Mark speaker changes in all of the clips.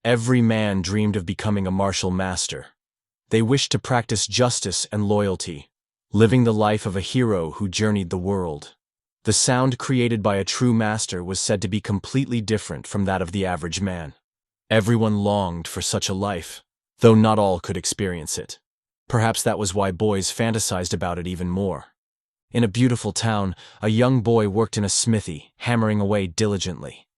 Speaker 1: Every man dreamed of becoming a martial master. They wished to practice justice and loyalty, living the life of a hero who journeyed the world. The sound created by a true master was said to be completely different from that of the average man. Everyone longed for such a life, though not all could experience it. Perhaps that was why boys fantasized about it even more. In a beautiful town, a young boy worked in a smithy, hammering away diligently.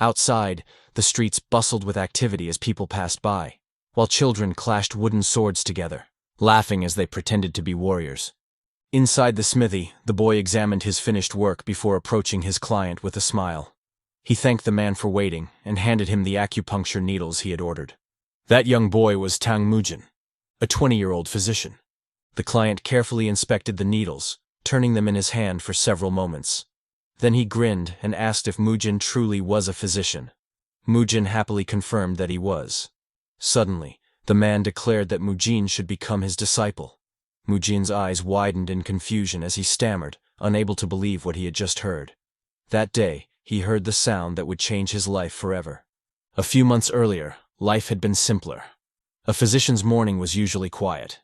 Speaker 1: Outside, the streets bustled with activity as people passed by, while children clashed wooden swords together, laughing as they pretended to be warriors. Inside the smithy, the boy examined his finished work before approaching his client with a smile. He thanked the man for waiting and handed him the acupuncture needles he had ordered. That young boy was Tang, a 20-year-old physician. The client carefully inspected the needles, turning them in his hand for several moments. Then he grinned and asked if Mujin truly was a physician. Mujin happily confirmed that he was. Suddenly, the man declared that Mujin should become his disciple. Mujin's eyes widened in confusion as he stammered, unable to believe what he had just heard. That day, he heard the sound that would change his life forever. A few months earlier, life had been simpler. A physician's morning was usually quiet.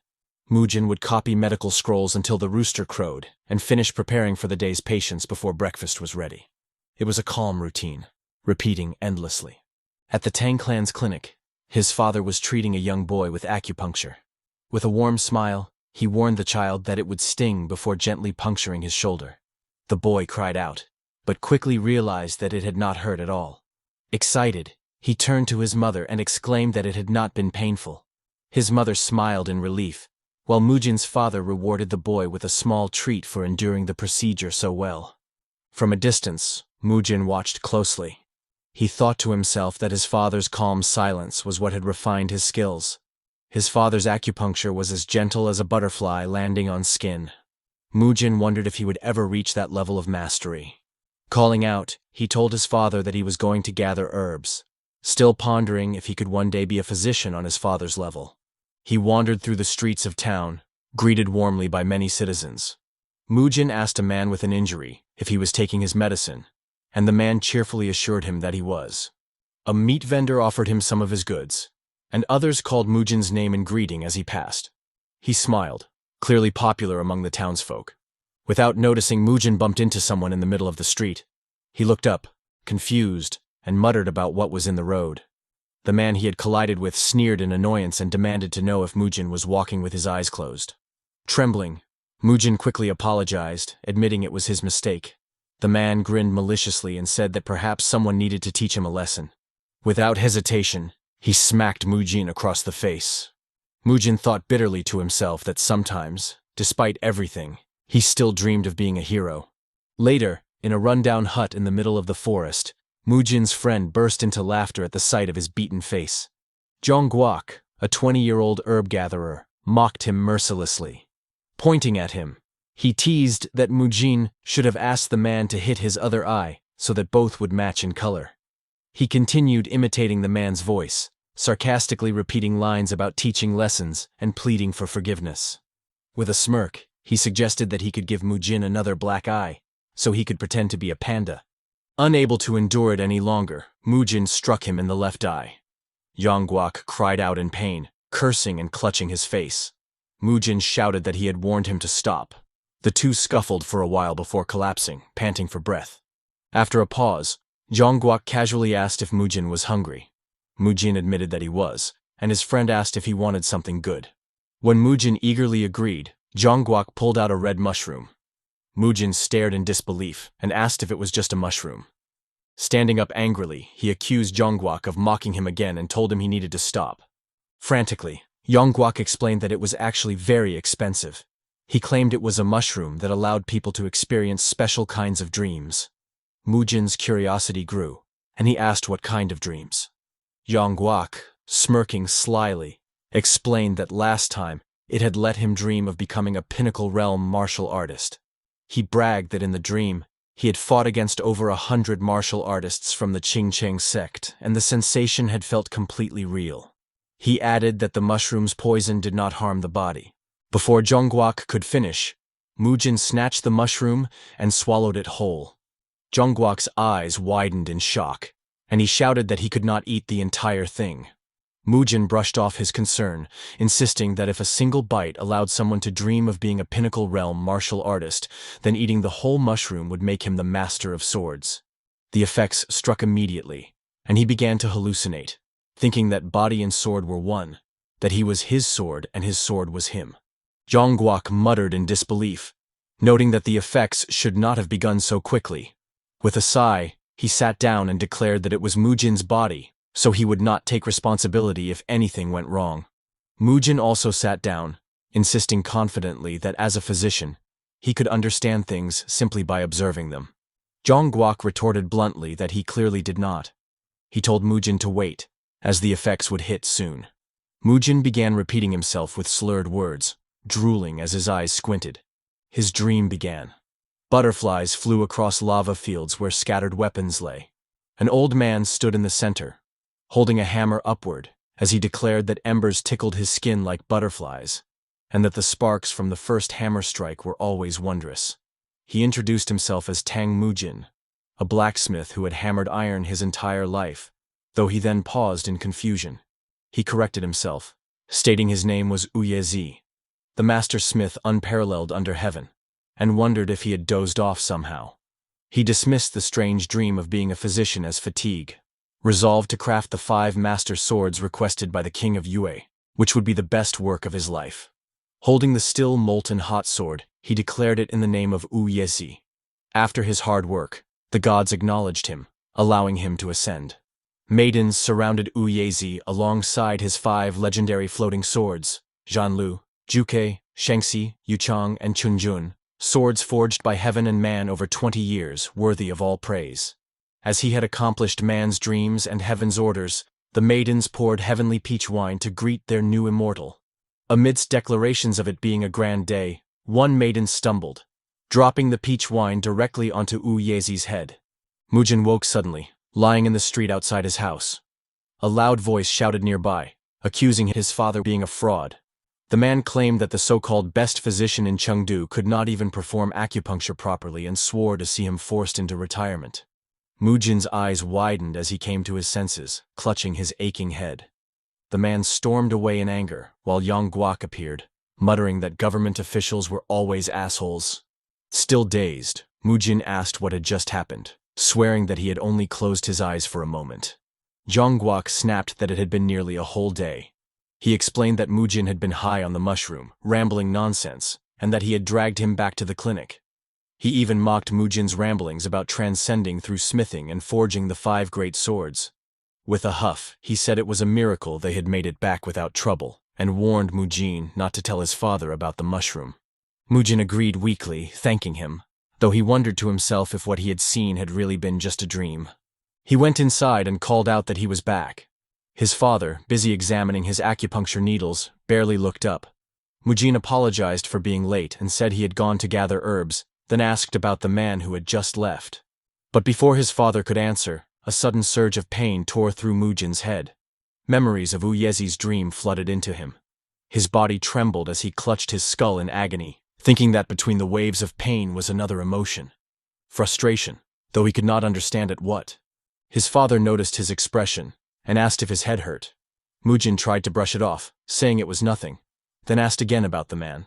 Speaker 1: Mujin would copy medical scrolls until the rooster crowed and finish preparing for the day's patients before breakfast was ready. It was a calm routine, repeating endlessly. At the Tang clan's clinic, his father was treating a young boy with acupuncture. With a warm smile, he warned the child that it would sting before gently puncturing his shoulder. The boy cried out, but quickly realized that it had not hurt at all. Excited, he turned to his mother and exclaimed that it had not been painful. His mother smiled in relief, while Mujin's father rewarded the boy with a small treat for enduring the procedure so well. From a distance, Mujin watched closely. He thought to himself that his father's calm silence was what had refined his skills. His father's acupuncture was as gentle as a butterfly landing on skin. Mujin wondered if he would ever reach that level of mastery. Calling out, he told his father that he was going to gather herbs, still pondering if he could one day be a physician on his father's level. He wandered through the streets of town, greeted warmly by many citizens. Mujin asked a man with an injury if he was taking his medicine, and the man cheerfully assured him that he was. A meat vendor offered him some of his goods, and others called Mujin's name in greeting as he passed. He smiled, clearly popular among the townsfolk. Without noticing, Mujin bumped into someone in the middle of the street. He looked up, confused, and muttered about what was in the road. The man he had collided with sneered in annoyance and demanded to know if Mujin was walking with his eyes closed. Trembling, Mujin quickly apologized, admitting it was his mistake. The man grinned maliciously and said that perhaps someone needed to teach him a lesson. Without hesitation, he smacked Mujin across the face. Mujin thought bitterly to himself that sometimes, despite everything, he still dreamed of being a hero. Later, in a rundown hut in the middle of the forest, Mujin's friend burst into laughter at the sight of his beaten face. Zhongguok, a 20-year-old herb gatherer, mocked him mercilessly. Pointing at him, he teased that Mujin should have asked the man to hit his other eye so that both would match in color. He continued imitating the man's voice, sarcastically repeating lines about teaching lessons and pleading for forgiveness. With a smirk, he suggested that he could give Mujin another black eye, so he could pretend to be a panda. Unable to endure it any longer, Mujin struck him in the left eye. Zhongguok cried out in pain, cursing and clutching his face. Mujin shouted that he had warned him to stop. The two scuffled for a while before collapsing, panting for breath. After a pause, Zhongguok casually asked if Mujin was hungry. Mujin admitted that he was, and his friend asked if he wanted something good. When Mujin eagerly agreed, Zhongguok pulled out a red mushroom. Mujin stared in disbelief and asked if it was just a mushroom. Standing up angrily, he accused Zhongguok of mocking him again and told him he needed to stop. Frantically, Zhongguok explained that it was actually very expensive. He claimed it was a mushroom that allowed people to experience special kinds of dreams. Mujin's curiosity grew, and he asked what kind of dreams. Zhongguok, smirking slyly, explained that last time it had let him dream of becoming a pinnacle realm martial artist. He bragged that in the dream, he had fought against over 100 martial artists from the Qingcheng sect, and the sensation had felt completely real. He added that the mushroom's poison did not harm the body. Before Zhongguok could finish, Mujin snatched the mushroom and swallowed it whole. Zhongguok's eyes widened in shock, and he shouted that he could not eat the entire thing. Mujin brushed off his concern, insisting that if a single bite allowed someone to dream of being a pinnacle realm martial artist, then eating the whole mushroom would make him the master of swords. The effects struck immediately, and he began to hallucinate, thinking that body and sword were one, that he was his sword and his sword was him. Zhongguok muttered in disbelief, noting that the effects should not have begun so quickly. With a sigh, he sat down and declared that it was Mujin's body, so he would not take responsibility if anything went wrong. Mujin also sat down, insisting confidently that as a physician, he could understand things simply by observing them. Zhongguok retorted bluntly that he clearly did not. He told Mujin to wait, as the effects would hit soon. Mujin began repeating himself with slurred words, drooling as his eyes squinted. His dream began. Butterflies flew across lava fields where scattered weapons lay. An old man stood in the center, holding a hammer upward, as he declared that embers tickled his skin like butterflies, and that the sparks from the first hammer strike were always wondrous. He introduced himself as Tang Mujin, a blacksmith who had hammered iron his entire life, though he then paused in confusion. He corrected himself, stating his name was Uyezi, the master smith unparalleled under heaven, and wondered if he had dozed off somehow. He dismissed the strange dream of being a physician as fatigue, resolved to craft the 5 master swords requested by the king of Yue, which would be the best work of his life. Holding the still molten hot sword, he declared it in the name of Uyezi. After his hard work, the gods acknowledged him, allowing him to ascend. Maidens surrounded Uyezi alongside his 5 legendary floating swords, Zhanlu, Juke, Shengxi, Yuchang, and Chunjun, swords forged by heaven and man over 20 years, worthy of all praise. As he had accomplished man's dreams and heaven's orders, the maidens poured heavenly peach wine to greet their new immortal. Amidst declarations of it being a grand day, one maiden stumbled, dropping the peach wine directly onto Uyezi's head. Mujin woke suddenly, lying in the street outside his house. A loud voice shouted nearby, accusing his father of being a fraud. The man claimed that the so-called best physician in Chengdu could not even perform acupuncture properly and swore to see him forced into retirement. Mujin's eyes widened as he came to his senses, clutching his aching head. The man stormed away in anger, while Zhongguok appeared, muttering that government officials were always assholes. Still dazed, Mujin asked what had just happened, swearing that he had only closed his eyes for a moment. Zhongguok snapped that it had been nearly a whole day. He explained that Mujin had been high on the mushroom, rambling nonsense, and that he had dragged him back to the clinic. He even mocked Mujin's ramblings about transcending through smithing and forging the 5 great swords. With a huff, he said it was a miracle they had made it back without trouble, and warned Mujin not to tell his father about the mushroom. Mujin agreed weakly, thanking him, though he wondered to himself if what he had seen had really been just a dream. He went inside and called out that he was back. His father, busy examining his acupuncture needles, barely looked up. Mujin apologized for being late and said he had gone to gather herbs, then asked about the man who had just left. But before his father could answer, a sudden surge of pain tore through Mujin's head. Memories of Uyezi's dream flooded into him. His body trembled as he clutched his skull in agony, thinking that between the waves of pain was another emotion. Frustration, though he could not understand at what. His father noticed his expression and asked if his head hurt. Mujin tried to brush it off, saying it was nothing, then asked again about the man.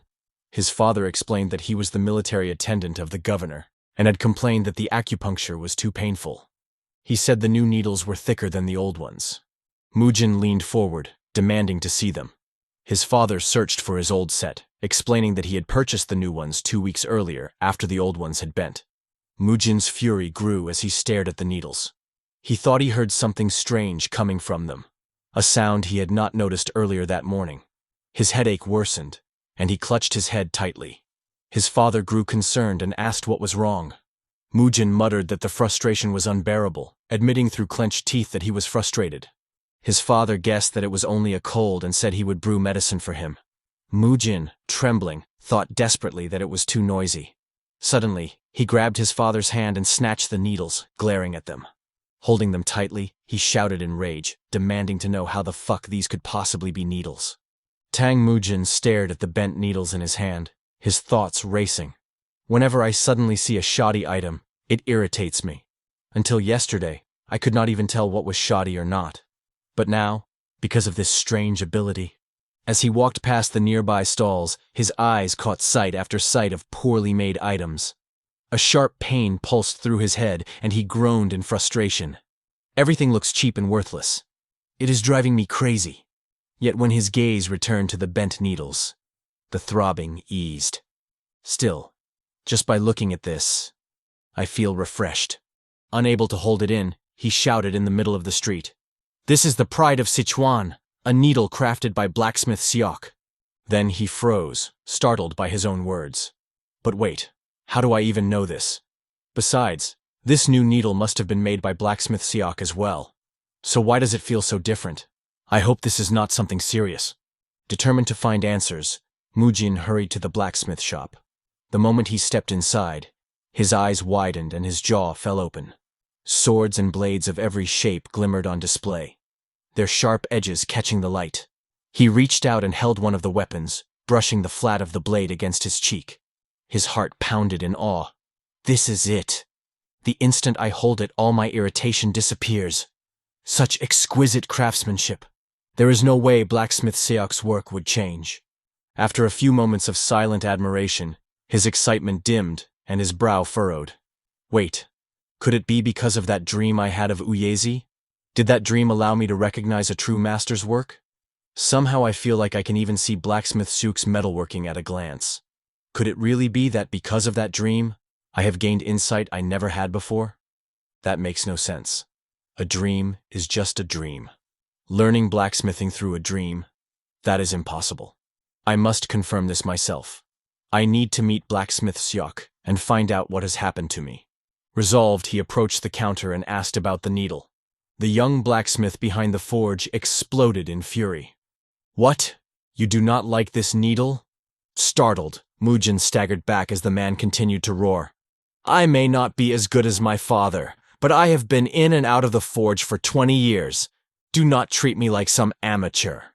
Speaker 1: His father explained that he was the military attendant of the governor and had complained that the acupuncture was too painful. He said the new needles were thicker than the old ones. Mujin leaned forward, demanding to see them. His father searched for his old set, explaining that he had purchased the new ones 2 weeks earlier after the old ones had bent. Mujin's fury grew as he stared at the needles. He thought he heard something strange coming from them, a sound he had not noticed earlier that morning. His headache worsened, and he clutched his head tightly. His father grew concerned and asked what was wrong. Mujin muttered that the frustration was unbearable, admitting through clenched teeth that he was frustrated. His father guessed that it was only a cold and said he would brew medicine for him. Mujin, trembling, thought desperately that it was too noisy. Suddenly, he grabbed his father's hand and snatched the needles, glaring at them. Holding them tightly, he shouted in rage, demanding to know how the fuck these could possibly be needles. Tang Mujin stared at the bent needles in his hand, his thoughts racing. Whenever I suddenly see a shoddy item, it irritates me. Until yesterday, I could not even tell what was shoddy or not. But now, because of this strange ability, as he walked past the nearby stalls, his eyes caught sight after sight of poorly made items. A sharp pain pulsed through his head, and he groaned in frustration. Everything looks cheap and worthless. It is driving me crazy. Yet when his gaze returned to the bent needles, the throbbing eased. Still, just by looking at this, I feel refreshed. Unable to hold it in, he shouted in the middle of the street. "This is the pride of Sichuan, a needle crafted by blacksmith Seok." Then he froze, startled by his own words. But wait, how do I even know this? Besides, this new needle must have been made by blacksmith Seok as well. So why does it feel so different? I hope this is not something serious. Determined to find answers, Mujin hurried to the blacksmith shop. The moment he stepped inside, his eyes widened and his jaw fell open. Swords and blades of every shape glimmered on display, their sharp edges catching the light. He reached out and held one of the weapons, brushing the flat of the blade against his cheek. His heart pounded in awe. This is it. The instant I hold it, all my irritation disappears. Such exquisite craftsmanship. There is no way blacksmith Seok's work would change. After a few moments of silent admiration, his excitement dimmed and his brow furrowed. Wait, could it be because of that dream I had of Uyezi? Did that dream allow me to recognize a true master's work? Somehow I feel like I can even see blacksmith Seok's metalworking at a glance. Could it really be that because of that dream, I have gained insight I never had before? That makes no sense. A dream is just a dream. Learning blacksmithing through a dream, that is impossible. I must confirm this myself. I need to meet blacksmith Seok and find out what has happened to me. Resolved, he approached the counter and asked about the needle. The young blacksmith behind the forge exploded in fury. "What? You do not like this needle?" Startled, Mujin staggered back as the man continued to roar. "I may not be as good as my father, but I have been in and out of the forge for 20 years. Do not treat me like some amateur."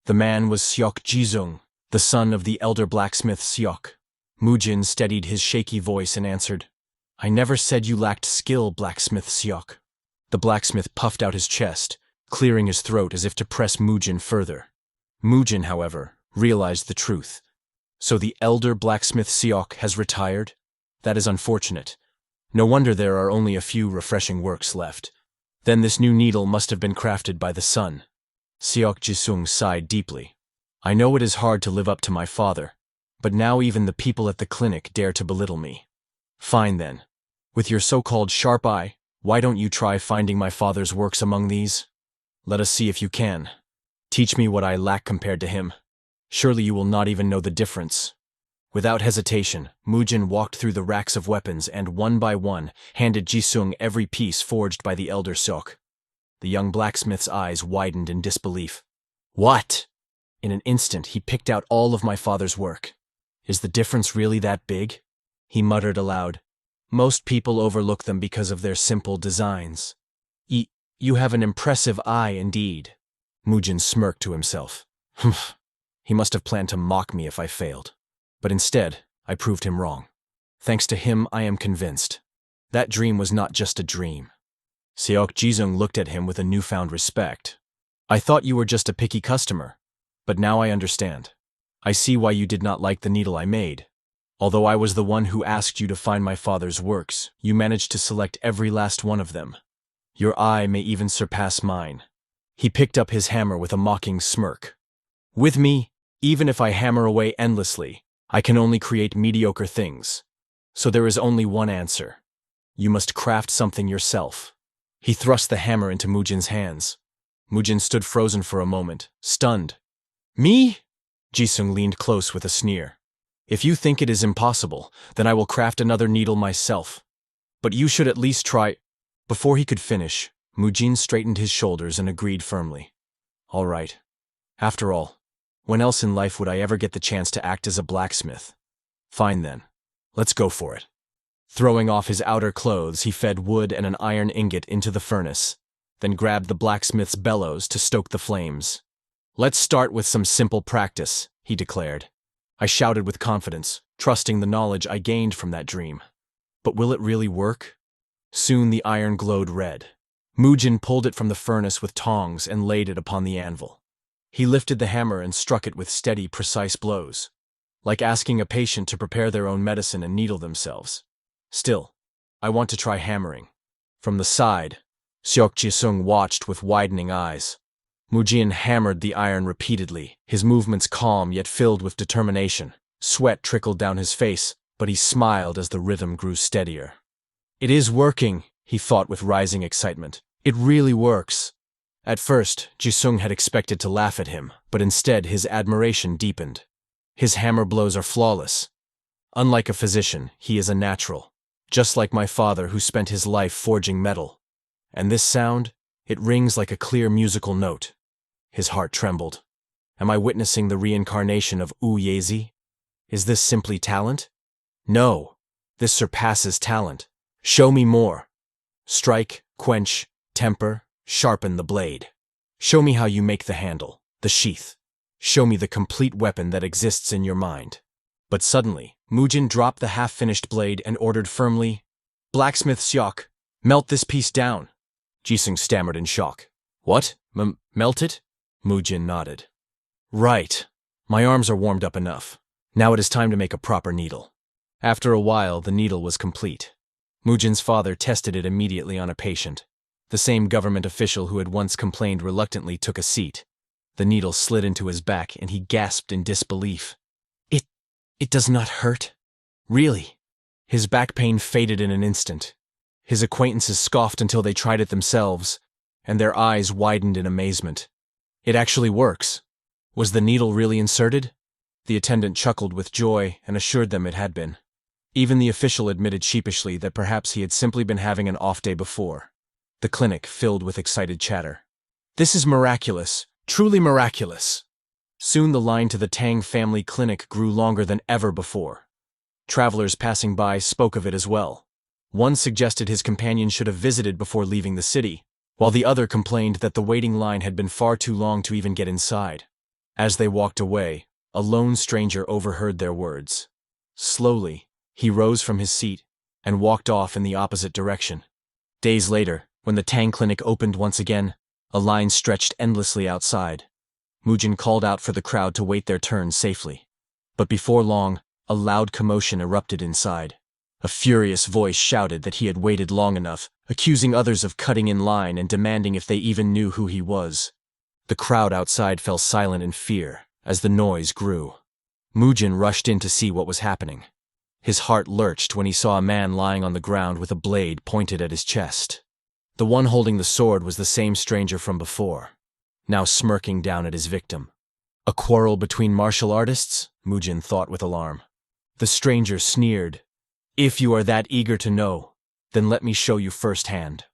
Speaker 1: The man was Seok Jisung, the son of the elder blacksmith Seok. Mujin steadied his shaky voice and answered, "I never said you lacked skill, blacksmith Seok." The blacksmith puffed out his chest, clearing his throat as if to press Mujin further. Mujin, however, realized the truth. So the elder blacksmith Seok has retired? That is unfortunate. No wonder there are only a few refreshing works left. Then this new needle must have been crafted by the son. Seok Jisung sighed deeply. I know it is hard to live up to my father, but now even the people at the clinic dare to belittle me. Fine then. With your so-called sharp eye, why don't you try finding my father's works among these? Let us see if you can. Teach me what I lack compared to him. Surely you will not even know the difference. Without hesitation, Mujin walked through the racks of weapons and, one by one, handed Jisung every piece forged by the elder Seok. The young blacksmith's eyes widened in disbelief. What? In an instant, he picked out all of my father's work. Is the difference really that big? He muttered aloud. Most people overlook them because of their simple designs. You have an impressive eye indeed. Mujin smirked to himself. Humph. He must have planned to mock me if I failed. But instead, I proved him wrong. Thanks to him, I am convinced. That dream was not just a dream. Seok Jisung looked at him with a newfound respect. I thought you were just a picky customer, but now I understand. I see why you did not like the needle I made. Although I was the one who asked you to find my father's works, you managed to select every last one of them. Your eye may even surpass mine. He picked up his hammer with a mocking smirk. With me, even if I hammer away endlessly, I can only create mediocre things. So there is only one answer. You must craft something yourself. He thrust the hammer into Mujin's hands. Mujin stood frozen for a moment, stunned. Me? Jisung leaned close with a sneer. If you think it is impossible, then I will craft another needle myself. But you should at least try. Before he could finish, Mujin straightened his shoulders and agreed firmly. All right. After all, when else in life would I ever get the chance to act as a blacksmith? Fine then. Let's go for it. Throwing off his outer clothes, he fed wood and an iron ingot into the furnace, then grabbed the blacksmith's bellows to stoke the flames. Let's start with some simple practice, he declared. I shouted with confidence, trusting the knowledge I gained from that dream. But will it really work? Soon the iron glowed red. Mujin pulled it from the furnace with tongs and laid it upon the anvil. He lifted the hammer and struck it with steady, precise blows, like asking a patient to prepare their own medicine and needle themselves. Still, I want to try hammering. From the side, Seok Ji-sung watched with widening eyes. Mujin hammered the iron repeatedly, his movements calm yet filled with determination. Sweat trickled down his face, but he smiled as the rhythm grew steadier. "It is working," he thought with rising excitement. "It really works." At first, Ji-sung had expected to laugh at him, but instead his admiration deepened. "His hammer blows are flawless. Unlike a physician, he is a natural, just like my father who spent his life forging metal. And this sound, it rings like a clear musical note." His heart trembled. Am I witnessing the reincarnation of Yezi? Is this simply talent? No, this surpasses talent. Show me more. Strike, quench, temper, sharpen the blade. Show me how you make the handle, the sheath. Show me the complete weapon that exists in your mind. But suddenly, Mujin dropped the half-finished blade and ordered firmly, "Blacksmith Seok, melt this piece down." Ji-sung stammered in shock. "What? Melt it?" Mujin nodded. "Right. My arms are warmed up enough. Now it is time to make a proper needle." After a while, the needle was complete. Mujin's father tested it immediately on a patient. The same government official who had once complained reluctantly took a seat. The needle slid into his back and he gasped in disbelief. It does not hurt? Really?" His back pain faded in an instant. His acquaintances scoffed until they tried it themselves, and their eyes widened in amazement. "It actually works. Was the needle really inserted?" The attendant chuckled with joy and assured them it had been. Even the official admitted sheepishly that perhaps he had simply been having an off day before. The clinic filled with excited chatter. "This is miraculous, truly miraculous." Soon the line to the Tang family clinic grew longer than ever before. Travelers passing by spoke of it as well. One suggested his companion should have visited before leaving the city, while the other complained that the waiting line had been far too long to even get inside. As they walked away, a lone stranger overheard their words. Slowly, he rose from his seat and walked off in the opposite direction. Days later, when the Tang clinic opened once again, a line stretched endlessly outside. Mujin called out for the crowd to wait their turn safely. But before long, a loud commotion erupted inside. A furious voice shouted that he had waited long enough, accusing others of cutting in line and demanding if they even knew who he was. The crowd outside fell silent in fear as the noise grew. Mujin rushed in to see what was happening. His heart lurched when he saw a man lying on the ground with a blade pointed at his chest. The one holding the sword was the same stranger from before, now smirking down at his victim. A quarrel between martial artists? Mujin thought with alarm. The stranger sneered. "If you are that eager to know, then let me show you firsthand."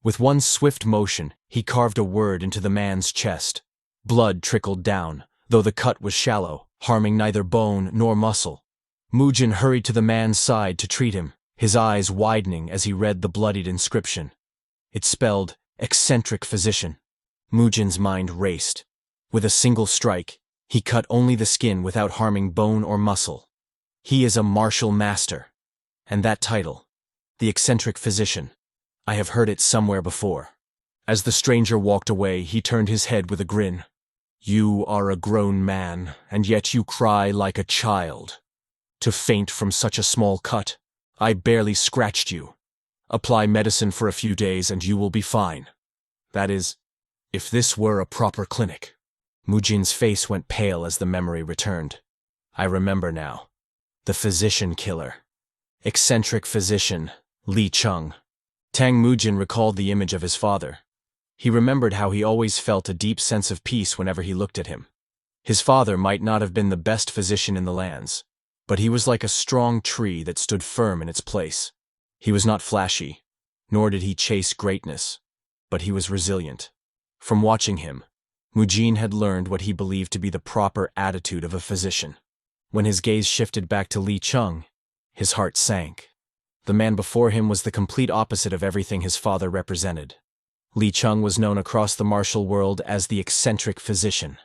Speaker 1: With one swift motion, he carved a word into the man's chest. Blood trickled down, though the cut was shallow, harming neither bone nor muscle. Mujin hurried to the man's side to treat him, his eyes widening as he read the bloodied inscription. It spelled, "Eccentric Physician." Mujin's mind raced. With a single strike, he cut only the skin without harming bone or muscle. He is a martial master. And that title, the Eccentric Physician, I have heard it somewhere before. As the stranger walked away, he turned his head with a grin. "You are a grown man, and yet you cry like a child. To faint from such a small cut, I barely scratched you. Apply medicine for a few days and you will be fine. That is, if this were a proper clinic." Mujin's face went pale as the memory returned. I remember now. The physician killer. Eccentric physician, Li Chung. Tang Mujin recalled the image of his father. He remembered how he always felt a deep sense of peace whenever he looked at him. His father might not have been the best physician in the lands, but he was like a strong tree that stood firm in its place. He was not flashy, nor did he chase greatness, but he was resilient. From watching him, Mujin had learned what he believed to be the proper attitude of a physician. When his gaze shifted back to Li Chung, his heart sank. The man before him was the complete opposite of everything his father represented. Li Chung was known across the martial world as the eccentric physician,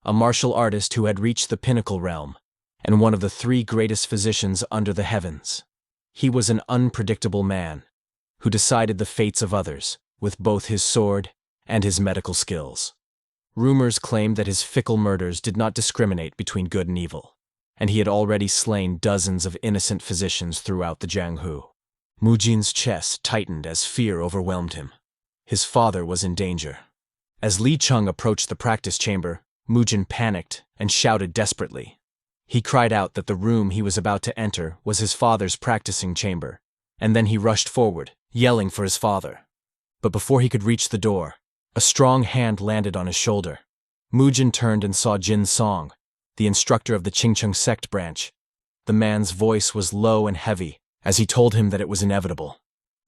Speaker 1: a martial artist who had reached the pinnacle realm, and one of the 3 greatest physicians under the heavens. He was an unpredictable man, who decided the fates of others, with both his sword and his medical skills. Rumors claimed that his fickle murders did not discriminate between good and evil, and he had already slain dozens of innocent physicians throughout the Jianghu. Mujin's chest tightened as fear overwhelmed him. His father was in danger. As Li Cheng approached the practice chamber, Mujin panicked and shouted desperately. He cried out that the room he was about to enter was his father's practicing chamber, and then he rushed forward, yelling for his father. But before he could reach the door, a strong hand landed on his shoulder. Mujin turned and saw Jin Song, the instructor of the Qingcheng sect branch. The man's voice was low and heavy as he told him that it was inevitable.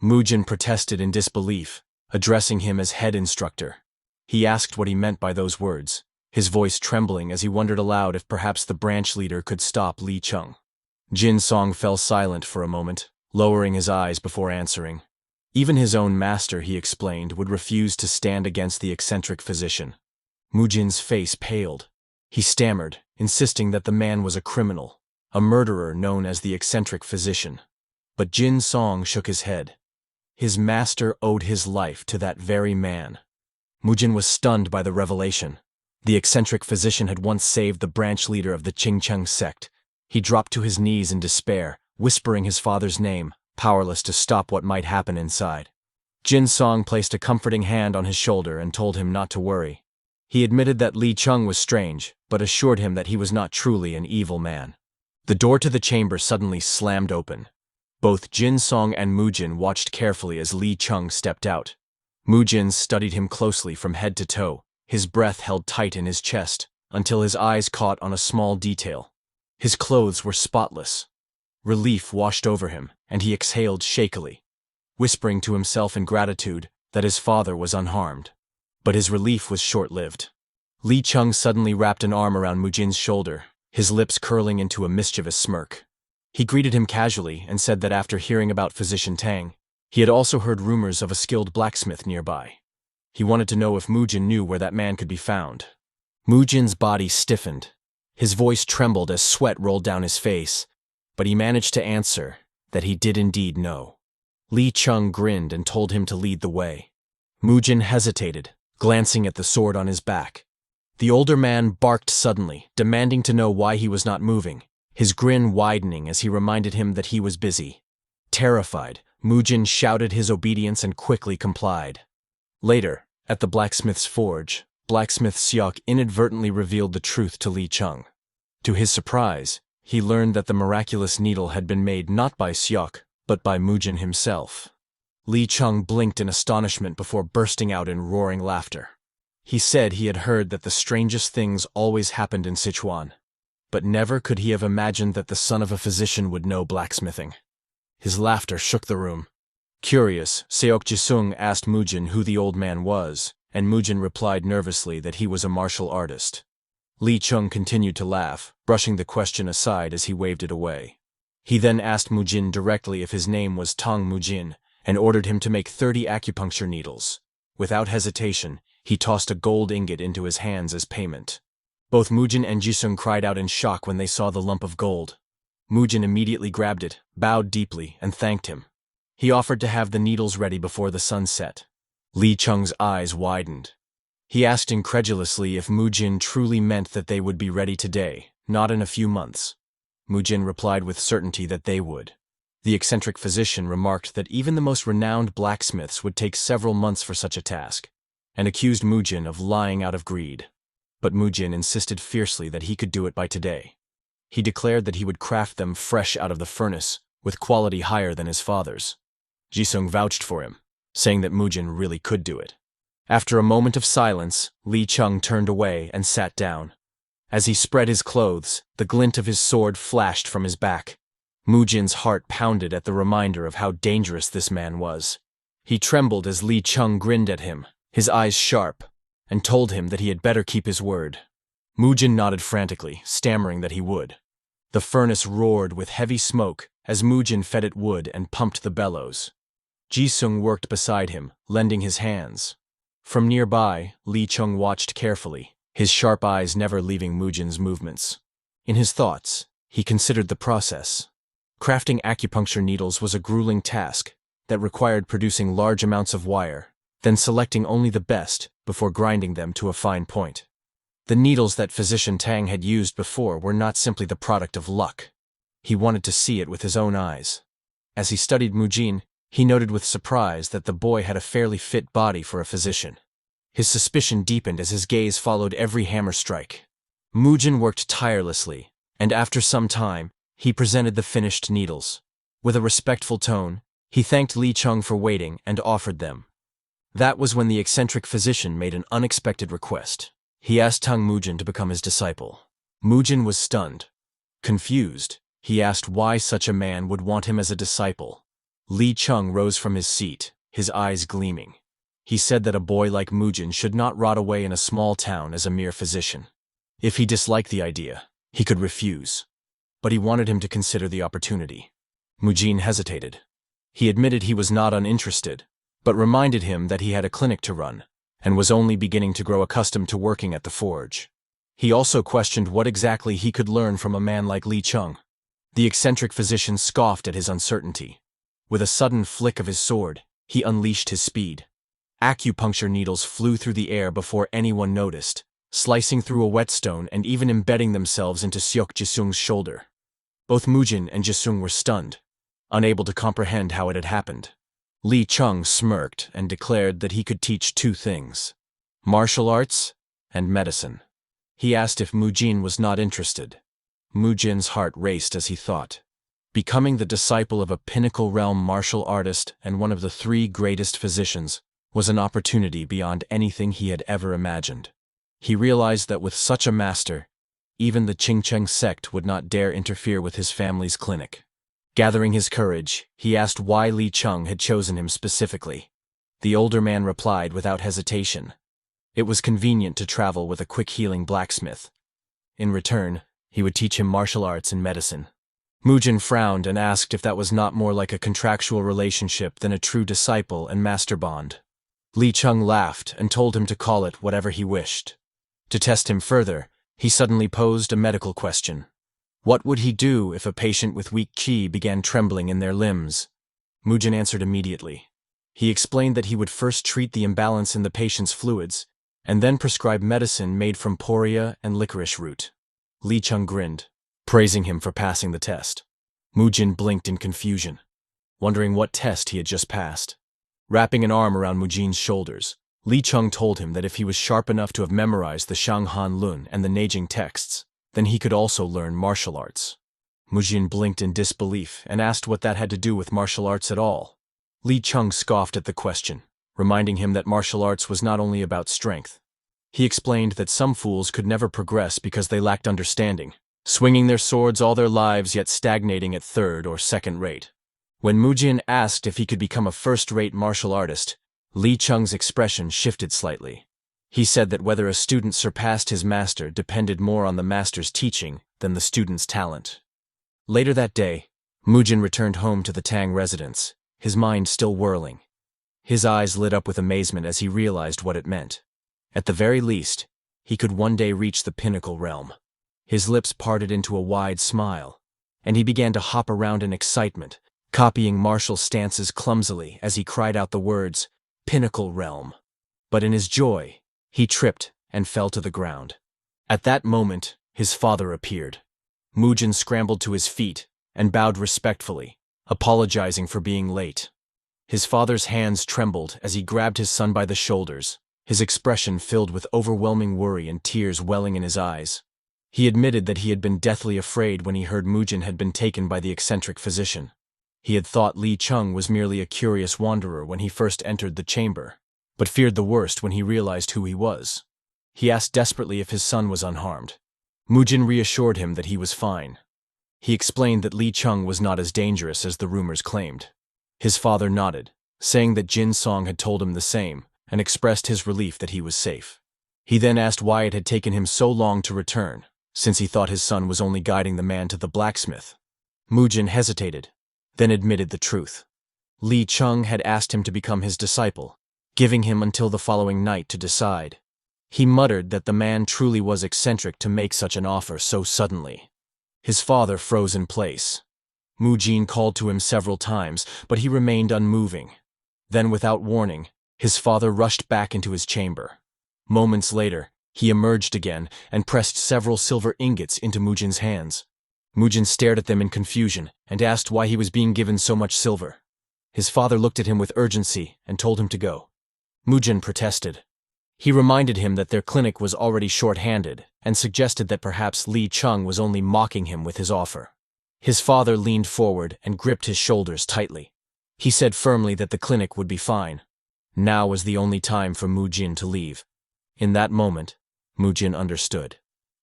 Speaker 1: Mujin protested in disbelief, addressing him as head instructor. He asked what he meant by those words, his voice trembling as he wondered aloud if perhaps the branch leader could stop Li Cheng. Jin Song fell silent for a moment, lowering his eyes before answering. Even his own master, he explained, would refuse to stand against the eccentric physician. Mujin's face paled. He stammered, insisting that the man was a criminal, a murderer known as the eccentric physician. But Jin Song shook his head. His master owed his life to that very man. Mujin was stunned by the revelation. The eccentric physician had once saved the branch leader of the Qingcheng sect. He dropped to his knees in despair, whispering his father's name, powerless to stop what might happen inside. Jin Song placed a comforting hand on his shoulder and told him not to worry. He admitted that Li Cheng was strange, but assured him that he was not truly an evil man. The door to the chamber suddenly slammed open. Both Jin Song and Mujin watched carefully as Li Cheng stepped out. Mujin studied him closely from head to toe, his breath held tight in his chest, until his eyes caught on a small detail. His clothes were spotless. Relief washed over him, and he exhaled shakily, whispering to himself in gratitude that his father was unharmed. But his relief was short-lived. Li Cheng suddenly wrapped an arm around Mujin's shoulder, his lips curling into a mischievous smirk. He greeted him casually and said that after hearing about physician Tang, he had also heard rumors of a skilled blacksmith nearby. He wanted to know if Mujin knew where that man could be found. Mujin's body stiffened. His voice trembled as sweat rolled down his face, but he managed to answer that he did indeed know. Li Cheng grinned and told him to lead the way. Mujin hesitated, glancing at the sword on his back. The older man barked suddenly, demanding to know why he was not moving, his grin widening as he reminded him that he was busy. Terrified, Mujin shouted his obedience and quickly complied. Later, at the blacksmith's forge, blacksmith Xiok inadvertently revealed the truth to Li Cheng. To his surprise, he learned that the miraculous needle had been made not by Xiok, but by Mujin himself. Li Cheng blinked in astonishment before bursting out in roaring laughter. He said he had heard that the strangest things always happened in Sichuan, but never could he have imagined that the son of a physician would know blacksmithing. His laughter shook the room. Curious, Seok Jisung asked Mujin who the old man was, and Mujin replied nervously that he was a martial artist. Li Cheng continued to laugh, brushing the question aside as he waved it away. He then asked Mujin directly if his name was Tang Mujin, and ordered him to make 30 acupuncture needles. Without hesitation, he tossed a gold ingot into his hands as payment. Both Mujin and Jisung cried out in shock when they saw the lump of gold. Mujin immediately grabbed it, bowed deeply, and thanked him. He offered to have the needles ready before the sun set. Li Cheng's eyes widened. He asked incredulously if Mujin truly meant that they would be ready today, not in a few months. Mujin replied with certainty that they would. The eccentric physician remarked that even the most renowned blacksmiths would take several months for such a task, and accused Mujin of lying out of greed. But Mujin insisted fiercely that he could do it by today. He declared that he would craft them fresh out of the furnace, with quality higher than his father's. Jisung vouched for him, saying that Mujin really could do it. After a moment of silence, Li Cheng turned away and sat down. As he spread his clothes, the glint of his sword flashed from his back. Mujin's heart pounded at the reminder of how dangerous this man was. He trembled as Li Cheng grinned at him, his eyes sharp, and told him that he had better keep his word. Mujin nodded frantically, stammering that he would. The furnace roared with heavy smoke as Mujin fed it wood and pumped the bellows. Jisung worked beside him, lending his hands. From nearby, Li Cheng watched carefully, his sharp eyes never leaving Mujin's movements. In his thoughts, he considered the process. Crafting acupuncture needles was a grueling task that required producing large amounts of wire, then selecting only the best before grinding them to a fine point. The needles that physician Tang had used before were not simply the product of luck. He wanted to see it with his own eyes. As he studied Mujin, he noted with surprise that the boy had a fairly fit body for a physician. His suspicion deepened as his gaze followed every hammer strike. Mujin worked tirelessly, and after some time, he presented the finished needles. With a respectful tone, he thanked Li Chung for waiting and offered them. That was when the eccentric physician made an unexpected request. He asked Tang Mujin to become his disciple. Mujin was stunned. Confused, he asked why such a man would want him as a disciple. Li Chung rose from his seat, his eyes gleaming. He said that a boy like Mujin should not rot away in a small town as a mere physician. If he disliked the idea, he could refuse. But he wanted him to consider the opportunity. Mujin hesitated. He admitted he was not uninterested, but reminded him that he had a clinic to run, and was only beginning to grow accustomed to working at the forge. He also questioned what exactly he could learn from a man like Li Chung. The eccentric physician scoffed at his uncertainty. With a sudden flick of his sword, he unleashed his speed. Acupuncture needles flew through the air before anyone noticed, slicing through a whetstone and even embedding themselves into Seok Jisung's shoulder. Both Mujin and Jisung were stunned, unable to comprehend how it had happened. Li Chung smirked and declared that he could teach two things: martial arts and medicine. He asked if Mujin was not interested. Mujin's heart raced as he thought. Becoming the disciple of a pinnacle realm martial artist and one of the three greatest physicians was an opportunity beyond anything he had ever imagined. He realized that with such a master, even the Qingcheng sect would not dare interfere with his family's clinic. Gathering his courage, he asked why Li Chung had chosen him specifically. The older man replied without hesitation. It was convenient to travel with a quick-healing blacksmith. In return, he would teach him martial arts and medicine. Mujin frowned and asked if that was not more like a contractual relationship than a true disciple and master bond. Li Chung laughed and told him to call it whatever he wished. To test him further, he suddenly posed a medical question. What would he do if a patient with weak qi began trembling in their limbs? Mujin answered immediately. He explained that he would first treat the imbalance in the patient's fluids, and then prescribe medicine made from poria and licorice root. Li Chung grinned, praising him for passing the test. Mujin blinked in confusion, wondering what test he had just passed. Wrapping an arm around Mujin's shoulders, Li Chung told him that if he was sharp enough to have memorized the Shanghan Lun and the Neijing texts, then he could also learn martial arts. Mujin blinked in disbelief and asked what that had to do with martial arts at all. Li Chung scoffed at the question, reminding him that martial arts was not only about strength. He explained that some fools could never progress because they lacked understanding, swinging their swords all their lives yet stagnating at third or second rate. When Mujin asked if he could become a first-rate martial artist, Li Chung's expression shifted slightly. He said that whether a student surpassed his master depended more on the master's teaching than the student's talent. Later that day, Mujin returned home to the Tang residence, his mind still whirling. His eyes lit up with amazement as he realized what it meant. At the very least, he could one day reach the pinnacle realm. His lips parted into a wide smile, and he began to hop around in excitement, copying martial stances clumsily as he cried out the words, "Pinnacle realm." But in his joy, he tripped and fell to the ground. At that moment, his father appeared. Mujin scrambled to his feet and bowed respectfully, apologizing for being late. His father's hands trembled as he grabbed his son by the shoulders, his expression filled with overwhelming worry and tears welling in his eyes. He admitted that he had been deathly afraid when he heard Mujin had been taken by the eccentric physician. He had thought Li Chung was merely a curious wanderer when he first entered the chamber, but feared the worst when he realized who he was. He asked desperately if his son was unharmed. Mujin reassured him that he was fine. He explained that Li Chung was not as dangerous as the rumors claimed. His father nodded, saying that Jin Song had told him the same, and expressed his relief that he was safe. He then asked why it had taken him so long to return, since he thought his son was only guiding the man to the blacksmith. Mujin hesitated, then admitted the truth. Li Chung had asked him to become his disciple, giving him until the following night to decide. He muttered that the man truly was eccentric to make such an offer so suddenly. His father froze in place. Mujin called to him several times, but he remained unmoving. Then, without warning, His father rushed back into his chamber. Moments later, he emerged again and pressed several silver ingots into Mujin's hands. Mujin stared at them in confusion and asked why he was being given so much silver. His father looked at him with urgency and told him to go. Mujin protested. He reminded him that their clinic was already short-handed and suggested that perhaps Li Cheng was only mocking him with his offer. His father leaned forward and gripped his shoulders tightly. He said firmly that the clinic would be fine. Now was the only time for Mujin to leave. In that moment, Mujin understood.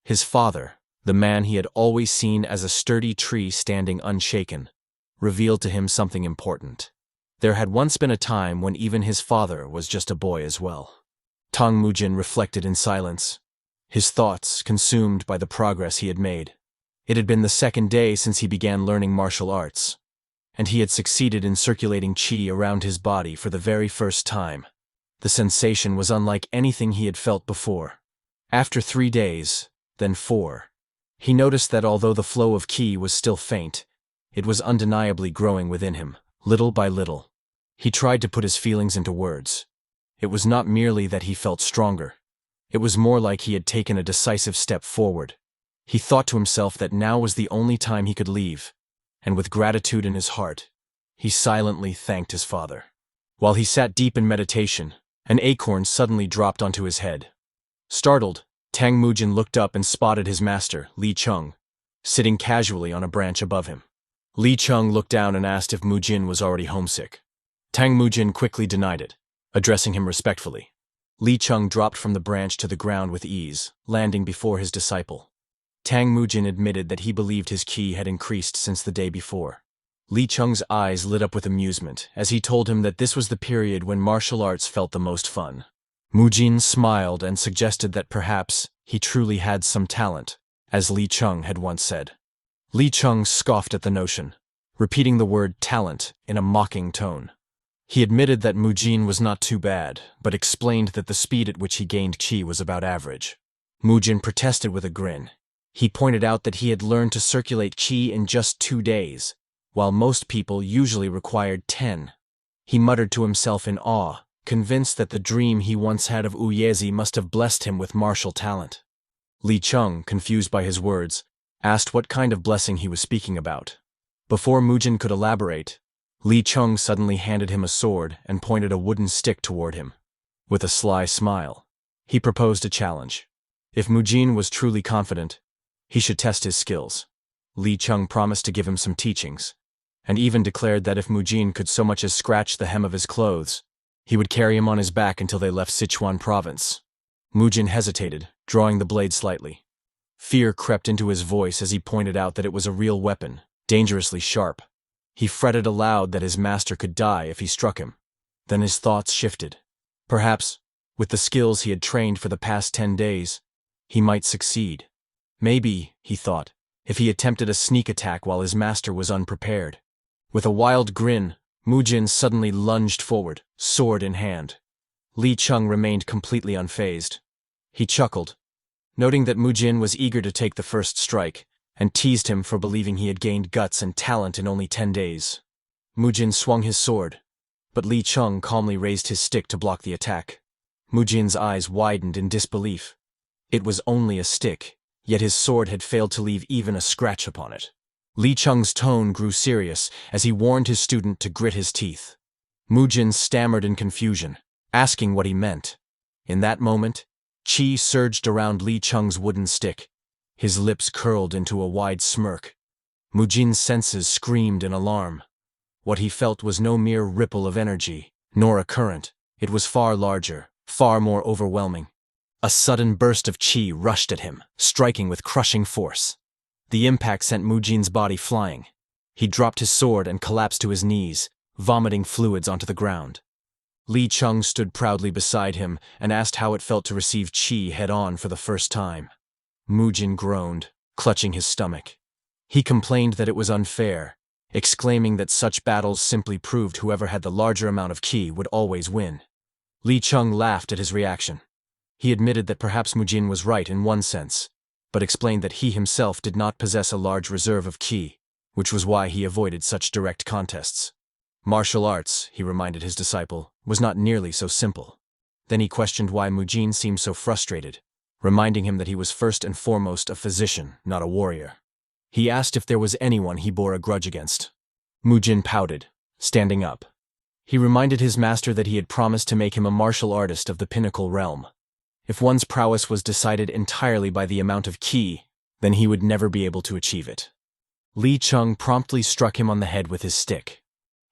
Speaker 1: His father, the man he had always seen as a sturdy tree standing unshaken, revealed to him something important. There had once been a time when even his father was just a boy as well. Tang Mujin reflected in silence, his thoughts consumed by the progress he had made. It had been the second day since he began learning martial arts, and he had succeeded in circulating qi around his body for the very first time. The sensation was unlike anything he had felt before. After 3 days, then 4, he noticed that although the flow of qi was still faint, it was undeniably growing within him, little by little. He tried to put his feelings into words. It was not merely that he felt stronger. It was more like he had taken a decisive step forward. He thought to himself that now was the only time he could leave, and with gratitude in his heart, he silently thanked his father. While he sat deep in meditation, an acorn suddenly dropped onto his head. Startled, Tang Mujin looked up and spotted his master, Li Cheng, sitting casually on a branch above him. Li Cheng looked down and asked if Mujin was already homesick. Tang Mujin quickly denied it, addressing him respectfully. Li Cheng dropped from the branch to the ground with ease, landing before his disciple. Tang Mujin admitted that he believed his qi had increased since the day before. Li Cheng's eyes lit up with amusement as he told him that this was the period when martial arts felt the most fun. Mujin smiled and suggested that perhaps he truly had some talent, as Li Cheng had once said. Li Cheng scoffed at the notion, repeating the word talent in a mocking tone. He admitted that Mujin was not too bad, but explained that the speed at which he gained qi was about average. Mujin protested with a grin. He pointed out that he had learned to circulate qi in just 2 days, while most people usually required 10. He muttered to himself in awe, convinced that the dream he once had of Uyezi must have blessed him with martial talent. Li Cheng, confused by his words, asked what kind of blessing he was speaking about. Before Mujin could elaborate, Li Cheng suddenly handed him a sword and pointed a wooden stick toward him. With a sly smile, he proposed a challenge. If Mujin was truly confident, he should test his skills. Li Cheng promised to give him some teachings, and even declared that if Mujin could so much as scratch the hem of his clothes, he would carry him on his back until they left Sichuan province. Mujin hesitated, drawing the blade slightly. Fear crept into his voice as he pointed out that it was a real weapon, dangerously sharp. He fretted aloud that his master could die if he struck him. Then his thoughts shifted. Perhaps, with the skills he had trained for the past 10 days, he might succeed. Maybe, he thought, if he attempted a sneak attack while his master was unprepared. With a wild grin, Mujin suddenly lunged forward, sword in hand. Li Cheng remained completely unfazed. He chuckled, noting that Mujin was eager to take the first strike, and teased him for believing he had gained guts and talent in only 10 days. Mujin swung his sword, but Li Cheng calmly raised his stick to block the attack. Mujin's eyes widened in disbelief. It was only a stick, yet his sword had failed to leave even a scratch upon it. Li Cheng's tone grew serious as he warned his student to grit his teeth. Mujin stammered in confusion, asking what he meant. In that moment, qi surged around Li Cheng's wooden stick. His lips curled into a wide smirk. Mujin's senses screamed in alarm. What he felt was no mere ripple of energy, nor a current. It was far larger, far more overwhelming. A sudden burst of qi rushed at him, striking with crushing force. The impact sent Mujin's body flying. He dropped his sword and collapsed to his knees, vomiting fluids onto the ground. Li Cheng stood proudly beside him and asked how it felt to receive qi head-on for the first time. Mujin groaned, clutching his stomach. He complained that it was unfair, exclaiming that such battles simply proved whoever had the larger amount of qi would always win. Li Cheng laughed at his reaction. He admitted that perhaps Mujin was right in one sense, but explained that he himself did not possess a large reserve of qi, which was why he avoided such direct contests. Martial arts, he reminded his disciple, was not nearly so simple. Then he questioned why Mujin seemed so frustrated, reminding him that he was first and foremost a physician, not a warrior. He asked if there was anyone he bore a grudge against. Mujin pouted, standing up. He reminded his master that he had promised to make him a martial artist of the pinnacle realm. If one's prowess was decided entirely by the amount of ki, then he would never be able to achieve it. Li Cheng promptly struck him on the head with his stick.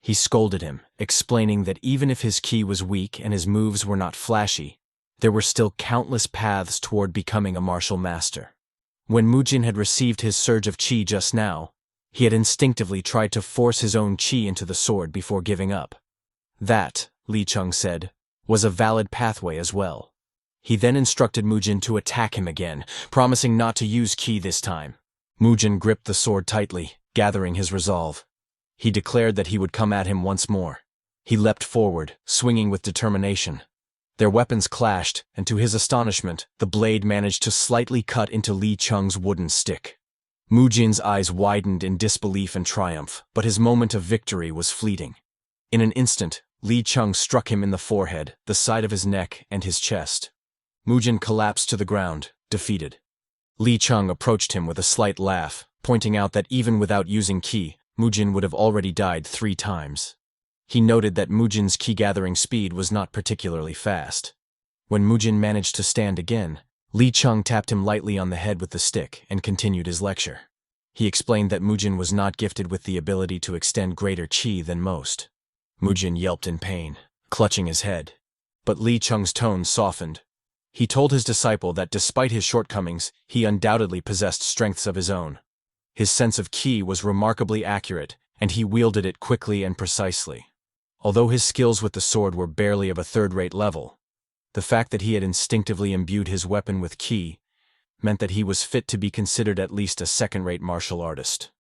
Speaker 1: He scolded him, explaining that even if his ki was weak and his moves were not flashy, there were still countless paths toward becoming a martial master. When Mujin had received his surge of chi just now, he had instinctively tried to force his own chi into the sword before giving up. That, Li Cheng said, was a valid pathway as well. He then instructed Mujin to attack him again, promising not to use ki this time. Mujin gripped the sword tightly, gathering his resolve. He declared that he would come at him once more. He leapt forward, swinging with determination. Their weapons clashed, and to his astonishment, the blade managed to slightly cut into Li Cheng's wooden stick. Mujin's eyes widened in disbelief and triumph, but his moment of victory was fleeting. In an instant, Li Cheng struck him in the forehead, the side of his neck, and his chest. Mujin collapsed to the ground, defeated. Li Cheng approached him with a slight laugh, pointing out that even without using ki, Mujin would have already died 3 times. He noted that Mujin's ki-gathering speed was not particularly fast. When Mujin managed to stand again, Li Cheng tapped him lightly on the head with the stick and continued his lecture. He explained that Mujin was not gifted with the ability to extend greater chi than most. Mujin yelped in pain, clutching his head. But Li Cheng's tone softened. He told his disciple that despite his shortcomings, he undoubtedly possessed strengths of his own. His sense of ki was remarkably accurate, and he wielded it quickly and precisely. Although his skills with the sword were barely of a third-rate level, the fact that he had instinctively imbued his weapon with ki meant that he was fit to be considered at least a second-rate martial artist.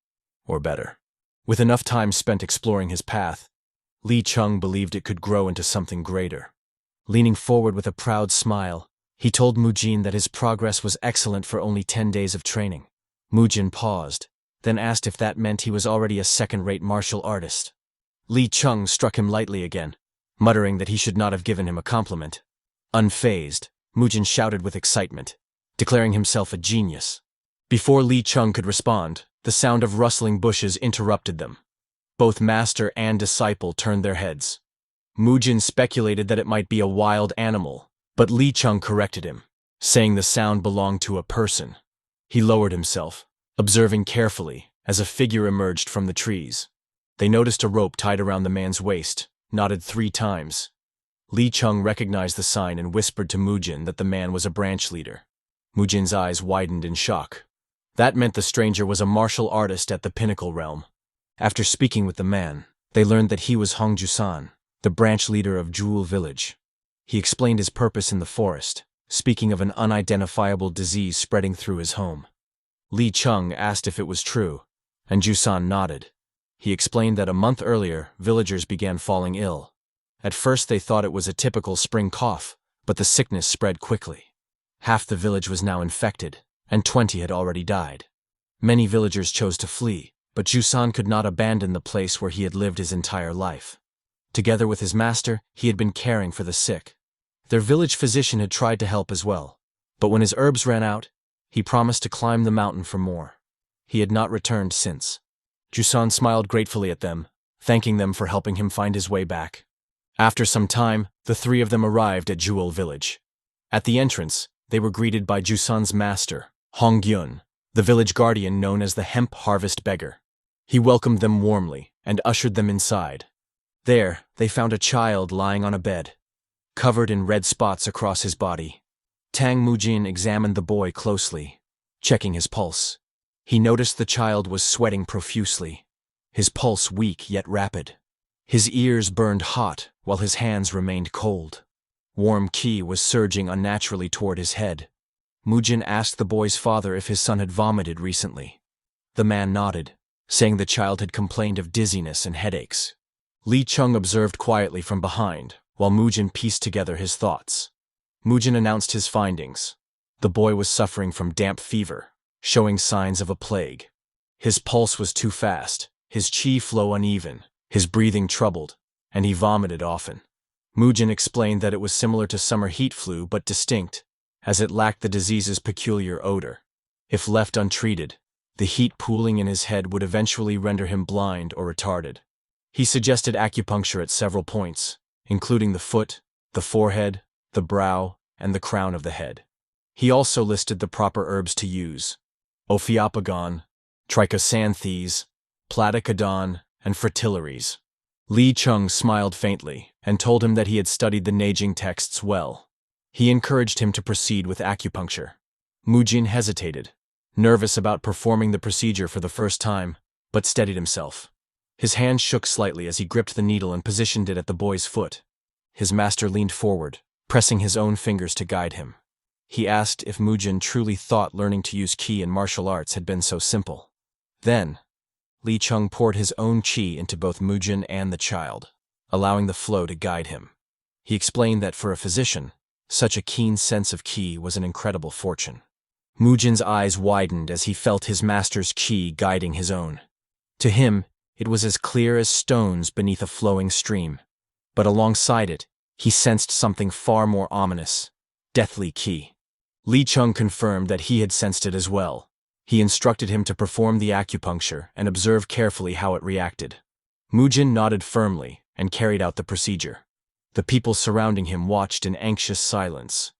Speaker 1: Or better. With enough time spent exploring his path, Li Cheng believed it could grow into something greater. Leaning forward with a proud smile, he told Mujin that his progress was excellent for only 10 days of training. Mujin paused, then asked if that meant he was already a second-rate martial artist. Li Cheng struck him lightly again, muttering that he should not have given him a compliment. Unfazed, Mujin shouted with excitement, declaring himself a genius. Before Li Cheng could respond, the sound of rustling bushes interrupted them. Both master and disciple turned their heads. Mujin speculated that it might be a wild animal, but Li Cheng corrected him, saying the sound belonged to a person. He lowered himself, observing carefully as a figure emerged from the trees. They noticed a rope tied around the man's waist, nodded 3 times. Li Cheng recognized the sign and whispered to Mujin that the man was a branch leader. Mujin's eyes widened in shock. That meant the stranger was a martial artist at the pinnacle realm. After speaking with the man, they learned that he was Hong Jusan, the branch leader of Jewel Village. He explained his purpose in the forest, speaking of an unidentifiable disease spreading through his home. Li Cheng asked if it was true, and Jusan nodded. He explained that a month earlier, villagers began falling ill. At first they thought it was a typical spring cough, but the sickness spread quickly. Half the village was now infected, and 20 had already died. Many villagers chose to flee, but Jusan could not abandon the place where he had lived his entire life. Together with his master, he had been caring for the sick. Their village physician had tried to help as well, but when his herbs ran out, he promised to climb the mountain for more. He had not returned since. Jusan smiled gratefully at them, thanking them for helping him find his way back. After some time, the 3 of them arrived at Jewel Village. At the entrance, they were greeted by Jusan's master, Hong Gyun, the village guardian known as the Hemp Harvest Beggar. He welcomed them warmly and ushered them inside. There, they found a child lying on a bed, covered in red spots across his body. Tang Mujin examined the boy closely, checking his pulse. He noticed the child was sweating profusely, his pulse weak yet rapid. His ears burned hot while his hands remained cold. Warm ki was surging unnaturally toward his head. Mujin asked the boy's father if his son had vomited recently. The man nodded, saying the child had complained of dizziness and headaches. Li Cheng observed quietly from behind, while Mujin pieced together his thoughts. Mujin announced his findings. The boy was suffering from damp fever, showing signs of a plague. His pulse was too fast, his chi flow uneven, his breathing troubled, and he vomited often. Mujin explained that it was similar to summer heat flu but distinct, as it lacked the disease's peculiar odor. If left untreated, the heat pooling in his head would eventually render him blind or retarded. He suggested acupuncture at several points, including the foot, the forehead, the brow, and the crown of the head. He also listed the proper herbs to use: Ophiophagon, trichosanthes, platycodon, and fritillaries. Li Chung smiled faintly and told him that he had studied the Neijing texts well. He encouraged him to proceed with acupuncture. Mujin hesitated, nervous about performing the procedure for the first time, but steadied himself. His hand shook slightly as he gripped the needle and positioned it at the boy's foot. His master leaned forward, pressing his own fingers to guide him. He asked if Mujin truly thought learning to use qi in martial arts had been so simple. Then, Li Chung poured his own qi into both Mujin and the child, allowing the flow to guide him. He explained that for a physician, such a keen sense of qi was an incredible fortune. Mujin's eyes widened as he felt his master's qi guiding his own. To him, it was as clear as stones beneath a flowing stream. But alongside it, he sensed something far more ominous: deathly qi. Li Chung confirmed that he had sensed it as well. He instructed him to perform the acupuncture and observe carefully how it reacted. Mujin nodded firmly and carried out the procedure. The people surrounding him watched in anxious silence.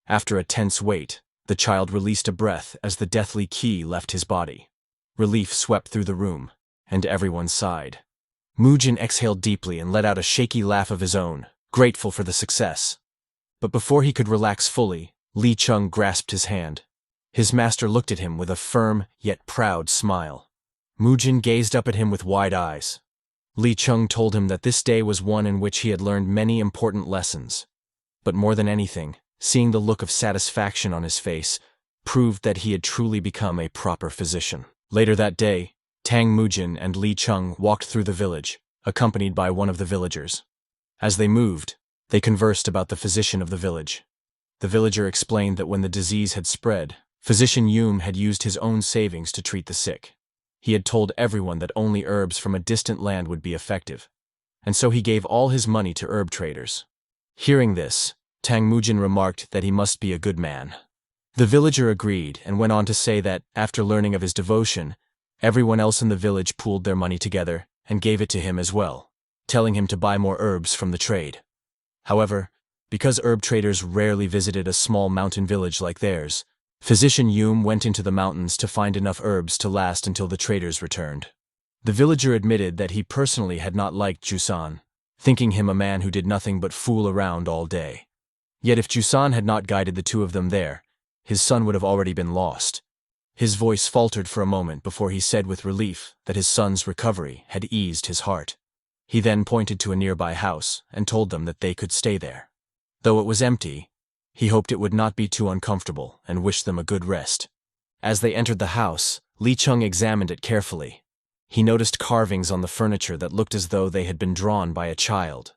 Speaker 1: After a tense wait, the child released a breath as the deathly qi left his body. Relief swept through the room, and everyone sighed. Mujin exhaled deeply and let out a shaky laugh of his own, grateful for the success. But before he could relax fully, Li Chung grasped his hand. His master looked at him with a firm yet proud smile. Mujin gazed up at him with wide eyes. Li Chung told him that this day was one in which he had learned many important lessons. But more than anything, seeing the look of satisfaction on his face proved that he had truly become a proper physician. Later that day, Tang, Mujin, and Li Chung walked through the village, accompanied by one of the villagers. As they moved, they conversed about the physician of the village. The villager explained that when the disease had spread, Physician Yum had used his own savings to treat the sick. He had told everyone that only herbs from a distant land would be effective, and so he gave all his money to herb traders. Hearing this, Tang Mujin remarked that he must be a good man. The villager agreed and went on to say that, after learning of his devotion, everyone else in the village pooled their money together and gave it to him as well, telling him to buy more herbs from the trade. However, because herb traders rarely visited a small mountain village like theirs, Physician Yum went into the mountains to find enough herbs to last until the traders returned. The villager admitted that he personally had not liked Jusan, thinking him a man who did nothing but fool around all day. Yet if Jusan had not guided the two of them there, his son would have already been lost. His voice faltered for a moment before he said with relief that his son's recovery had eased his heart. He then pointed to a nearby house and told them that they could stay there. Though it was empty, he hoped it would not be too uncomfortable and wished them a good rest. As they entered the house, Li Chung examined it carefully. He noticed carvings on the furniture that looked as though they had been drawn by a child.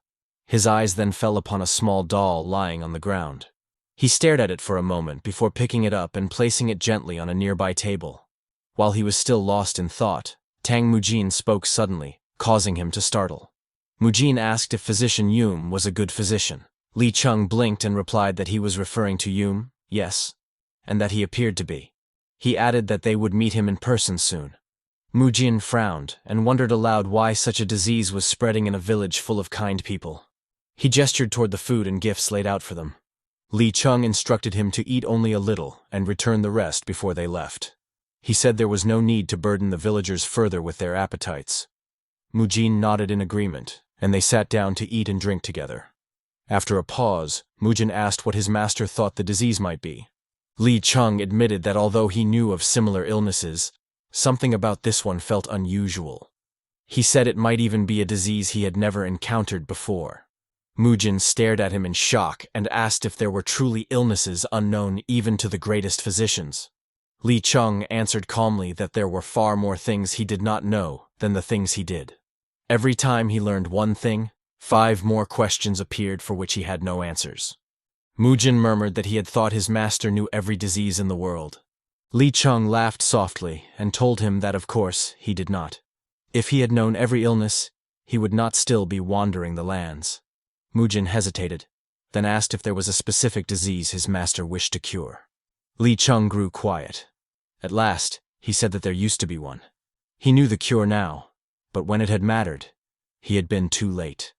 Speaker 1: His eyes then fell upon a small doll lying on the ground. He stared at it for a moment before picking it up and placing it gently on a nearby table. While he was still lost in thought, Tang Mujin spoke suddenly, causing him to startle. Mujin asked if Physician Yum was a good physician. Li Chung blinked and replied that he was referring to Yum, yes, and that he appeared to be. He added that they would meet him in person soon. Mujin frowned and wondered aloud why such a disease was spreading in a village full of kind people. He gestured toward the food and gifts laid out for them. Li Chung instructed him to eat only a little and return the rest before they left. He said there was no need to burden the villagers further with their appetites. Mujin nodded in agreement, and they sat down to eat and drink together. After a pause, Mujin asked what his master thought the disease might be. Li Chung admitted that although he knew of similar illnesses, something about this one felt unusual. He said it might even be a disease he had never encountered before. Mujin stared at him in shock and asked if there were truly illnesses unknown even to the greatest physicians. Li Chung answered calmly that there were far more things he did not know than the things he did. Every time he learned one thing, 5 more questions appeared for which he had no answers. Mujin murmured that he had thought his master knew every disease in the world. Li Chung laughed softly and told him that of course he did not. If he had known every illness, he would not still be wandering the lands. Mujin hesitated, then asked if there was a specific disease his master wished to cure. Li Chung grew quiet. At last, he said that there used to be one. He knew the cure now, but when it had mattered, he had been too late.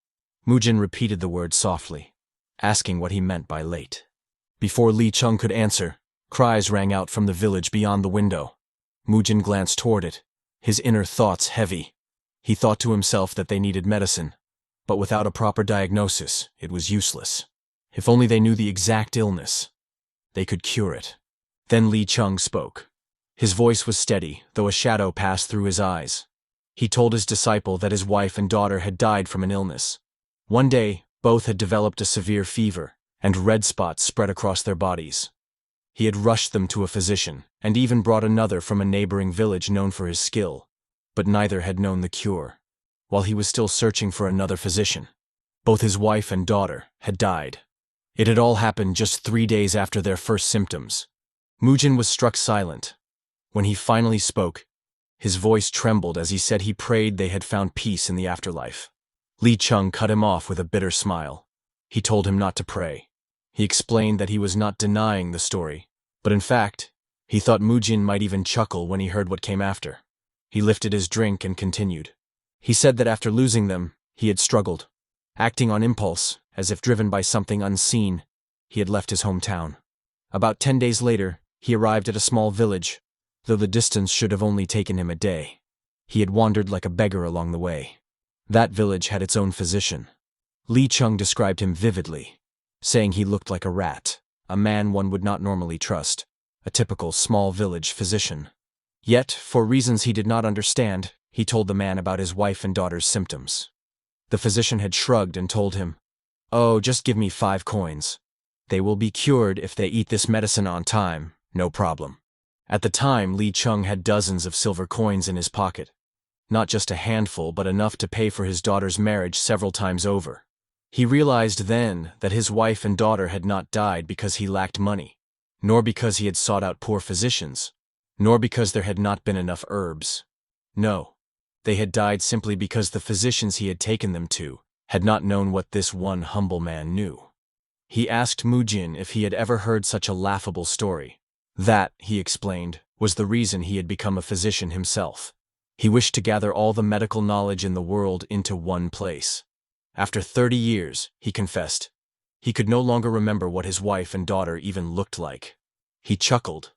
Speaker 1: Mujin repeated the word softly, asking what he meant by late. Before Li Chung could answer, cries rang out from the village beyond the window. Mujin glanced toward it, his inner thoughts heavy. He thought to himself that they needed medicine, but without a proper diagnosis, it was useless. If only they knew the exact illness, they could cure it. Then Li Chung spoke. His voice was steady, though a shadow passed through his eyes. He told his disciple that his wife and daughter had died from an illness. One day, both had developed a severe fever, and red spots spread across their bodies. He had rushed them to a physician, and even brought another from a neighboring village known for his skill, but neither had known the cure. While he was still searching for another physician, both his wife and daughter had died. It had all happened just 3 days after their first symptoms. Mujin was struck silent. When he finally spoke, his voice trembled as he said he prayed they had found peace in the afterlife. Li Chung cut him off with a bitter smile. He told him not to pray. He explained that he was not denying the story, but in fact, he thought Mujin might even chuckle when he heard what came after. He lifted his drink and continued. He said that after losing them, he had struggled. Acting on impulse, as if driven by something unseen, he had left his hometown. About 10 days later, he arrived at a small village, though the distance should have only taken him a day. He had wandered like a beggar along the way. That village had its own physician. Li Chung described him vividly, saying he looked like a rat, a man one would not normally trust, a typical small village physician. Yet, for reasons he did not understand, he told the man about his wife and daughter's symptoms. The physician had shrugged and told him, "Oh, just give me 5 coins. They will be cured if they eat this medicine on time, no problem." At the time, Li Chung had dozens of silver coins in his pocket. Not just a handful, but enough to pay for his daughter's marriage several times over. He realized then that his wife and daughter had not died because he lacked money, nor because he had sought out poor physicians, nor because there had not been enough herbs. No, they had died simply because the physicians he had taken them to had not known what this one humble man knew. He asked Mujin if he had ever heard such a laughable story. That, he explained, was the reason he had become a physician himself. He wished to gather all the medical knowledge in the world into one place. After 30 years, he confessed, he could no longer remember what his wife and daughter even looked like. He chuckled,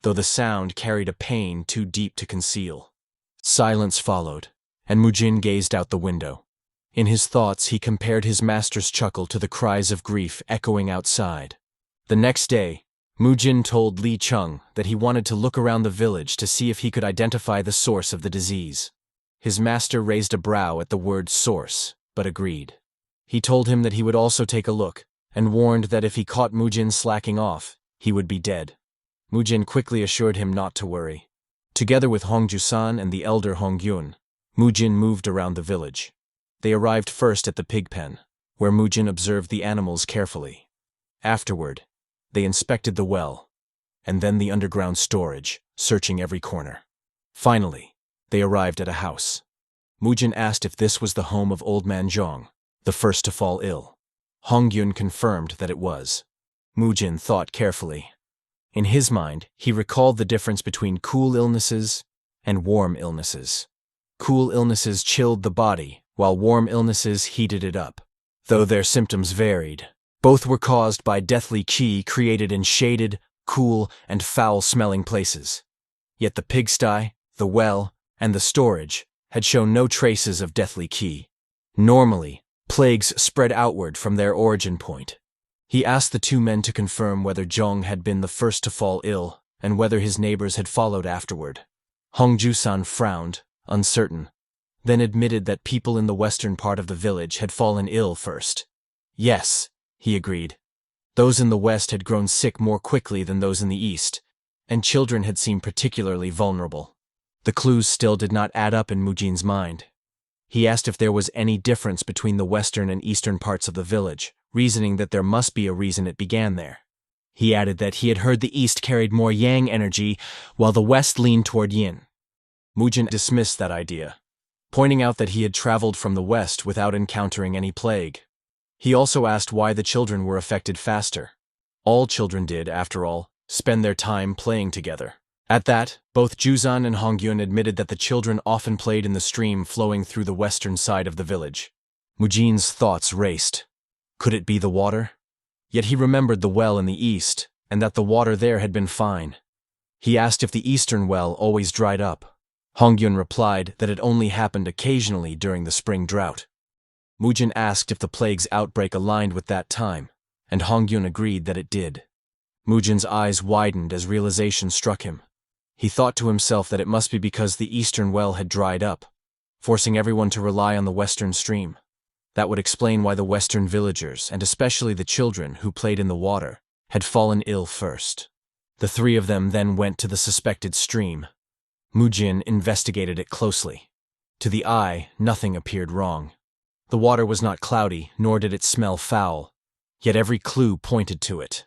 Speaker 1: though the sound carried a pain too deep to conceal. Silence followed, and Mujin gazed out the window. In his thoughts, he compared his master's chuckle to the cries of grief echoing outside. The next day, Mujin told Li Chung that he wanted to look around the village to see if he could identify the source of the disease. His master raised a brow at the word source, but agreed. He told him that he would also take a look, and warned that if he caught Mujin slacking off, he would be dead. Mujin quickly assured him not to worry. Together with Hongju-san and the elder Hongyun, Mujin moved around the village. They arrived first at the pig pen, where Mujin observed the animals carefully. Afterward, they inspected the well, and then the underground storage, searching every corner. Finally, they arrived at a house. Mujin asked if this was the home of Old Man Zhong, the first to fall ill. Hongyun confirmed that it was. Mujin thought carefully. In his mind, he recalled the difference between cool illnesses and warm illnesses. Cool illnesses chilled the body, while warm illnesses heated it up. Though their symptoms varied, both were caused by deathly qi created in shaded, cool, and foul-smelling places. Yet the pigsty, the well, and the storage had shown no traces of deathly qi. Normally, plagues spread outward from their origin point. He asked the 2 men to confirm whether Zhong had been the first to fall ill and whether his neighbors had followed afterward. Hongju-san frowned, uncertain, then admitted that people in the western part of the village had fallen ill first. Yes, he agreed. Those in the west had grown sick more quickly than those in the east, and children had seemed particularly vulnerable. The clues still did not add up in Mujin's mind. He asked if there was any difference between the western and eastern parts of the village, reasoning that there must be a reason it began there. He added that he had heard the east carried more yang energy, while the west leaned toward yin. Mujin dismissed that idea, pointing out that he had traveled from the west without encountering any plague. He also asked why the children were affected faster. All children did, after all, spend their time playing together. At that, both Juzan and Hongyun admitted that the children often played in the stream flowing through the western side of the village. Mujin's thoughts raced. Could it be the water? Yet he remembered the well in the east, and that the water there had been fine. He asked if the eastern well always dried up. Hongyun replied that it only happened occasionally during the spring drought. Mujin asked if the plague's outbreak aligned with that time, and Hongyun agreed that it did. Mujin's eyes widened as realization struck him. He thought to himself that it must be because the eastern well had dried up, forcing everyone to rely on the western stream. That would explain why the western villagers, and especially the children who played in the water, had fallen ill first. The three of them then went to the suspected stream. Mujin investigated it closely. To the eye, nothing appeared wrong. The water was not cloudy, nor did it smell foul, yet every clue pointed to it.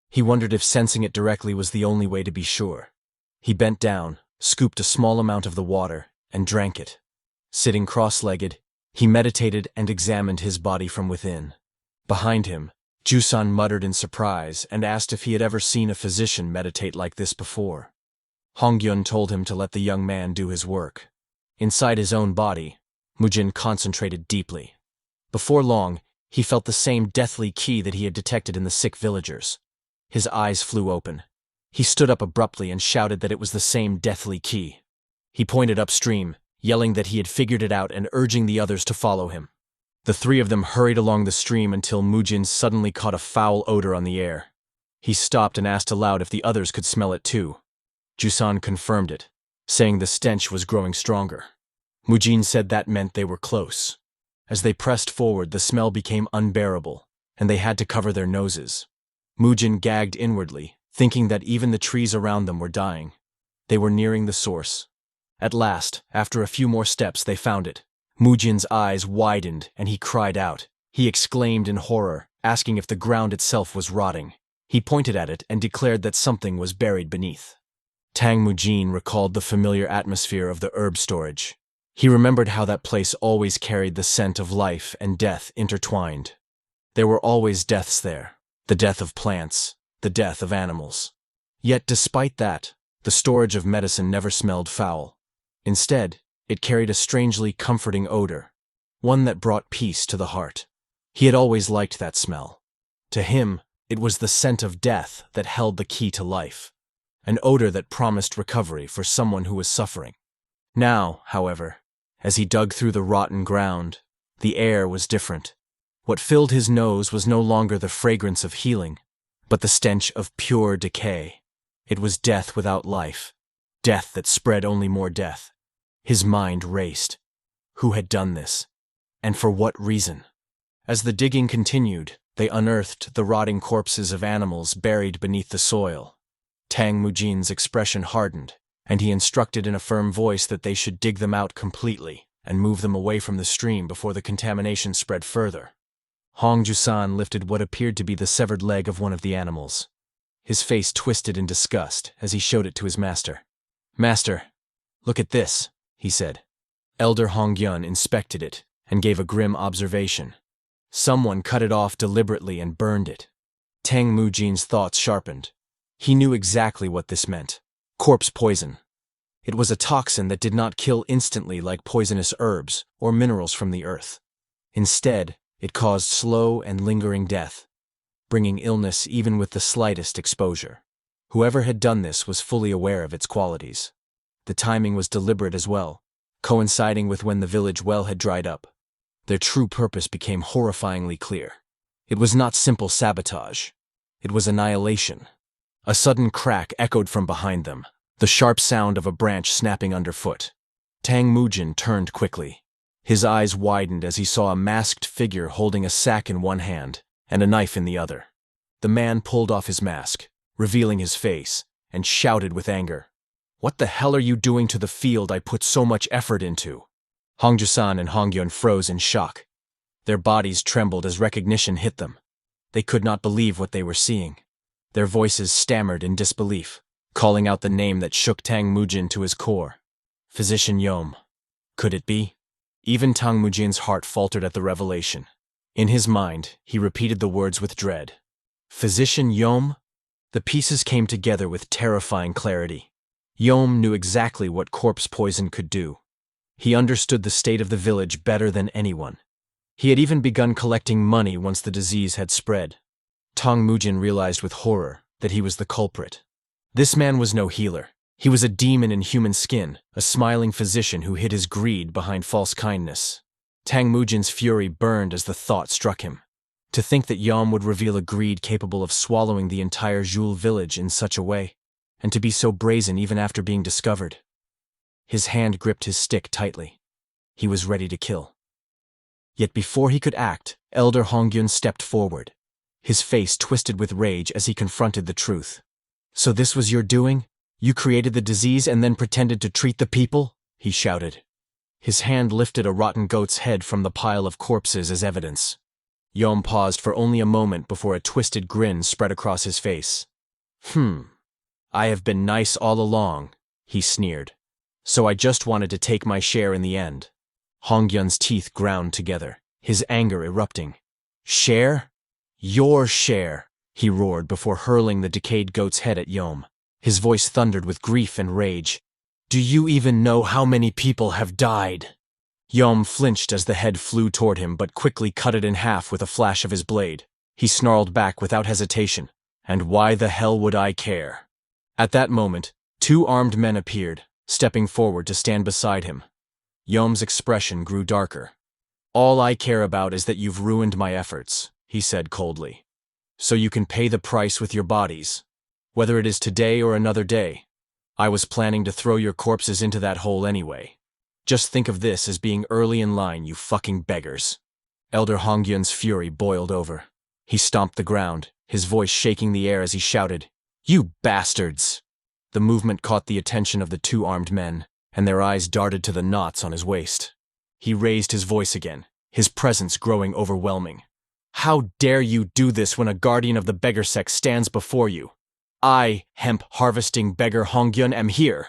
Speaker 1: He wondered if sensing it directly was the only way to be sure. He bent down, scooped a small amount of the water, and drank it. Sitting cross-legged, he meditated and examined his body from within. Behind him, Jusan muttered in surprise and asked if he had ever seen a physician meditate like this before. Hongyun told him to let the young man do his work. Inside his own body, Mujin concentrated deeply. Before long, he felt the same deathly key that he had detected in the sick villagers. His eyes flew open. He stood up abruptly and shouted that it was the same deathly key. He pointed upstream, yelling that he had figured it out and urging the others to follow him. The three of them hurried along the stream until Mujin suddenly caught a foul odor on the air. He stopped and asked aloud if the others could smell it too. Jusan confirmed it, saying the stench was growing stronger. Mujin said that meant they were close. As they pressed forward, the smell became unbearable, and they had to cover their noses. Mujin gagged inwardly, thinking that even the trees around them were dying. They were nearing the source. At last, after a few more steps, they found it. Mujin's eyes widened, and he cried out. He exclaimed in horror, asking if the ground itself was rotting. He pointed at it and declared that something was buried beneath. Tang Mujin recalled the familiar atmosphere of the herb storage. He remembered how that place always carried the scent of life and death intertwined. There were always deaths there, the death of plants, the death of animals. Yet despite that, the storage of medicine never smelled foul. Instead, it carried a strangely comforting odor, one that brought peace to the heart. He had always liked that smell. To him, it was the scent of death that held the key to life, an odor that promised recovery for someone who was suffering. Now, however, as he dug through the rotten ground, the air was different. What filled his nose was no longer the fragrance of healing, but the stench of pure decay. It was death without life, death that spread only more death. His mind raced. Who had done this? And for what reason? As the digging continued, they unearthed the rotting corpses of animals buried beneath the soil. Tang Mujin's expression hardened, and he instructed in a firm voice that they should dig them out completely and move them away from the stream before the contamination spread further. Hong Jusan lifted what appeared to be the severed leg of one of the animals. His face twisted in disgust as he showed it to his master. "Master, look at this," he said. Elder Hongyun inspected it and gave a grim observation. Someone cut it off deliberately and burned it. Tang Mujin's thoughts sharpened. He knew exactly what this meant. Corpse poison. It was a toxin that did not kill instantly like poisonous herbs or minerals from the earth. Instead, it caused slow and lingering death, bringing illness even with the slightest exposure. Whoever had done this was fully aware of its qualities. The timing was deliberate as well, coinciding with when the village well had dried up. Their true purpose became horrifyingly clear. It was not simple sabotage. It was annihilation. A sudden crack echoed from behind them, the sharp sound of a branch snapping underfoot. Tang Mujin turned quickly. His eyes widened as he saw a masked figure holding a sack in one hand and a knife in the other. The man pulled off his mask, revealing his face, and shouted with anger. "What the hell are you doing to the field I put so much effort into?" Hong Jusan and Hongyun froze in shock. Their bodies trembled as recognition hit them. They could not believe what they were seeing. Their voices stammered in disbelief, calling out the name that shook Tang Mujin to his core. Physician Yom. Could it be? Even Tang Mujin's heart faltered at the revelation. In his mind, he repeated the words with dread. Physician Yom? The pieces came together with terrifying clarity. Yom knew exactly what corpse poison could do. He understood the state of the village better than anyone. He had even begun collecting money once the disease had spread. Tang Mujin realized with horror that he was the culprit. This man was no healer. He was a demon in human skin, a smiling physician who hid his greed behind false kindness. Tang Mujin's fury burned as the thought struck him. To think that Yom would reveal a greed capable of swallowing the entire Zhul village in such a way, and to be so brazen even after being discovered. His hand gripped his stick tightly. He was ready to kill. Yet before he could act, Elder Hongyun stepped forward. His face twisted with rage as he confronted the truth. So this was your doing? You created the disease and then pretended to treat the people? He shouted. His hand lifted a rotten goat's head from the pile of corpses as evidence. Yom paused for only a moment before a twisted grin spread across his face. I have been nice all along, he sneered. So I just wanted to take my share in the end. Hongyun's teeth ground together, his anger erupting. Share? Your share, he roared before hurling the decayed goat's head at Yom. His voice thundered with grief and rage. Do you even know how many people have died? Yom flinched as the head flew toward him but quickly cut it in half with a flash of his blade. He snarled back without hesitation. And why the hell would I care? At that moment, 2 armed men appeared, stepping forward to stand beside him. Yom's expression grew darker. All I care about is that you've ruined my efforts, he said coldly. So you can pay the price with your bodies. Whether it is today or another day. I was planning to throw your corpses into that hole anyway. Just think of this as being early in line, you fucking beggars. Elder Hongyun's fury boiled over. He stomped the ground, his voice shaking the air as he shouted, You bastards! The movement caught the attention of the 2 armed men, and their eyes darted to the knots on his waist. He raised his voice again, his presence growing overwhelming. How dare you do this when a guardian of the beggar sect stands before you? I, hemp-harvesting beggar Hongyun, am here.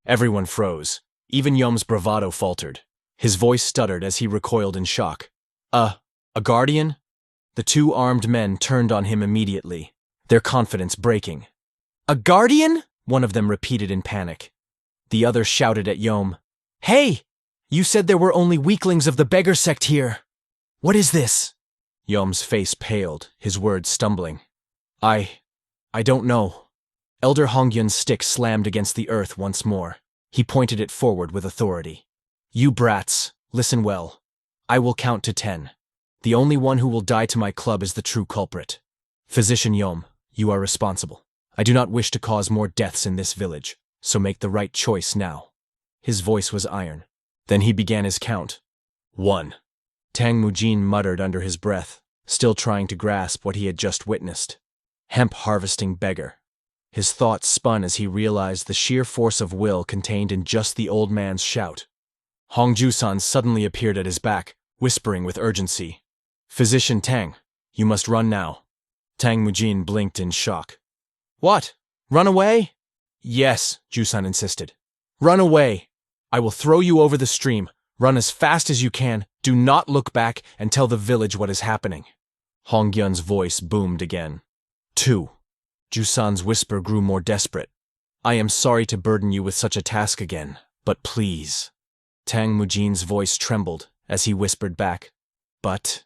Speaker 1: Everyone froze. Even Yom's bravado faltered. His voice stuttered as he recoiled in shock. A guardian? The 2 armed men turned on him immediately, their confidence breaking. A guardian? One of them repeated in panic. The other shouted at Yom. Hey! You said there were only weaklings of the beggar sect here. What is this? Yom's face paled, his words stumbling. I don't know. Elder Hongyun's stick slammed against the earth once more. He pointed it forward with authority. You brats, listen well. I will count to 10. The only one who will die to my club is the true culprit. Physician Yom, you are responsible. I do not wish to cause more deaths in this village, so make the right choice now. His voice was iron. Then he began his count. 1. Tang Mujin muttered under his breath, still trying to grasp what he had just witnessed. Hemp-harvesting beggar. His thoughts spun as he realized the sheer force of will contained in just the old man's shout. Hong Ju-san suddenly appeared at his back, whispering with urgency. Physician Tang, you must run now. Tang Mujin blinked in shock. What? Run away? Yes, Ju-san insisted. Run away. I will throw you over the stream. Run as fast as you can. Do not look back and tell the village what is happening. Hongyun's voice boomed again. 2. Ju-san's whisper grew more desperate. I am sorry to burden you with such a task again, but please. Tang Mujin's voice trembled as he whispered back. But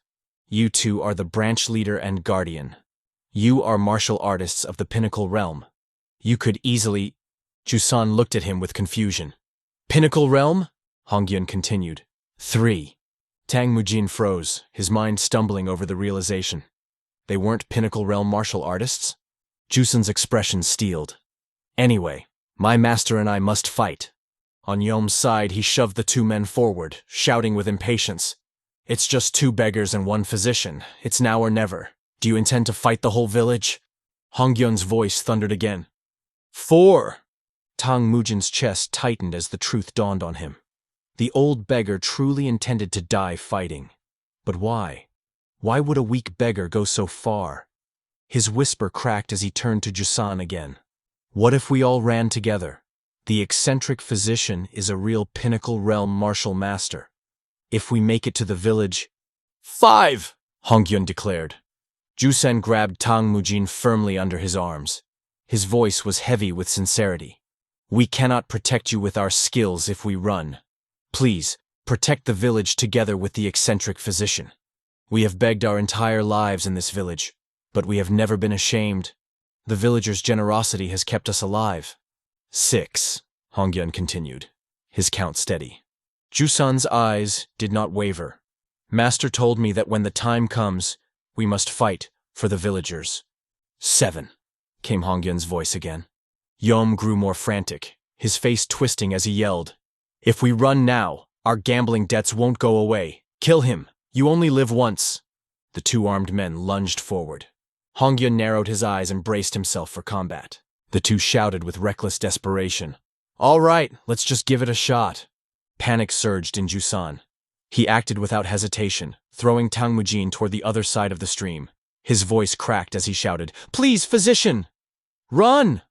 Speaker 1: you 2 are the branch leader and guardian. You are martial artists of the Pinnacle Realm. You could easily… Ju-san looked at him with confusion. Pinnacle Realm? Hongyun continued. 3. Tang Mujin froze, his mind stumbling over the realization. They weren't Pinnacle Realm martial artists? Ju-san's expression steeled. Anyway, my master and I must fight. On Yom's side, he shoved the 2 men forward, shouting with impatience. It's just 2 beggars and 1 physician. It's now or never. Do you intend to fight the whole village? Hongyun's voice thundered again. 4. Tang Mujin's chest tightened as the truth dawned on him. The old beggar truly intended to die fighting. But why? Why would a weak beggar go so far? His whisper cracked as he turned to Ju-san again. What if we all ran together? The eccentric physician is a real Pinnacle Realm martial master. If we make it to the village… 5. Hongyun declared. Jusen grabbed Tang Mujin firmly under his arms. His voice was heavy with sincerity. We cannot protect you with our skills if we run. Please, protect the village together with the eccentric physician. We have begged our entire lives in this village, but we have never been ashamed. The villagers' generosity has kept us alive. 6, Hongyun continued, his count steady. Jusan's eyes did not waver. Master told me that when the time comes, we must fight for the villagers. 7, came Hongyun's voice again. Yom grew more frantic, his face twisting as he yelled. If we run now, our gambling debts won't go away. Kill him. You only live once. The two armed men lunged forward. Hongyun narrowed his eyes and braced himself for combat. The two shouted with reckless desperation. All right, let's just give it a shot. Panic surged in Jusan. He acted without hesitation, throwing Tang Mujin toward the other side of the stream. His voice cracked as he shouted, Please, physician! Run!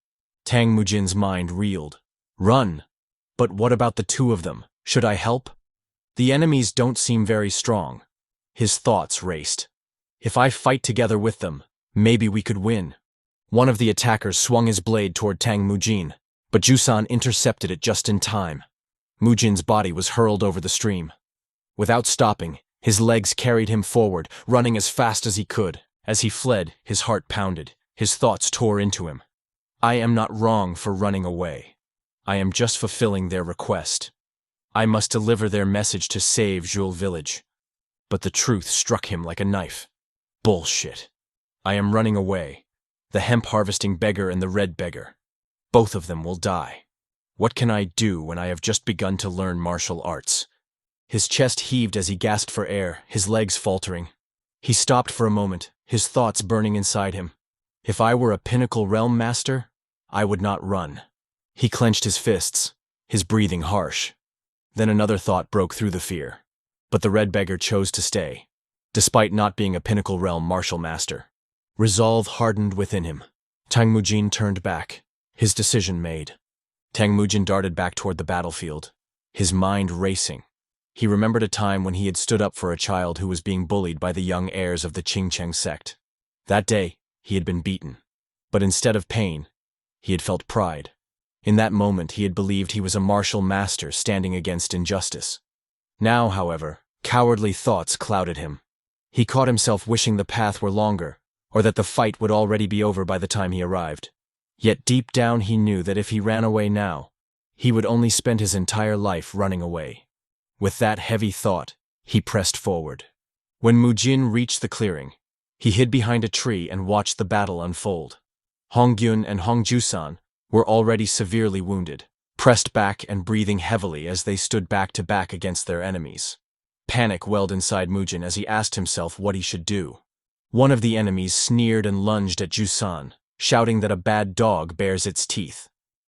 Speaker 1: Tang Mujin's mind reeled. Run! But what about the two of them? Should I help? The enemies don't seem very strong. His thoughts raced. If I fight together with them, maybe we could win. One of the attackers swung his blade toward Tang Mujin, but Jusan intercepted it just in time. Mujin's body was hurled over the stream. Without stopping, his legs carried him forward, running as fast as he could. As he fled, his heart pounded. His thoughts tore into him. I am not wrong for running away. I am just fulfilling their request. I must deliver their message to save Jules Village. But the truth struck him like a knife. Bullshit. I am running away. The hemp-harvesting beggar and the red beggar. Both of them will die. What can I do when I have just begun to learn martial arts? His chest heaved as he gasped for air, his legs faltering. He stopped for a moment, his thoughts burning inside him. If I were a pinnacle realm master, I would not run. He clenched his fists, his breathing harsh. Then another thought broke through the fear. But the red beggar chose to stay, despite not being a pinnacle realm martial master. Resolve hardened within him. Tang Mujin turned back, his decision made. Tang Mujin darted back toward the battlefield, his mind racing. He remembered a time when he had stood up for a child who was being bullied by the young heirs of the Qingcheng sect. That day, he had been beaten. But instead of pain, he had felt pride. In that moment, he had believed he was a martial master standing against injustice. Now, however, cowardly thoughts clouded him. He caught himself wishing the path were longer, or that the fight would already be over by the time he arrived. Yet deep down he knew that if he ran away now, he would only spend his entire life running away. With that heavy thought, he pressed forward. When Mujin reached the clearing, he hid behind a tree and watched the battle unfold. Hongyun and Hongjusan were already severely wounded, pressed back and breathing heavily as they stood back to back against their enemies. Panic welled inside Mujin as he asked himself what he should do. One of the enemies sneered and lunged at Jusan, shouting that a bad dog bares its teeth.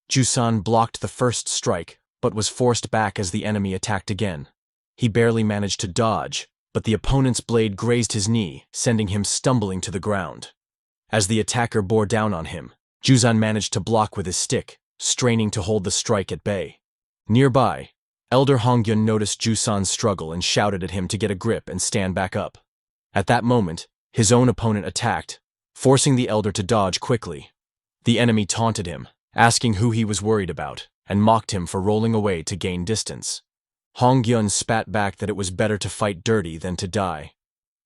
Speaker 1: Jusan blocked the first strike, but was forced back as the enemy attacked again. He barely managed to dodge, but the opponent's blade grazed his knee, sending him stumbling to the ground. As the attacker bore down on him, Jusan managed to block with his stick, straining to hold the strike at bay. Nearby, Elder Hongyun noticed Jusan's struggle and shouted at him to get a grip and stand back up. At that moment, his own opponent attacked, forcing the elder to dodge quickly. The enemy taunted him, asking who he was worried about, and mocked him for rolling away to gain distance. Hongyun spat back that it was better to fight dirty than to die,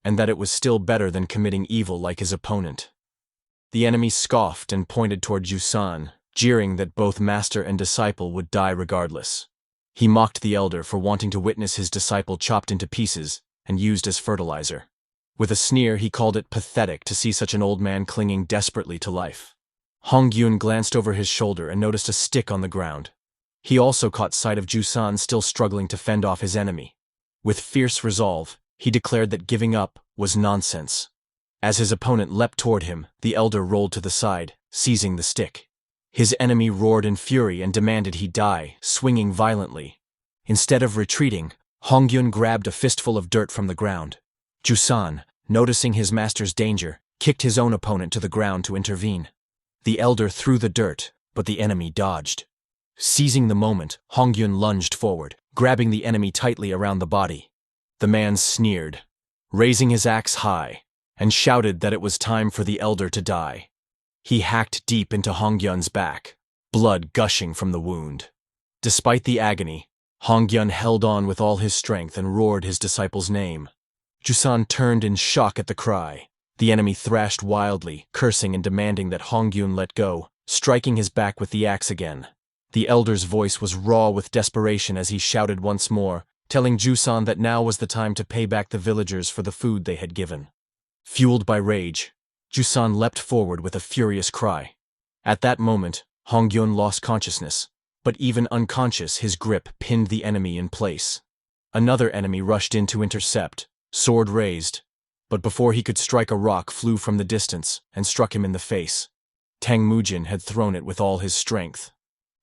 Speaker 1: and that it was still better than committing evil like his opponent. The enemy scoffed and pointed toward Jusan, jeering that both master and disciple would die regardless. He mocked the elder for wanting to witness his disciple chopped into pieces and used as fertilizer. With a sneer, he called it pathetic to see such an old man clinging desperately to life. Hongyun glanced over his shoulder and noticed a stick on the ground. He also caught sight of Jusan still struggling to fend off his enemy. With fierce resolve, he declared that giving up was nonsense. As his opponent leapt toward him, the elder rolled to the side, seizing the stick. His enemy roared in fury and demanded he die, swinging violently. Instead of retreating, Hongyun grabbed a fistful of dirt from the ground. Jusan, noticing his master's danger, kicked his own opponent to the ground to intervene. The elder threw the dirt, but the enemy dodged. Seizing the moment, Hongyun lunged forward, grabbing the enemy tightly around the body. The man sneered. raising his axe high, and shouted that it was time for the elder to die. He hacked deep into Hongyun's back, blood gushing from the wound. Despite the agony, Hongyun held on with all his strength and roared his disciple's name. Jusan turned in shock at the cry. The enemy thrashed wildly, cursing and demanding that Hongyun let go, striking his back with the axe again. The elder's voice was raw with desperation as he shouted once more, telling Jusan that now was the time to pay back the villagers for the food they had given. Fueled by rage, Jusan leapt forward with a furious cry. At that moment, Hongyun lost consciousness, but even unconscious, his grip pinned the enemy in place. Another enemy rushed in to intercept, sword raised, but before he could strike, a rock flew from the distance and struck him in the face. Tang Mujin had thrown it with all his strength.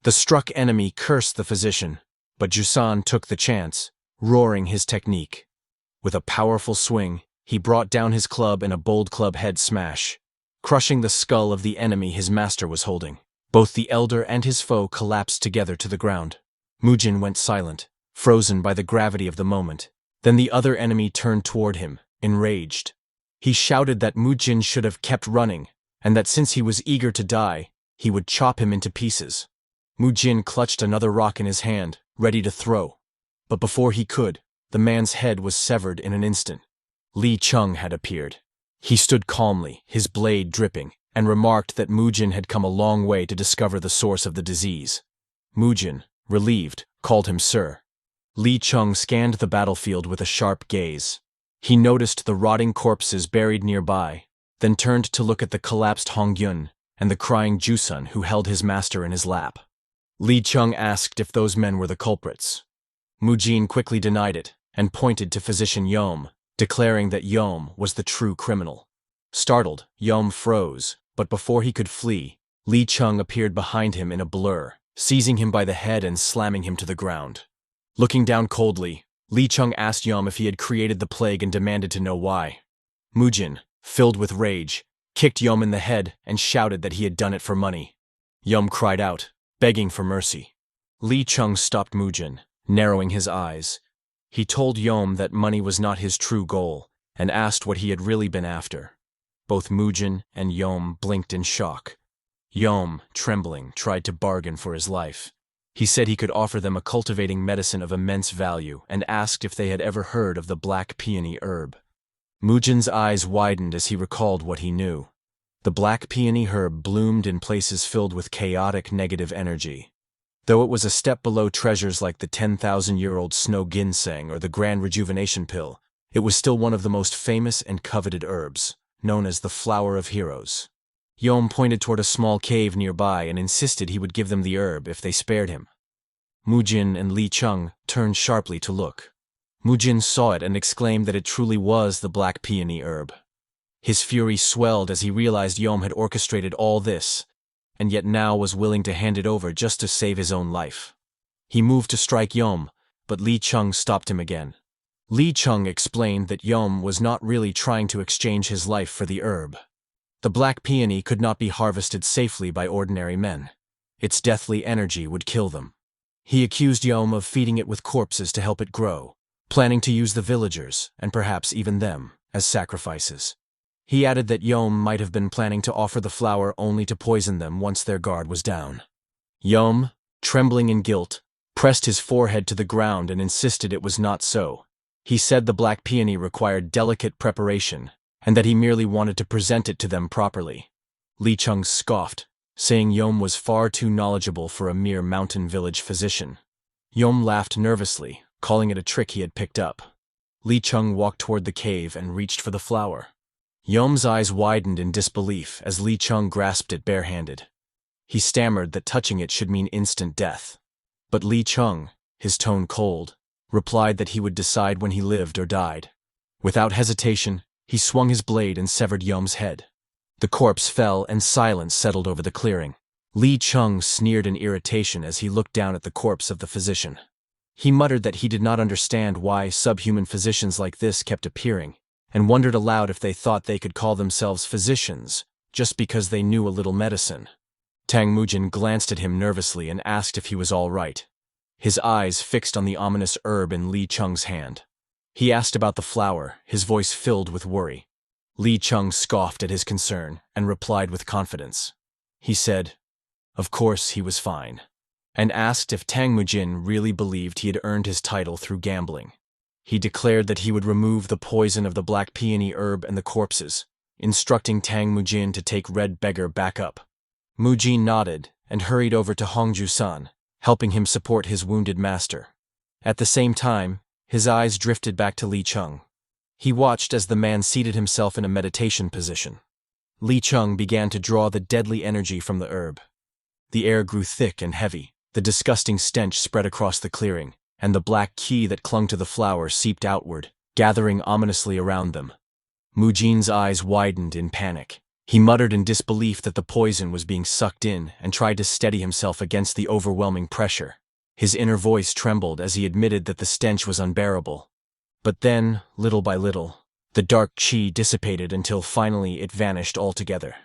Speaker 1: The struck enemy cursed the physician, but Jusan took the chance, roaring his technique. With a powerful swing, he brought down his club in a bold club head smash, crushing the skull of the enemy his master was holding. Both the elder and his foe collapsed together to the ground. Mujin went silent, frozen by the gravity of the moment. Then the other enemy turned toward him, enraged. He shouted that Mujin should have kept running, and that since he was eager to die, he would chop him into pieces. Mujin clutched another rock in his hand, ready to throw. But before he could, the man's head was severed in an instant. Li Chung had appeared. He stood calmly, his blade dripping, and remarked that Mujin had come a long way to discover the source of the disease. Mujin, relieved, called him sir. Li Chung scanned the battlefield with a sharp gaze. He noticed the rotting corpses buried nearby, then turned to look at the collapsed Hongyun and the crying Jusun who held his master in his lap. Li Chung asked if those men were the culprits. Mujin quickly denied it and pointed to physician Yom, declaring that Yom was the true criminal. Startled, Yom froze, but before he could flee, Li Chung appeared behind him in a blur, seizing him by the head and slamming him to the ground. Looking down coldly, Li Chung asked Yom if he had created the plague and demanded to know why. Mujin, filled with rage, kicked Yom in the head and shouted that he had done it for money. Yom cried out, begging for mercy. Li Chung stopped Mujin, narrowing his eyes. He told Yom that money was not his true goal, and asked what he had really been after. Both Mujin and Yom blinked in shock. Yom, trembling, tried to bargain for his life. He said he could offer them a cultivating medicine of immense value and asked if they had ever heard of the black peony herb. Mujin's eyes widened as he recalled what he knew. The black peony herb bloomed in places filled with chaotic negative energy. Though it was a step below treasures like the 10,000-year-old snow ginseng or the grand rejuvenation pill, it was still one of the most famous and coveted herbs, known as the flower of heroes. Yom pointed toward a small cave nearby and insisted he would give them the herb if they spared him. Mujin and Li Chung turned sharply to look. Mujin saw it and exclaimed that it truly was the black peony herb. His fury swelled as he realized Yom had orchestrated all this, and yet now was willing to hand it over just to save his own life. He moved to strike Yom, but Li Chung stopped him again. Li Chung explained that Yom was not really trying to exchange his life for the herb. The black peony could not be harvested safely by ordinary men. Its deathly energy would kill them. He accused Yom of feeding it with corpses to help it grow, planning to use the villagers, and perhaps even them, as sacrifices. He added that Yom might have been planning to offer the flower only to poison them once their guard was down. Yom, trembling in guilt, pressed his forehead to the ground and insisted it was not so. He said the black peony required delicate preparation, and that he merely wanted to present it to them properly. Li Chung scoffed, saying Yom was far too knowledgeable for a mere mountain village physician. Yom laughed nervously, calling it a trick he had picked up. Li Chung walked toward the cave and reached for the flower. Yom's eyes widened in disbelief as Li Chung grasped it barehanded. He stammered that touching it should mean instant death. But Li Chung, his tone cold, replied that he would decide when he lived or died. Without hesitation, he swung his blade and severed Yom's head. The corpse fell and silence settled over the clearing. Li Chung sneered in irritation as he looked down at the corpse of the physician. He muttered that he did not understand why subhuman physicians like this kept appearing, and wondered aloud if they thought they could call themselves physicians just because they knew a little medicine. Tang Mujin glanced at him nervously and asked if he was all right, his eyes fixed on the ominous herb in Li Chung's hand. He asked about the flower, his voice filled with worry. Li Chung scoffed at his concern and replied with confidence. He said, of course he was fine, and asked if Tang Mujin really believed he had earned his title through gambling. He declared that he would remove the poison of the black peony herb and the corpses, instructing Tang Mujin to take Red Beggar back up. Mujin nodded and hurried over to Hongju-san, helping him support his wounded master. At the same time, his eyes drifted back to Li Chung. He watched as the man seated himself in a meditation position. Li Chung began to draw the deadly energy from the herb. The air grew thick and heavy, the disgusting stench spread across the clearing, and the black qi that clung to the flower seeped outward, gathering ominously around them. Mujin's eyes widened in panic. He muttered in disbelief that the poison was being sucked in and tried to steady himself against the overwhelming pressure. His inner voice trembled as he admitted that the stench was unbearable. But then, little by little, the dark qi dissipated until finally it vanished altogether.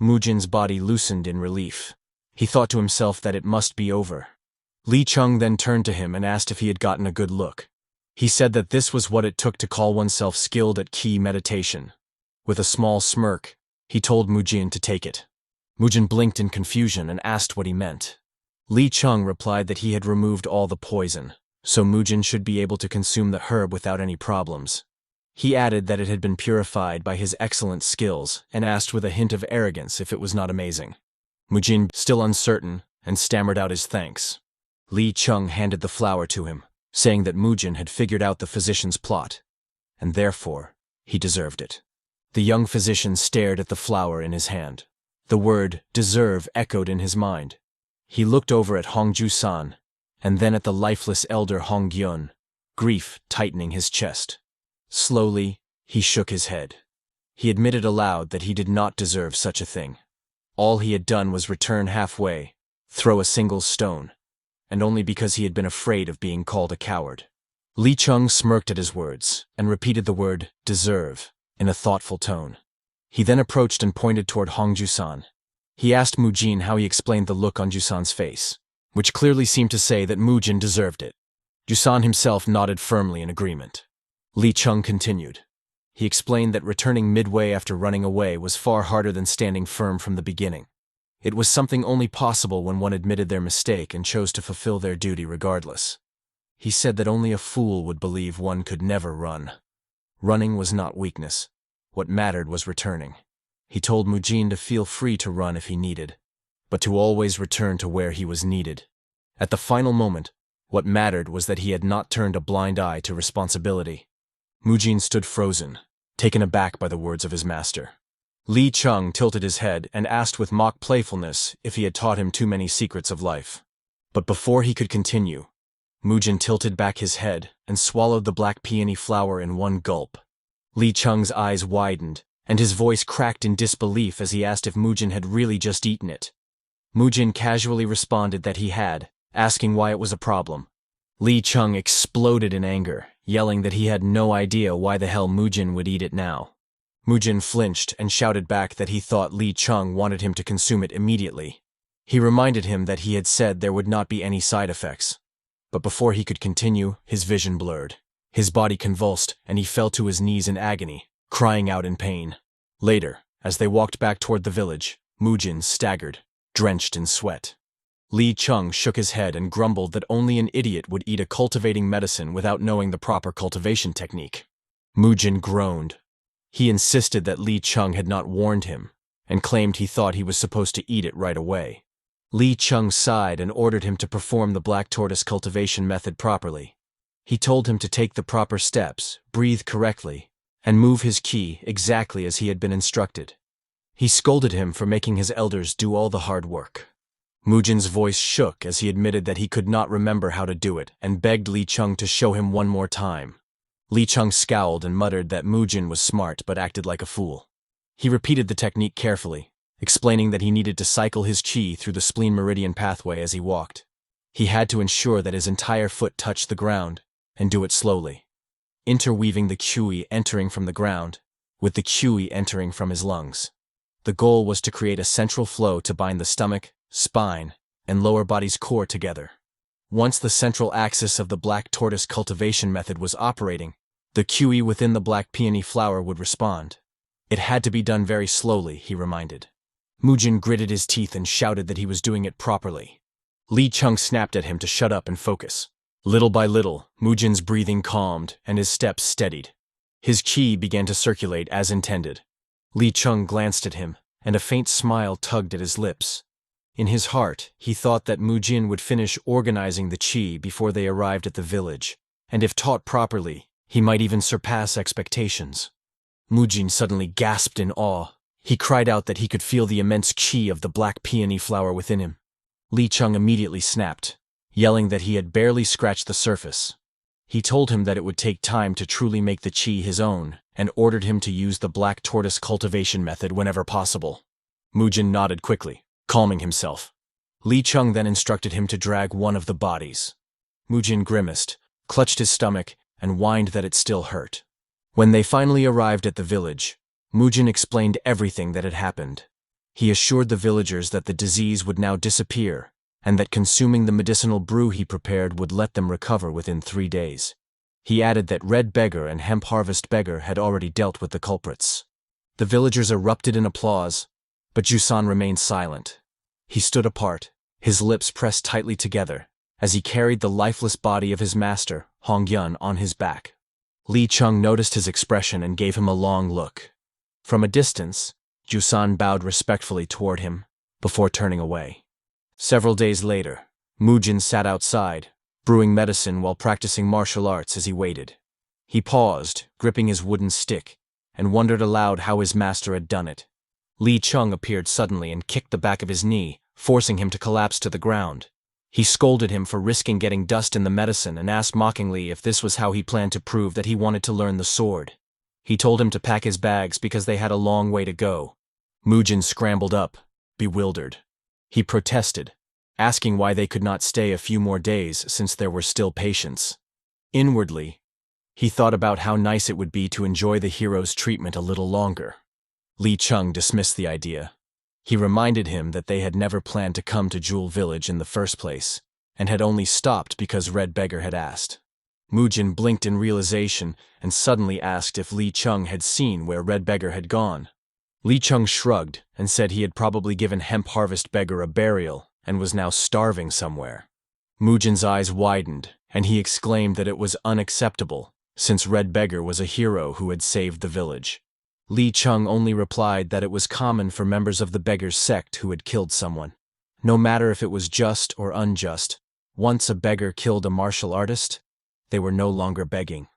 Speaker 1: Mujin's body loosened in relief. He thought to himself that it must be over. Li Chung then turned to him and asked if he had gotten a good look. He said that this was what it took to call oneself skilled at qi meditation. With a small smirk, he told Mujin to take it. Mujin blinked in confusion and asked what he meant. Li Chung replied that he had removed all the poison, so Mujin should be able to consume the herb without any problems. He added that it had been purified by his excellent skills and asked with a hint of arrogance if it was not amazing. Mujin, still uncertain, and stammered out his thanks. Li Chung handed the flower to him, saying that Mujin had figured out the physician's plot, and therefore, he deserved it. The young physician stared at the flower in his hand. The word deserve echoed in his mind. He looked over at Hongju-san, and then at the lifeless elder Honggyun, grief tightening his chest. Slowly, he shook his head. He admitted aloud that he did not deserve such a thing. All he had done was return halfway, throw a single stone, and only because he had been afraid of being called a coward. Li Chung smirked at his words and repeated the word deserve in a thoughtful tone. He then approached and pointed toward Hongju-san. He asked Mujin how he explained the look on Jusan's face, which clearly seemed to say that Mujin deserved it. Jusan himself nodded firmly in agreement. Li Chung continued. He explained that returning midway after running away was far harder than standing firm from the beginning. It was something only possible when one admitted their mistake and chose to fulfill their duty regardless. He said that only a fool would believe one could never run. Running was not weakness. What mattered was returning. He told Mujin to feel free to run if he needed, but to always return to where he was needed. At the final moment, what mattered was that he had not turned a blind eye to responsibility. Mujin stood frozen, taken aback by the words of his master. Li Chung tilted his head and asked with mock playfulness if he had taught him too many secrets of life. But before he could continue, Mujin tilted back his head and swallowed the black peony flower in one gulp. Li Chung's eyes widened, and his voice cracked in disbelief as he asked if Mujin had really just eaten it. Mujin casually responded that he had, asking why it was a problem. Li Chung exploded in anger, yelling that he had no idea why the hell Mujin would eat it now. Mujin flinched and shouted back that he thought Li Chung wanted him to consume it immediately. He reminded him that he had said there would not be any side effects. But before he could continue, his vision blurred. His body convulsed, and he fell to his knees in agony, crying out in pain. Later, as they walked back toward the village, Mujin staggered, drenched in sweat. Li Chung shook his head and grumbled that only an idiot would eat a cultivating medicine without knowing the proper cultivation technique. Mujin groaned. He insisted that Li Chung had not warned him, and claimed he thought he was supposed to eat it right away. Li Chung sighed and ordered him to perform the black tortoise cultivation method properly. He told him to take the proper steps, breathe correctly, and move his qi exactly as he had been instructed. He scolded him for making his elders do all the hard work. Mujin's voice shook as he admitted that he could not remember how to do it and begged Li Chung to show him one more time. Li Chung scowled and muttered that Mujin was smart but acted like a fool. He repeated the technique carefully, explaining that he needed to cycle his qi through the spleen meridian pathway as he walked. He had to ensure that his entire foot touched the ground, and do it slowly, interweaving the qi entering from the ground with the qi entering from his lungs. The goal was to create a central flow to bind the stomach, spine, and lower body's core together. Once the central axis of the black tortoise cultivation method was operating, The QE within the black peony flower would respond. It had to be done very slowly, he reminded. Mujin gritted his teeth and shouted that he was doing it properly. Li Chung snapped at him to shut up and focus. Little by little, Mujin's breathing calmed and his steps steadied. His qi began to circulate as intended. Li Chung glanced at him, and a faint smile tugged at his lips. In his heart, he thought that Mujin would finish organizing the qi before they arrived at the village, and if taught properly, he might even surpass expectations. Mujin suddenly gasped in awe. He cried out that he could feel the immense qi of the black peony flower within him. Li Chung immediately snapped, yelling that he had barely scratched the surface. He told him that it would take time to truly make the qi his own, and ordered him to use the black tortoise cultivation method whenever possible. Mujin nodded quickly, calming himself. Li Chung then instructed him to drag one of the bodies. Mujin grimaced, clutched his stomach, and whined that it still hurt. When they finally arrived at the village, Mujin explained everything that had happened. He assured the villagers that the disease would now disappear, and that consuming the medicinal brew he prepared would let them recover within 3 days. He added that Red Beggar and Hemp Harvest Beggar had already dealt with the culprits. The villagers erupted in applause, but Jusan remained silent. He stood apart, his lips pressed tightly together, as he carried the lifeless body of his master, Hongyun, on his back. Li Chung noticed his expression and gave him a long look. From a distance, Jusan bowed respectfully toward him, before turning away. Several days later, Mujin sat outside, brewing medicine while practicing martial arts as he waited. He paused, gripping his wooden stick, and wondered aloud how his master had done it. Li Chung appeared suddenly and kicked the back of his knee, forcing him to collapse to the ground. He scolded him for risking getting dust in the medicine and asked mockingly if this was how he planned to prove that he wanted to learn the sword. He told him to pack his bags because they had a long way to go. Mujin scrambled up, bewildered. He protested, asking why they could not stay a few more days since there were still patients. Inwardly, he thought about how nice it would be to enjoy the hero's treatment a little longer. Li Chung dismissed the idea. He reminded him that they had never planned to come to Jewel Village in the first place, and had only stopped because Red Beggar had asked. Mujin blinked in realization and suddenly asked if Li Chung had seen where Red Beggar had gone. Li Chung shrugged and said he had probably given Hemp Harvest Beggar a burial and was now starving somewhere. Mujin's eyes widened, and he exclaimed that it was unacceptable, since Red Beggar was a hero who had saved the village. Li Chung only replied that it was common for members of the beggar's sect who had killed someone. No matter if it was just or unjust, once a beggar killed a martial artist, they were no longer begging.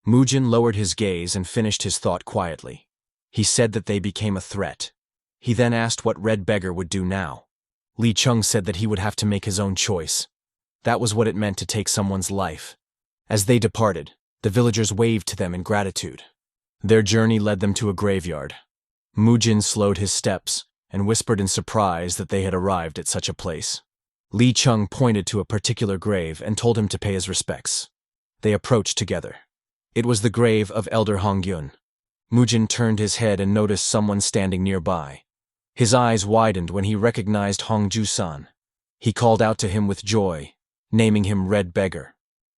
Speaker 1: Mujin lowered his gaze and finished his thought quietly. He said that they became a threat. He then asked what Red Beggar would do now. Li Chung said that he would have to make his own choice. That was what it meant to take someone's life. As they departed, the villagers waved to them in gratitude. Their journey led them to a graveyard. Mujin slowed his steps and whispered in surprise that they had arrived at such a place. Li Chung pointed to a particular grave and told him to pay his respects. They approached together. It was the grave of Elder Hongyun. Mujin turned his head and noticed someone standing nearby. His eyes widened when he recognized Hong Jusan. He called out to him with joy, naming him Red Beggar.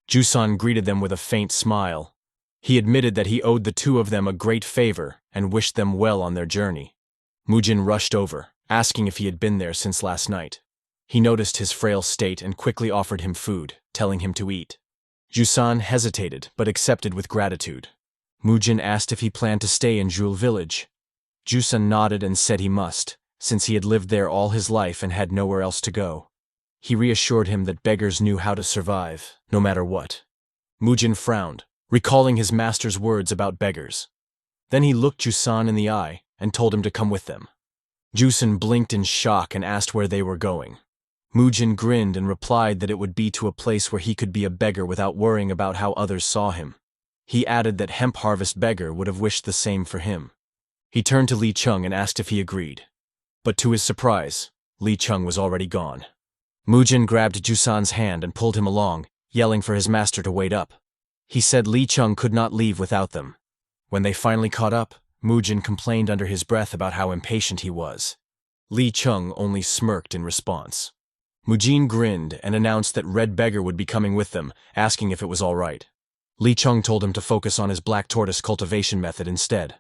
Speaker 1: Jusan greeted them with a faint smile. He admitted that he owed the two of them a great favor and wished them well on their journey. Mujin rushed over, asking if he had been there since last night. He noticed his frail state and quickly offered him food, telling him to eat. Jusan hesitated but accepted with gratitude. Mujin asked if he planned to stay in Jewel Village. Jusan nodded and said he must, since he had lived there all his life and had nowhere else to go. He reassured him that beggars knew how to survive, no matter what. Mujin frowned, recalling his master's words about beggars. Then he looked Jusan in the eye and told him to come with them. Jusan blinked in shock and asked where they were going. Mujin grinned and replied that it would be to a place where he could be a beggar without worrying about how others saw him. He added that Hemp Harvest Beggar would have wished the same for him. He turned to Li Chung and asked if he agreed. But to his surprise, Li Chung was already gone. Mujin grabbed Jusan's hand and pulled him along, yelling for his master to wait up. He said Li Chung could not leave without them. When they finally caught up, Mujin complained under his breath about how impatient he was. Li Chung only smirked in response. Mujin grinned and announced that Red Beggar would be coming with them, asking if it was all right. Li Cheng told him to focus on his black tortoise cultivation method instead.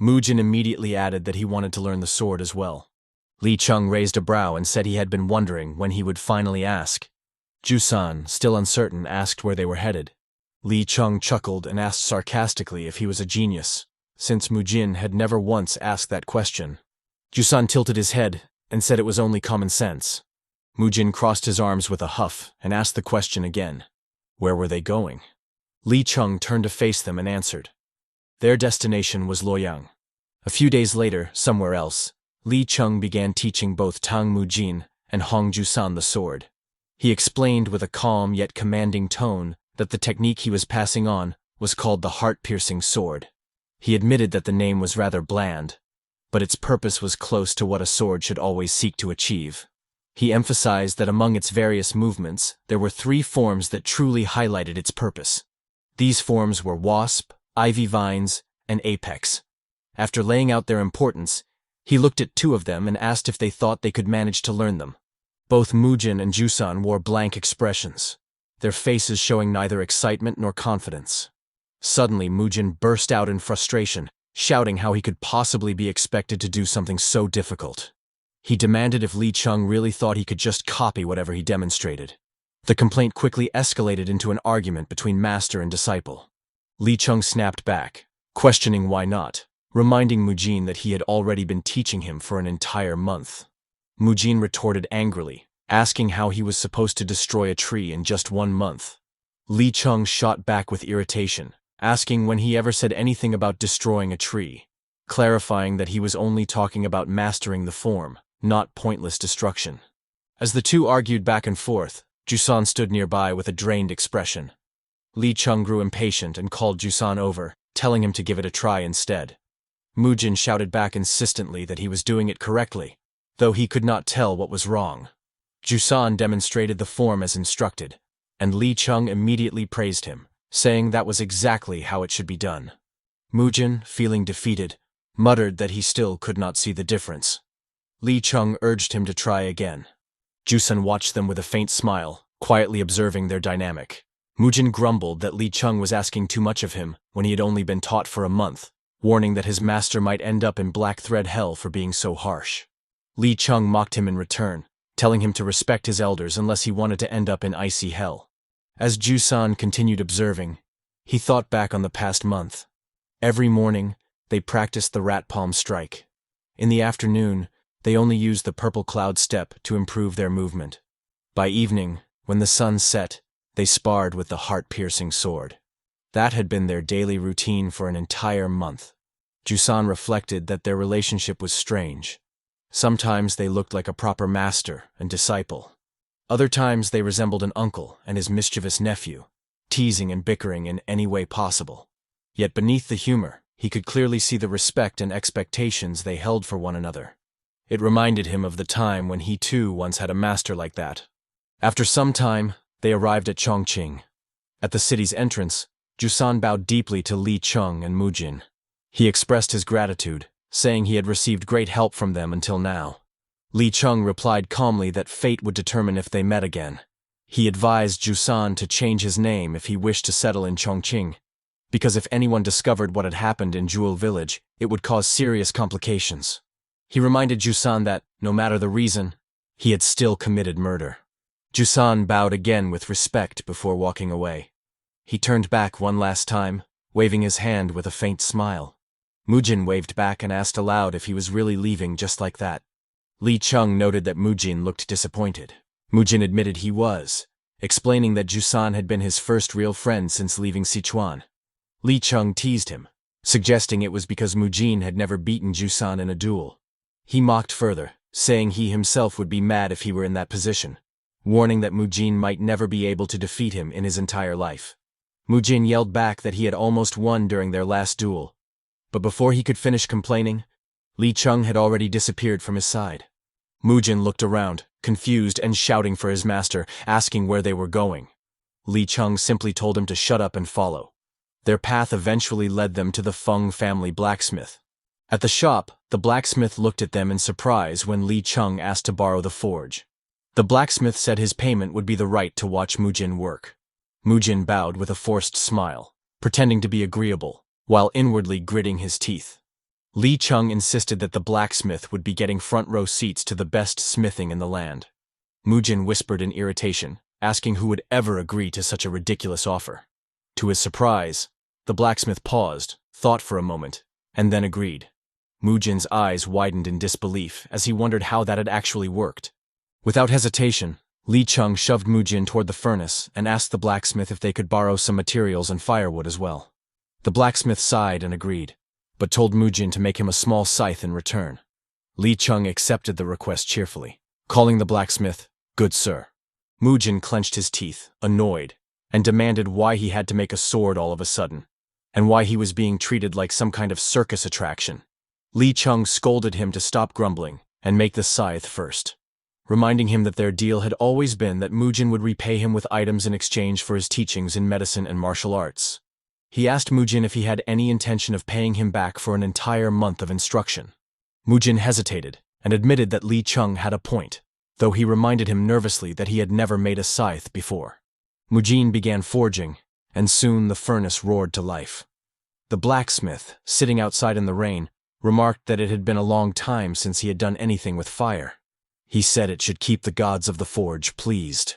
Speaker 1: Mujin immediately added that he wanted to learn the sword as well. Li Cheng raised a brow and said he had been wondering when he would finally ask. Jusan, still uncertain, asked where they were headed. Li Cheng chuckled and asked sarcastically if he was a genius, since Mujin had never once asked that question. Jusan tilted his head and said it was only common sense. Mujin crossed his arms with a huff and asked the question again. Where were they going? Li Cheng turned to face them and answered. Their destination was Luoyang. A few days later, somewhere else, Li Cheng began teaching both Tang Mujin and Hong Jusan the sword. He explained with a calm yet commanding tone that the technique he was passing on was called the heart-piercing sword. He admitted that the name was rather bland, but its purpose was close to what a sword should always seek to achieve. He emphasized that among its various movements, there were 3 forms that truly highlighted its purpose. These forms were wasp, ivy vines, and apex. After laying out their importance, he looked at 2 of them and asked if they thought they could manage to learn them. Both Mujin and Jusan wore blank expressions, their faces showing neither excitement nor confidence. Suddenly, Mujin burst out in frustration, shouting how he could possibly be expected to do something so difficult. He demanded if Li Cheng really thought he could just copy whatever he demonstrated. The complaint quickly escalated into an argument between master and disciple. Li Cheng snapped back, questioning why not, reminding Mujin that he had already been teaching him for an entire month. Mujin retorted angrily, asking how he was supposed to destroy a tree in just 1 month. Li Cheng shot back with irritation, asking when he ever said anything about destroying a tree, clarifying that he was only talking about mastering the form, not pointless destruction. As the 2 argued back and forth, Jusan stood nearby with a drained expression. Li Cheng grew impatient and called Jusan over, telling him to give it a try instead. Mujin shouted back insistently that he was doing it correctly, though he could not tell what was wrong. Jusan demonstrated the form as instructed, and Li Cheng immediately praised him, saying that was exactly how it should be done. Mujin, feeling defeated, muttered that he still could not see the difference. Li Cheng urged him to try again. Jusan watched them with a faint smile, quietly observing their dynamic. Mujin grumbled that Li Cheng was asking too much of him when he had only been taught for a month, warning that his master might end up in black thread hell for being so harsh. Li Cheng mocked him in return, telling him to respect his elders unless he wanted to end up in icy hell. As Jusan continued observing, he thought back on the past month. Every morning, they practiced the rat palm strike. In the afternoon, they only used the purple cloud step to improve their movement. By evening, when the sun set, they sparred with the heart-piercing sword. That had been their daily routine for an entire month. Jusan reflected that their relationship was strange. Sometimes they looked like a proper master and disciple. Other times they resembled an uncle and his mischievous nephew, teasing and bickering in any way possible. Yet beneath the humor, he could clearly see the respect and expectations they held for one another. It reminded him of the time when he too once had a master like that. After some time, they arrived at Chongqing. At the city's entrance, Jusan bowed deeply to Li Cheng and Mujin. He expressed his gratitude, saying he had received great help from them until now. Li Cheng replied calmly that fate would determine if they met again. He advised Jusan to change his name if he wished to settle in Chongqing, because if anyone discovered what had happened in Jewel Village, it would cause serious complications. He reminded Jusan that, no matter the reason, he had still committed murder. Jusan bowed again with respect before walking away. He turned back one last time, waving his hand with a faint smile. Mujin waved back and asked aloud if he was really leaving just like that. Li Cheng noted that Mujin looked disappointed. Mujin admitted he was, explaining that Jusan had been his first real friend since leaving Sichuan. Li Cheng teased him, suggesting it was because Mujin had never beaten Jusan in a duel. He mocked further, saying he himself would be mad if he were in that position, warning that Mujin might never be able to defeat him in his entire life. Mujin yelled back that he had almost won during their last duel, but before he could finish complaining, Li Cheng had already disappeared from his side. Mujin looked around, confused and shouting for his master, asking where they were going. Li Cheng simply told him to shut up and follow. Their path eventually led them to the Feng family blacksmith. At the shop, the blacksmith looked at them in surprise when Li Cheng asked to borrow the forge. The blacksmith said his payment would be the right to watch Mujin work. Mujin bowed with a forced smile, pretending to be agreeable, while inwardly gritting his teeth. Li Chung insisted that the blacksmith would be getting front-row seats to the best smithing in the land. Mujin whispered in irritation, asking who would ever agree to such a ridiculous offer. To his surprise, the blacksmith paused, thought for a moment, and then agreed. Mujin's eyes widened in disbelief as he wondered how that had actually worked. Without hesitation, Li Chung shoved Mujin toward the furnace and asked the blacksmith if they could borrow some materials and firewood as well. The blacksmith sighed and agreed, but told Mujin to make him a small scythe in return. Li Chung accepted the request cheerfully, calling the blacksmith, "Good sir." Mujin clenched his teeth, annoyed, and demanded why he had to make a sword all of a sudden, and why he was being treated like some kind of circus attraction. Li Chung scolded him to stop grumbling and make the scythe first, reminding him that their deal had always been that Mujin would repay him with items in exchange for his teachings in medicine and martial arts. He asked Mujin if he had any intention of paying him back for an entire month of instruction. Mujin hesitated and admitted that Li Chung had a point, though he reminded him nervously that he had never made a scythe before. Mujin began forging, and soon the furnace roared to life. The blacksmith, sitting outside in the rain, remarked that it had been a long time since he had done anything with fire. He said it should keep the gods of the forge pleased.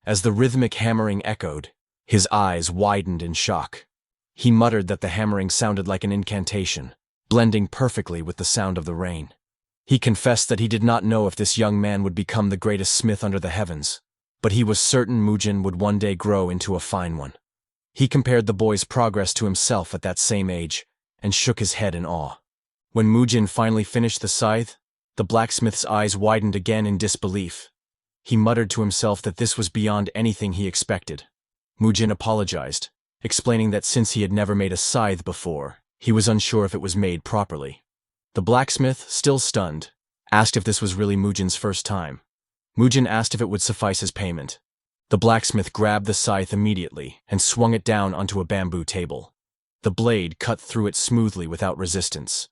Speaker 1: As the rhythmic hammering echoed, his eyes widened in shock. He muttered that the hammering sounded like an incantation, blending perfectly with the sound of the rain. He confessed that he did not know if this young man would become the greatest smith under the heavens, but he was certain Mujin would one day grow into a fine one. He compared the boy's progress to himself at that same age, and shook his head in awe. When Mujin finally finished the scythe, the blacksmith's eyes widened again in disbelief. He muttered to himself that this was beyond anything he expected. Mujin apologized, explaining that since he had never made a scythe before, he was unsure if it was made properly. The blacksmith, still stunned, asked if this was really Mujin's first time. Mujin asked if it would suffice as payment. The blacksmith grabbed the scythe immediately and swung it down onto a bamboo table. The blade cut through it smoothly without resistance.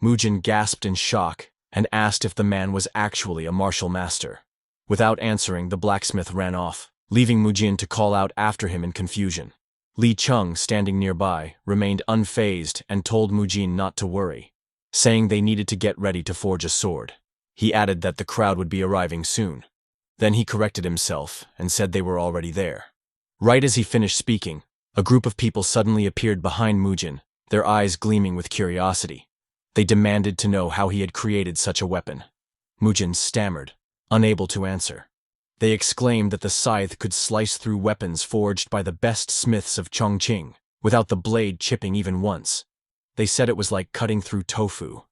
Speaker 1: Mujin gasped in shock and asked if the man was actually a martial master. Without answering, the blacksmith ran off, leaving Mujin to call out after him in confusion. Li Chung, standing nearby, remained unfazed and told Mujin not to worry, saying they needed to get ready to forge a sword. He added that the crowd would be arriving soon. Then he corrected himself and said they were already there. Right as he finished speaking, a group of people suddenly appeared behind Mujin, their eyes gleaming with curiosity. They demanded to know how he had created such a weapon. Mujin stammered, unable to answer. They exclaimed that the scythe could slice through weapons forged by the best smiths of Chongqing, without the blade chipping even once. They said it was like cutting through tofu.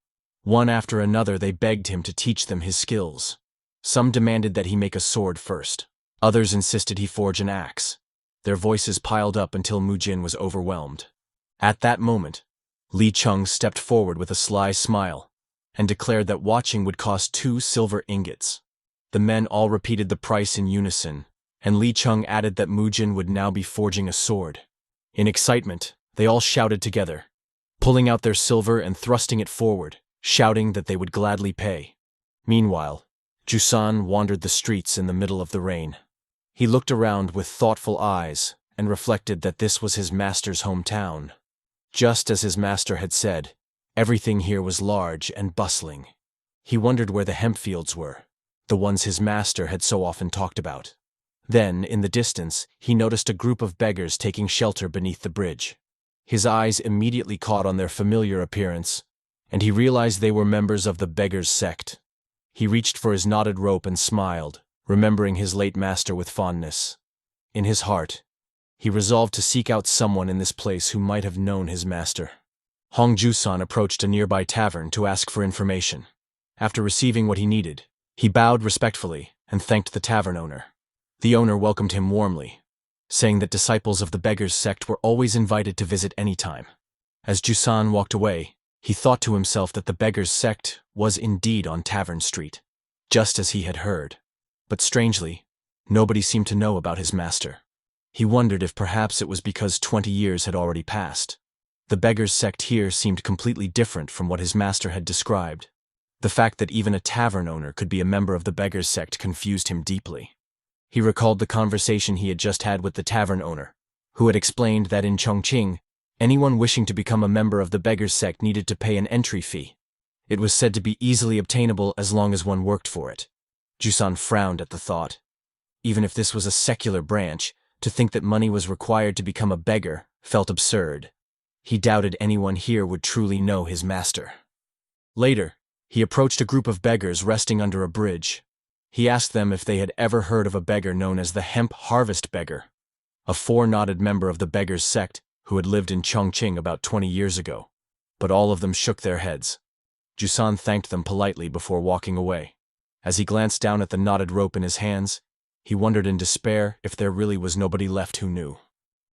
Speaker 1: One after another they begged him to teach them his skills. Some demanded that he make a sword first. Others insisted he forge an axe. Their voices piled up until Mujin was overwhelmed. At that moment, Li Chung stepped forward with a sly smile and declared that watching would cost 2 silver ingots. The men all repeated the price in unison, and Li Chung added that Mujin would now be forging a sword. In excitement, they all shouted together, pulling out their silver and thrusting it forward, shouting that they would gladly pay. Meanwhile, Jusan wandered the streets in the middle of the rain. He looked around with thoughtful eyes and reflected that this was his master's hometown. Just as his master had said, everything here was large and bustling. He wondered where the hemp fields were, the ones his master had so often talked about. Then, in the distance, he noticed a group of beggars taking shelter beneath the bridge. His eyes immediately caught on their familiar appearance, and he realized they were members of the beggars' sect. He reached for his knotted rope and smiled, remembering his late master with fondness. In his heart, he resolved to seek out someone in this place who might have known his master. Hong Jusan approached a nearby tavern to ask for information. After receiving what he needed, he bowed respectfully and thanked the tavern owner. The owner welcomed him warmly, saying that disciples of the beggars' sect were always invited to visit any time. As Jusan walked away, he thought to himself that the beggars' sect was indeed on Tavern Street, just as he had heard. But strangely, nobody seemed to know about his master. He wondered if perhaps it was because 20 years had already passed. The beggars' sect here seemed completely different from what his master had described. The fact that even a tavern owner could be a member of the beggars' sect confused him deeply. He recalled the conversation he had just had with the tavern owner, who had explained that in Chongqing, anyone wishing to become a member of the beggars' sect needed to pay an entry fee. It was said to be easily obtainable as long as one worked for it. Jusan frowned at the thought. Even if this was a secular branch, to think that money was required to become a beggar felt absurd. He doubted anyone here would truly know his master. Later, he approached a group of beggars resting under a bridge. He asked them if they had ever heard of a beggar known as the hemp harvest beggar, a four-knotted member of the beggars' sect who had lived in Chongqing about 20 years ago. But all of them shook their heads. Jusan thanked them politely before walking away. As he glanced down at the knotted rope in his hands, he wondered in despair if there really was nobody left who knew.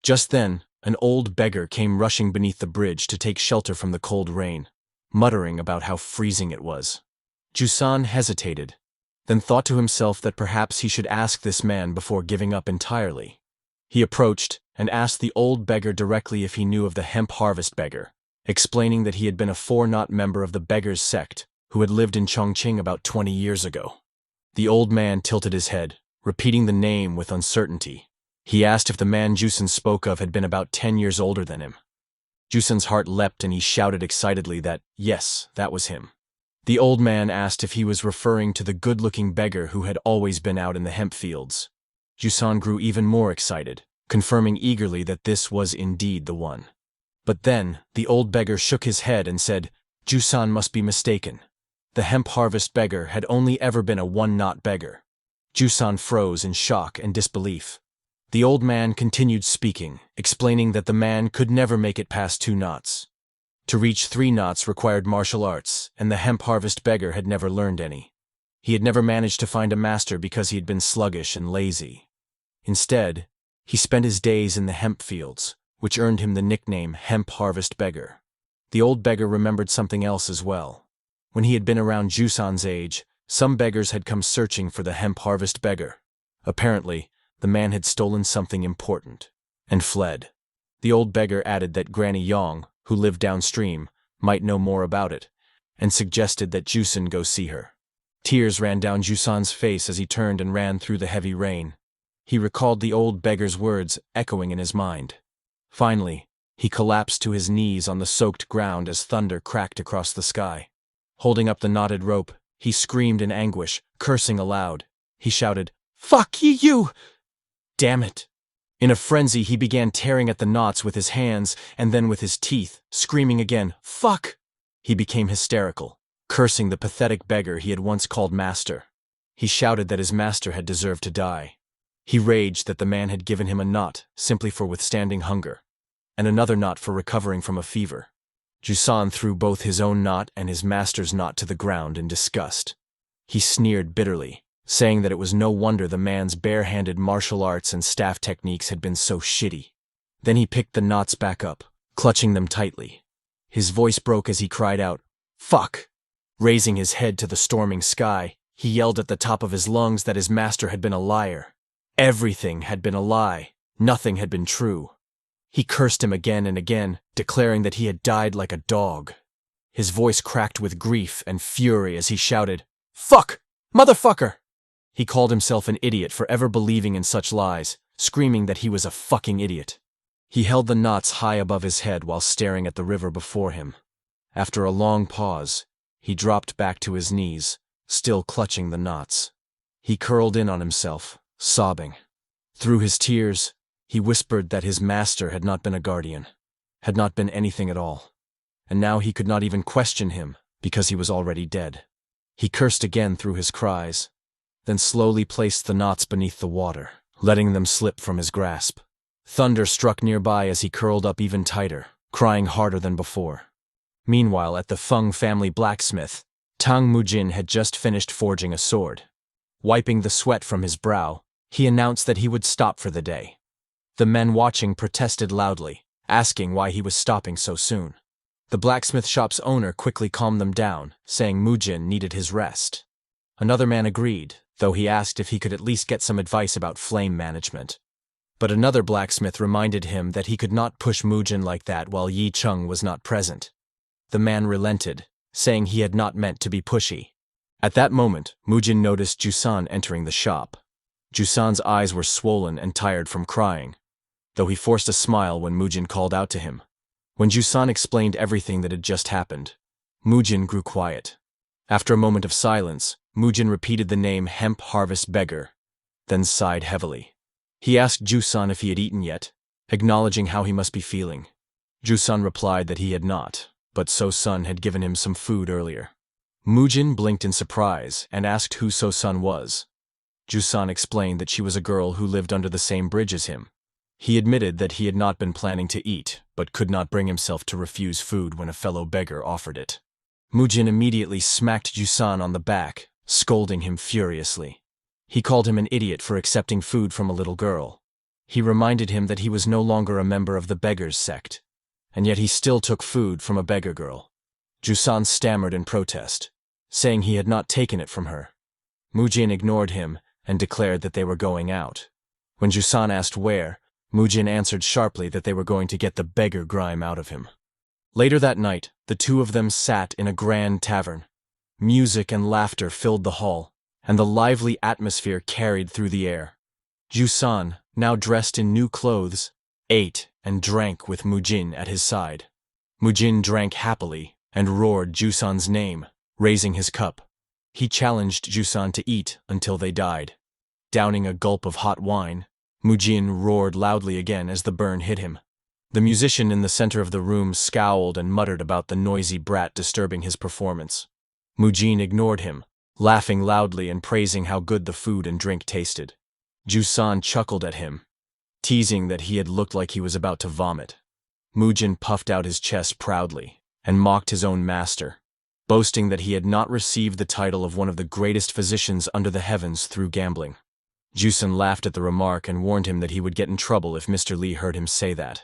Speaker 1: Just then, an old beggar came rushing beneath the bridge to take shelter from the cold rain, muttering about how freezing it was. Jusan hesitated, then thought to himself that perhaps he should ask this man before giving up entirely. He approached and asked the old beggar directly if he knew of the hemp harvest beggar, explaining that he had been a four-knot member of the beggars' sect who had lived in Chongqing about 20 years ago. The old man tilted his head, repeating the name with uncertainty. He asked if the man Jusan spoke of had been about 10 years older than him. Jusan's heart leapt and he shouted excitedly that, yes, that was him. The old man asked if he was referring to the good-looking beggar who had always been out in the hemp fields. Jusan grew even more excited, confirming eagerly that this was indeed the one. But then, the old beggar shook his head and said, Jusan must be mistaken. The hemp harvest beggar had only ever been a one-knot beggar. Jusan froze in shock and disbelief. The old man continued speaking, explaining that the man could never make it past 2 knots. To reach 3 knots required martial arts, and the hemp harvest beggar had never learned any. He had never managed to find a master because he had been sluggish and lazy. Instead, he spent his days in the hemp fields, which earned him the nickname Hemp Harvest Beggar. The old beggar remembered something else as well. When he had been around Jusan's age, some beggars had come searching for the hemp harvest beggar. Apparently, the man had stolen something important and fled. The old beggar added that Granny Yong, who lived downstream, might know more about it, and suggested that Jusan go see her. Tears ran down Jusan's face as he turned and ran through the heavy rain. He recalled the old beggar's words echoing in his mind. Finally, he collapsed to his knees on the soaked ground as thunder cracked across the sky. Holding up the knotted rope, he screamed in anguish, cursing aloud. He shouted, "Fuck you! Damn it!" In a frenzy, he began tearing at the knots with his hands and then with his teeth, screaming again, "Fuck!" He became hysterical, cursing the pathetic beggar he had once called master. He shouted that his master had deserved to die. He raged that the man had given him a knot simply for withstanding hunger, and another knot for recovering from a fever. Jusan threw both his own knot and his master's knot to the ground in disgust. He sneered bitterly, saying that it was no wonder the man's bare-handed martial arts and staff techniques had been so shitty. Then he picked the knots back up, clutching them tightly. His voice broke as he cried out, "Fuck!" Raising his head to the storming sky, he yelled at the top of his lungs that his master had been a liar. Everything had been a lie. Nothing had been true. He cursed him again and again, declaring that he had died like a dog. His voice cracked with grief and fury as he shouted, "Fuck! Motherfucker!" He called himself an idiot for ever believing in such lies, screaming that he was a fucking idiot. He held the knots high above his head while staring at the river before him. After a long pause, he dropped back to his knees, still clutching the knots. He curled in on himself, sobbing. Through his tears, he whispered that his master had not been a guardian, had not been anything at all, and now he could not even question him because he was already dead. He cursed again through his cries, then slowly placed the knots beneath the water, letting them slip from his grasp. Thunder struck nearby as he curled up even tighter, crying harder than before. Meanwhile, at the Feng family blacksmith, Tang Mujin had just finished forging a sword. Wiping the sweat from his brow, he announced that he would stop for the day. The men watching protested loudly, asking why he was stopping so soon. The blacksmith shop's owner quickly calmed them down, saying Mujin needed his rest. Another man agreed, though he asked if he could at least get some advice about flame management. But another blacksmith reminded him that he could not push Mujin like that while Yi Cheng was not present. The man relented, saying he had not meant to be pushy. At that moment, Mujin noticed Jusan entering the shop. Jusan's eyes were swollen and tired from crying, though he forced a smile when Mujin called out to him. When Jusan explained everything that had just happened, Mujin grew quiet. After a moment of silence, Mujin repeated the name Hemp Harvest Beggar, then sighed heavily. He asked Jusan if he had eaten yet, acknowledging how he must be feeling. Jusan replied that he had not, but So-sun had given him some food earlier. Mujin blinked in surprise and asked who So-sun was. Jusan explained that she was a girl who lived under the same bridge as him. He admitted that he had not been planning to eat, but could not bring himself to refuse food when a fellow beggar offered it. Mujin immediately smacked Jusan on the back, scolding him furiously. He called him an idiot for accepting food from a little girl. He reminded him that he was no longer a member of the beggars sect, and yet he still took food from a beggar girl. Jusan stammered in protest, saying he had not taken it from her. Mujin ignored him and declared that they were going out. When Jusan asked where, Mujin answered sharply that they were going to get the beggar grime out of him. Later that night, the two of them sat in a grand tavern. Music and laughter filled the hall, and the lively atmosphere carried through the air. Jusan, now dressed in new clothes, ate and drank with Mujin at his side. Mujin drank happily and roared Jusan's name, raising his cup. He challenged Jusan to eat until they died. Downing a gulp of hot wine, Mujin roared loudly again as the burn hit him. The musician in the center of the room scowled and muttered about the noisy brat disturbing his performance. Mujin ignored him, laughing loudly and praising how good the food and drink tasted. Jusan chuckled at him, teasing that he had looked like he was about to vomit. Mujin puffed out his chest proudly and mocked his own master, boasting that he had not received the title of one of the greatest physicians under the heavens through gambling. Jusan laughed at the remark and warned him that he would get in trouble if Mr. Lee heard him say that.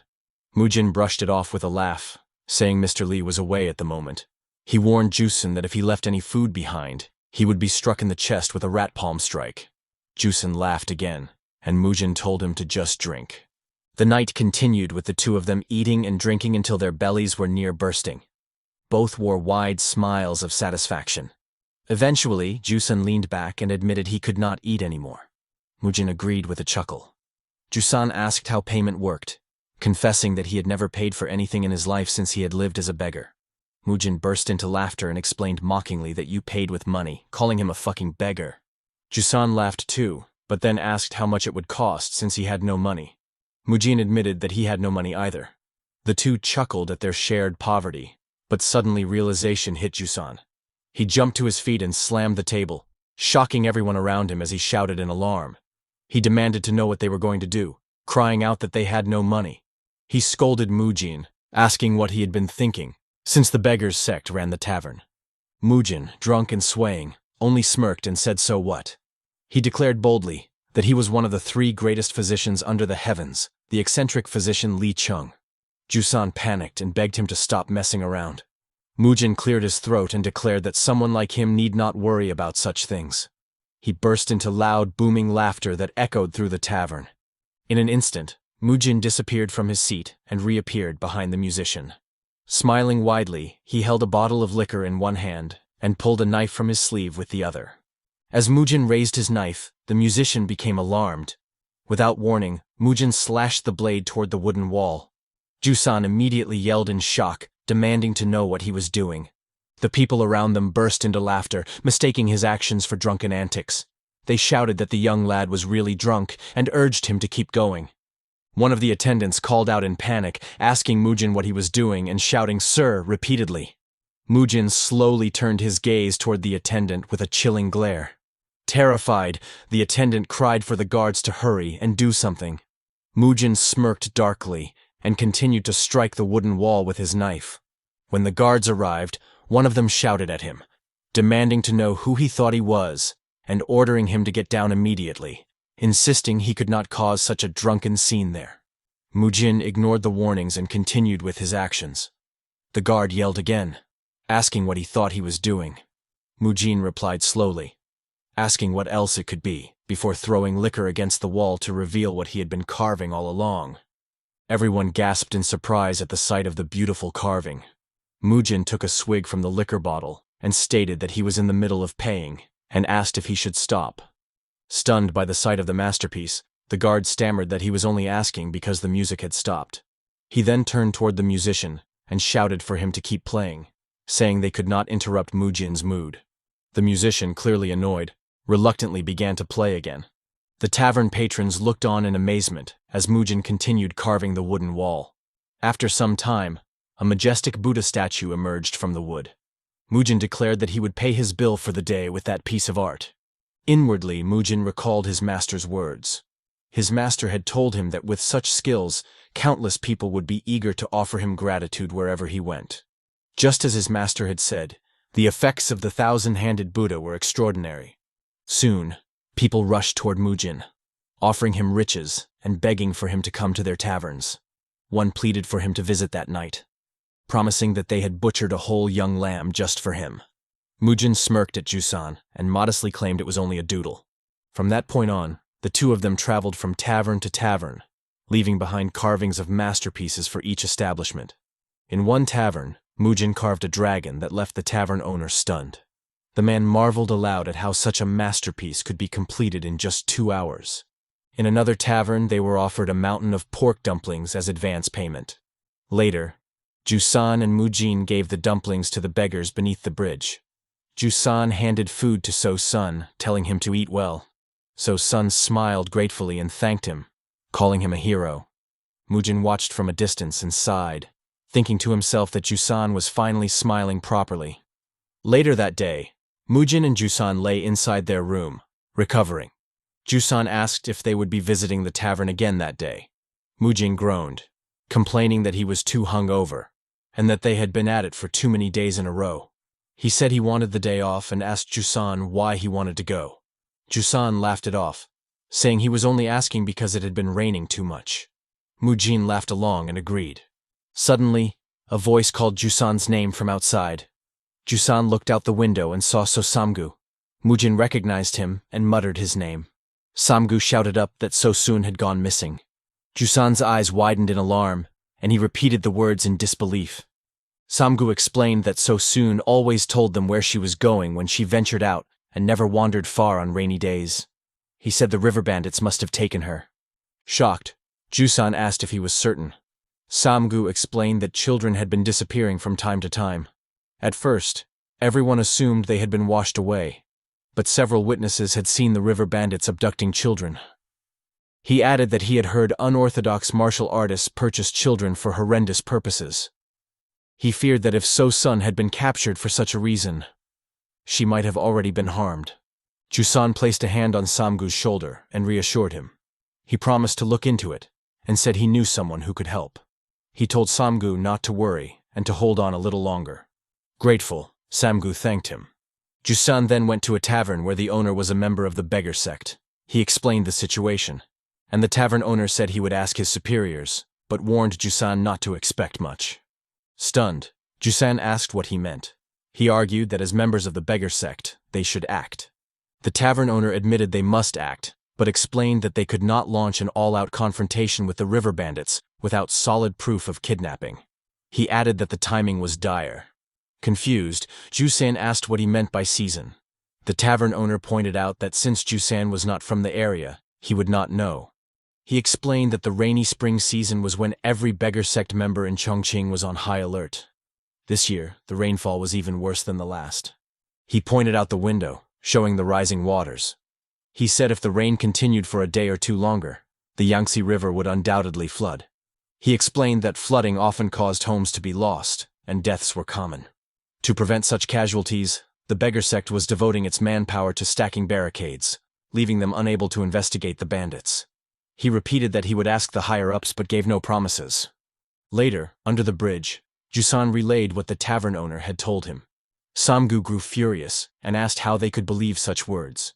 Speaker 1: Mujin brushed it off with a laugh, saying Mr. Lee was away at the moment. He warned Jusan that if he left any food behind, he would be struck in the chest with a rat palm strike. Jusan laughed again, and Mujin told him to just drink. The night continued with the two of them eating and drinking until their bellies were near bursting. Both wore wide smiles of satisfaction. Eventually, Jusan leaned back and admitted he could not eat anymore. Mujin agreed with a chuckle. Jusan asked how payment worked, confessing that he had never paid for anything in his life since he had lived as a beggar. Mujin burst into laughter and explained mockingly that you paid with money, calling him a fucking beggar. Jusan laughed too, but then asked how much it would cost since he had no money. Mujin admitted that he had no money either. The two chuckled at their shared poverty, but suddenly realization hit Jusan. He jumped to his feet and slammed the table, shocking everyone around him as he shouted in alarm. He demanded to know what they were going to do, crying out that they had no money. He scolded Mujin, asking what he had been thinking, since the beggars' sect ran the tavern. Mujin, drunk and swaying, only smirked and said so what. He declared boldly that he was one of the three greatest physicians under the heavens, the eccentric physician Li Chung. Jusan panicked and begged him to stop messing around. Mujin cleared his throat and declared that someone like him need not worry about such things. He burst into loud, booming laughter that echoed through the tavern. In an instant, Mujin disappeared from his seat and reappeared behind the musician. Smiling widely, he held a bottle of liquor in one hand and pulled a knife from his sleeve with the other. As Mujin raised his knife, the musician became alarmed. Without warning, Mujin slashed the blade toward the wooden wall. Jusan immediately yelled in shock, demanding to know what he was doing. The people around them burst into laughter, mistaking his actions for drunken antics. They shouted that the young lad was really drunk and urged him to keep going. One of the attendants called out in panic, asking Mujin what he was doing and shouting "Sir" repeatedly. Mujin slowly turned his gaze toward the attendant with a chilling glare. Terrified, the attendant cried for the guards to hurry and do something. Mujin smirked darkly and continued to strike the wooden wall with his knife. When the guards arrived, one of them shouted at him, demanding to know who he thought he was and ordering him to get down immediately, insisting he could not cause such a drunken scene there. Mujin ignored the warnings and continued with his actions. The guard yelled again, asking what he thought he was doing. Mujin replied slowly, asking what else it could be, before throwing liquor against the wall to reveal what he had been carving all along. Everyone gasped in surprise at the sight of the beautiful carving. Mujin took a swig from the liquor bottle and stated that he was in the middle of paying and asked if he should stop. Stunned by the sight of the masterpiece, the guard stammered that he was only asking because the music had stopped. He then turned toward the musician and shouted for him to keep playing, saying they could not interrupt Mujin's mood. The musician, clearly annoyed, reluctantly began to play again. The tavern patrons looked on in amazement as Mujin continued carving the wooden wall. After some time, a majestic Buddha statue emerged from the wood. Mujin declared that he would pay his bill for the day with that piece of art. Inwardly, Mujin recalled his master's words. His master had told him that with such skills, countless people would be eager to offer him gratitude wherever he went. Just as his master had said, the effects of the thousand-handed Buddha were extraordinary. Soon, people rushed toward Mujin, offering him riches and begging for him to come to their taverns. One pleaded for him to visit that night, promising that they had butchered a whole young lamb just for him. Mujin smirked at Jusan and modestly claimed it was only a doodle. From that point on, the two of them traveled from tavern to tavern, leaving behind carvings of masterpieces for each establishment. In one tavern, Mujin carved a dragon that left the tavern owner stunned. The man marveled aloud at how such a masterpiece could be completed in just 2 hours. In another tavern, they were offered a mountain of pork dumplings as advance payment. Later, Jusan and Mujin gave the dumplings to the beggars beneath the bridge. Jusan handed food to So-sun, telling him to eat well. So-sun smiled gratefully and thanked him, calling him a hero. Mujin watched from a distance and sighed, thinking to himself that Jusan was finally smiling properly. Later that day, Mujin and Jusan lay inside their room, recovering. Jusan asked if they would be visiting the tavern again that day. Mujin groaned, complaining that he was too hungover, and that they had been at it for too many days in a row. He said he wanted the day off and asked Jusan why he wanted to go. Jusan laughed it off, saying he was only asking because it had been raining too much. Mujin laughed along and agreed. Suddenly, a voice called Jusan's name from outside. Jusan looked out the window and saw So-samgu. Mujin recognized him and muttered his name. Samgu shouted up that So-sun had gone missing. Jusan's eyes widened in alarm, and he repeated the words in disbelief. Samgu explained that So-sun always told them where she was going when she ventured out and never wandered far on rainy days. He said the river bandits must have taken her. Shocked, Jusan asked if he was certain. Samgu explained that children had been disappearing from time to time. At first, everyone assumed they had been washed away, but several witnesses had seen the river bandits abducting children. He added that he had heard unorthodox martial artists purchase children for horrendous purposes. He feared that if So-sun had been captured for such a reason, she might have already been harmed. Jusan placed a hand on Samgu's shoulder and reassured him. He promised to look into it and said he knew someone who could help. He told Samgu not to worry and to hold on a little longer. Grateful, Samgu thanked him. Jusan then went to a tavern where the owner was a member of the beggar sect. He explained the situation, and the tavern owner said he would ask his superiors, but warned Jusan not to expect much. Stunned, Jusan asked what he meant. He argued that as members of the beggar sect, they should act. The tavern owner admitted they must act, but explained that they could not launch an all-out confrontation with the river bandits without solid proof of kidnapping. He added that the timing was dire. Confused, Jusan asked what he meant by season. The tavern owner pointed out that since Jusan was not from the area, he would not know. He explained that the rainy spring season was when every beggar sect member in Chongqing was on high alert. This year, the rainfall was even worse than the last. He pointed out the window, showing the rising waters. He said if the rain continued for a day or two longer, the Yangtze River would undoubtedly flood. He explained that flooding often caused homes to be lost, and deaths were common. To prevent such casualties, the beggar sect was devoting its manpower to stacking barricades, leaving them unable to investigate the bandits. He repeated that he would ask the higher-ups but gave no promises. Later, under the bridge, Jusan relayed what the tavern owner had told him. Samgu grew furious and asked how they could believe such words.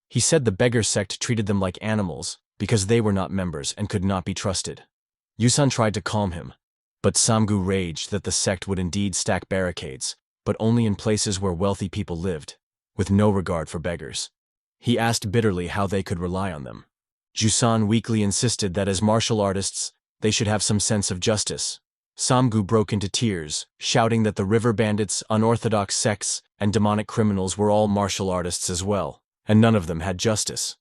Speaker 1: He said the beggar sect treated them like animals because they were not members and could not be trusted. Jusan tried to calm him, but Samgu raged that the sect would indeed stack barricades, but only in places where wealthy people lived, with no regard for beggars. He asked bitterly how they could rely on them. Jusan weakly insisted that as martial artists, they should have some sense of justice. Samgu broke into tears, shouting that the river bandits, unorthodox sects, and demonic criminals were all martial artists as well, and none of them had justice.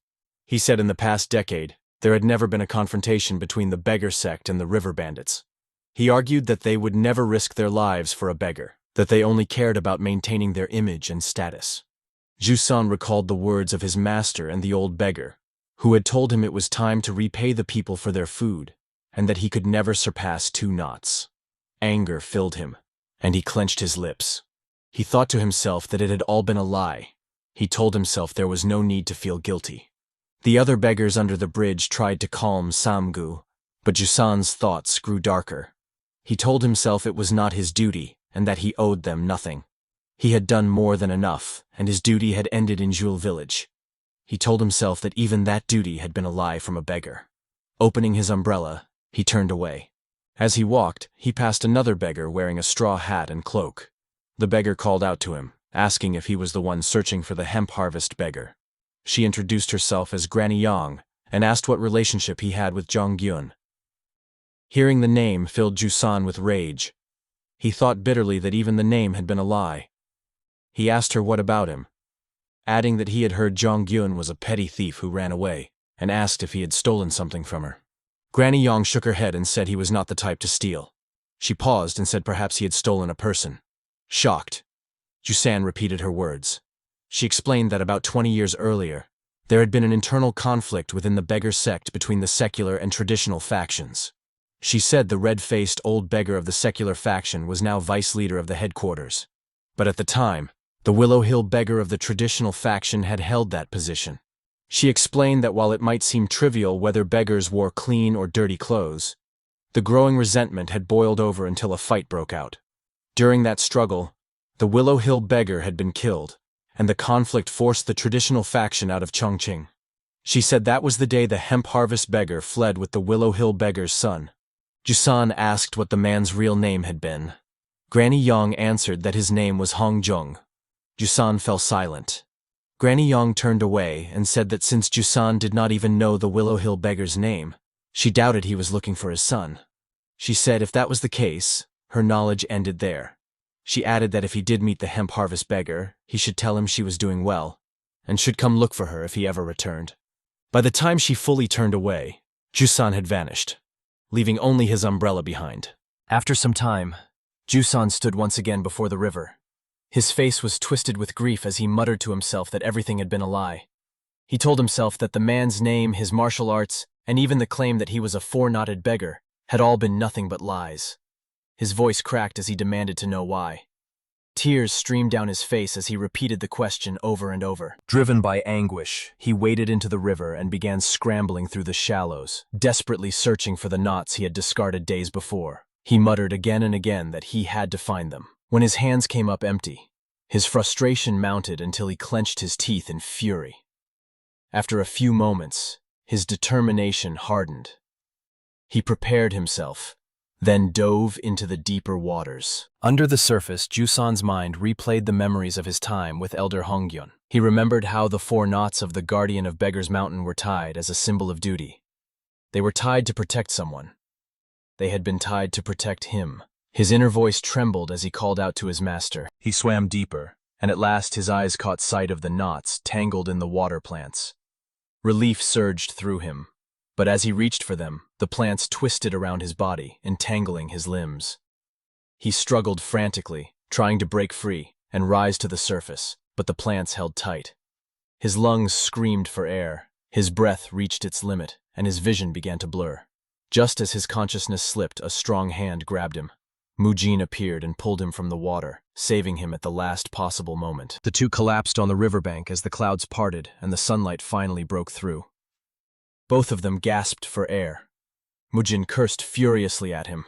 Speaker 1: He said in the past decade, there had never been a confrontation between the beggar sect and the river bandits. He argued that they would never risk their lives for a beggar, that they only cared about maintaining their image and status. Jusan recalled the words of his master and the old beggar, who had told him it was time to repay the people for their food, and that he could never surpass 2 knots. Anger filled him, and he clenched his lips. He thought to himself that it had all been a lie. He told himself there was no need to feel guilty. The other beggars under the bridge tried to calm Samgu, but Jusan's thoughts grew darker. He told himself it was not his duty, and that he owed them nothing. He had done more than enough, and his duty had ended in Jewel Village. He told himself that even that duty had been a lie from a beggar. Opening his umbrella, he turned away. As he walked, he passed another beggar wearing a straw hat and cloak. The beggar called out to him, asking if he was the one searching for the hemp harvest beggar. She introduced herself as Granny Yang and asked what relationship he had with Jonggyun. Hearing the name filled Jusan with rage. He thought bitterly that even the name had been a lie. He asked her what about him, adding that he had heard Jonggyun was a petty thief who ran away, and asked if he had stolen something from her. Granny Yang shook her head and said he was not the type to steal. She paused and said perhaps he had stolen a person. Shocked, Jusan repeated her words. She explained that about 20 years earlier, there had been an internal conflict within the beggar sect between the secular and traditional factions. She said the red-faced old beggar of the secular faction was now vice leader of the headquarters. But at the time, the Willow Hill beggar of the traditional faction had held that position. She explained that while it might seem trivial whether beggars wore clean or dirty clothes, the growing resentment had boiled over until a fight broke out. During that struggle, the Willow Hill beggar had been killed, and the conflict forced the traditional faction out of Chongqing. She said that was the day the hemp harvest beggar fled with the Willow Hill beggar's son. Jusan asked what the man's real name had been. Granny Yang answered that his name was Hong Jung. Jusan fell silent. Granny Yang turned away and said that since Jusan did not even know the Willow Hill beggar's name, she doubted he was looking for his son. She said if that was the case, her knowledge ended there. She added that if he did meet the hemp harvest beggar, he should tell him she was doing well, and should come look for her if he ever returned. By the time she fully turned away, Jusan had vanished, leaving only his umbrella behind. After some time, Jusan stood once again before the river. His face was twisted with grief as he muttered to himself that everything had been a lie. He told himself that the man's name, his martial arts, and even the claim that he was a 4-knotted beggar had all been nothing but lies. His voice cracked as he demanded to know why. Tears streamed down his face as he repeated the question over and over. Driven by anguish, he waded into the river and began scrambling through the shallows, desperately searching for the knots he had discarded days before. He muttered again and again that he had to find them. When his hands came up empty, his frustration mounted until he clenched his teeth in fury. After a few moments, his determination hardened. He prepared himself, then dove into the deeper waters. Under the surface, Jusan's mind replayed the memories of his time with Elder Honggyun. He remembered how the 4 knots of the Guardian of Beggar's Mountain were tied as a symbol of duty. They were tied to protect someone. They had been tied to protect him. His inner voice trembled as he called out to his master. He swam deeper, and at last his eyes caught sight of the knots tangled in the water plants. Relief surged through him, but as he reached for them, the plants twisted around his body, entangling his limbs. He struggled frantically, trying to break free and rise to the surface, but the plants held tight. His lungs screamed for air, his breath reached its limit, and his vision began to blur. Just as his consciousness slipped, a strong hand grabbed him. Mujin appeared and pulled him from the water, saving him at the last possible moment. The two collapsed on the riverbank as the clouds parted and the sunlight finally broke through. Both of them gasped for air. Mujin cursed furiously at him,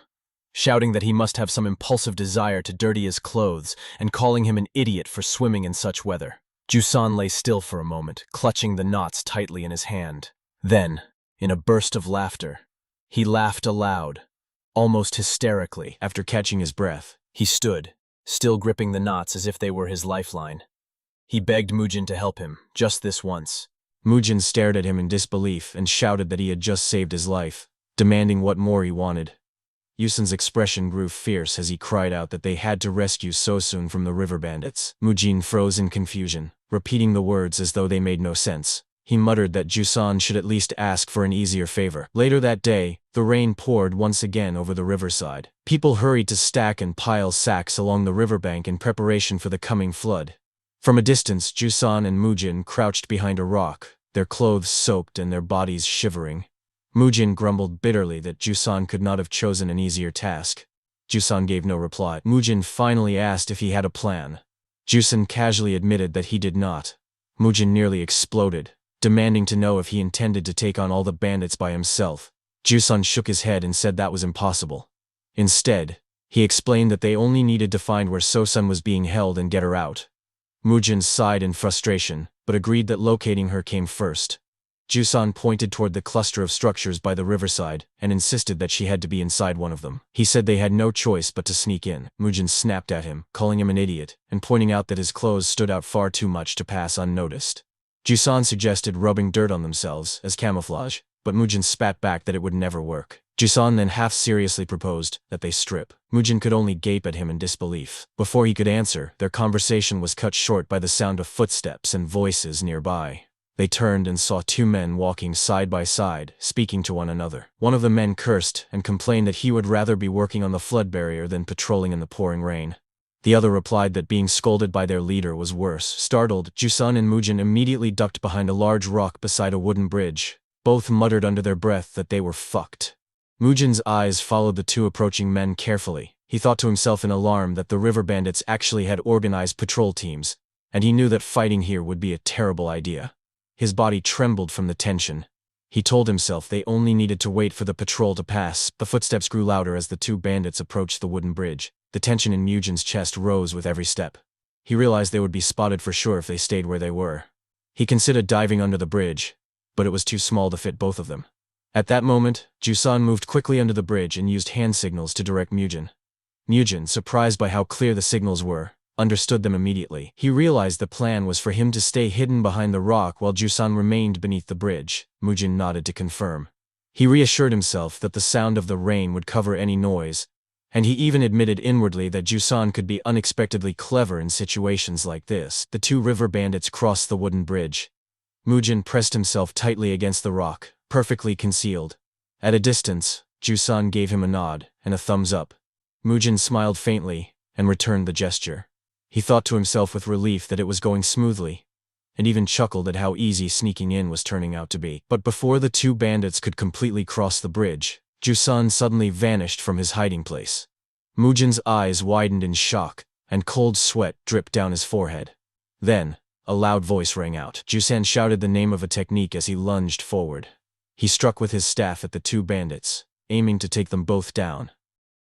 Speaker 1: shouting that he must have some impulsive desire to dirty his clothes and calling him an idiot for swimming in such weather. Jusan lay still for a moment, clutching the knots tightly in his hand. Then, in a burst of laughter, he laughed aloud, almost hysterically. After catching his breath, he stood, still gripping the knots as if they were his lifeline. He begged Mujin to help him, just this once. Mujin stared at him in disbelief and shouted that he had just saved his life, demanding what more he wanted. Yusun's expression grew fierce as he cried out that they had to rescue Sosun from the river bandits. Mujin froze in confusion, repeating the words as though they made no sense. He muttered that Jusan should at least ask for an easier favor. Later that day, the rain poured once again over the riverside. People hurried to stack and pile sacks along the riverbank in preparation for the coming flood. From a distance, Jusan and Mujin crouched behind a rock, their clothes soaked and their bodies shivering. Mujin grumbled bitterly that Jusan could not have chosen an easier task. Jusan gave no reply. Mujin finally asked if he had a plan. Jusan casually admitted that he did not. Mujin nearly exploded, demanding to know if he intended to take on all the bandits by himself. Jusan shook his head and said that was impossible. Instead, he explained that they only needed to find where So-sun was being held and get her out. Mujin sighed in frustration, but agreed that locating her came first. Jusan pointed toward the cluster of structures by the riverside and insisted that she had to be inside one of them. He said they had no choice but to sneak in. Mujin snapped at him, calling him an idiot, and pointing out that his clothes stood out far too much to pass unnoticed. Jusan suggested rubbing dirt on themselves as camouflage, but Mujin spat back that it would never work. Jusan then half-seriously proposed that they strip. Mujin could only gape at him in disbelief. Before he could answer, their conversation was cut short by the sound of footsteps and voices nearby. They turned and saw two men walking side by side, speaking to one another. One of the men cursed and complained that he would rather be working on the flood barrier than patrolling in the pouring rain. The other replied that being scolded by their leader was worse. Startled, Jusan and Mujin immediately ducked behind a large rock beside a wooden bridge. Both muttered under their breath that they were fucked. Mujin's eyes followed the two approaching men carefully. He thought to himself in alarm that the river bandits actually had organized patrol teams, and he knew that fighting here would be a terrible idea. His body trembled from the tension. He told himself they only needed to wait for the patrol to pass. The footsteps grew louder as the two bandits approached the wooden bridge. The tension in Mujin's chest rose with every step. He realized they would be spotted for sure if they stayed where they were. He considered diving under the bridge, but it was too small to fit both of them. At that moment, Jusan moved quickly under the bridge and used hand signals to direct Mujin. Mujin, surprised by how clear the signals were, understood them immediately. He realized the plan was for him to stay hidden behind the rock while Jusan remained beneath the bridge. Mujin nodded to confirm. He reassured himself that the sound of the rain would cover any noise, and he even admitted inwardly that Jusan could be unexpectedly clever in situations like this. The two river bandits crossed the wooden bridge. Mujin pressed himself tightly against the rock, perfectly concealed. At a distance, Jusan gave him a nod and a thumbs up. Mujin smiled faintly and returned the gesture. He thought to himself with relief that it was going smoothly, and even chuckled at how easy sneaking in was turning out to be. But before the two bandits could completely cross the bridge, Jusan suddenly vanished from his hiding place. Mujin's eyes widened in shock, and cold sweat dripped down his forehead. Then, a loud voice rang out. Jusan shouted the name of a technique as he lunged forward. He struck with his staff at the two bandits, aiming to take them both down.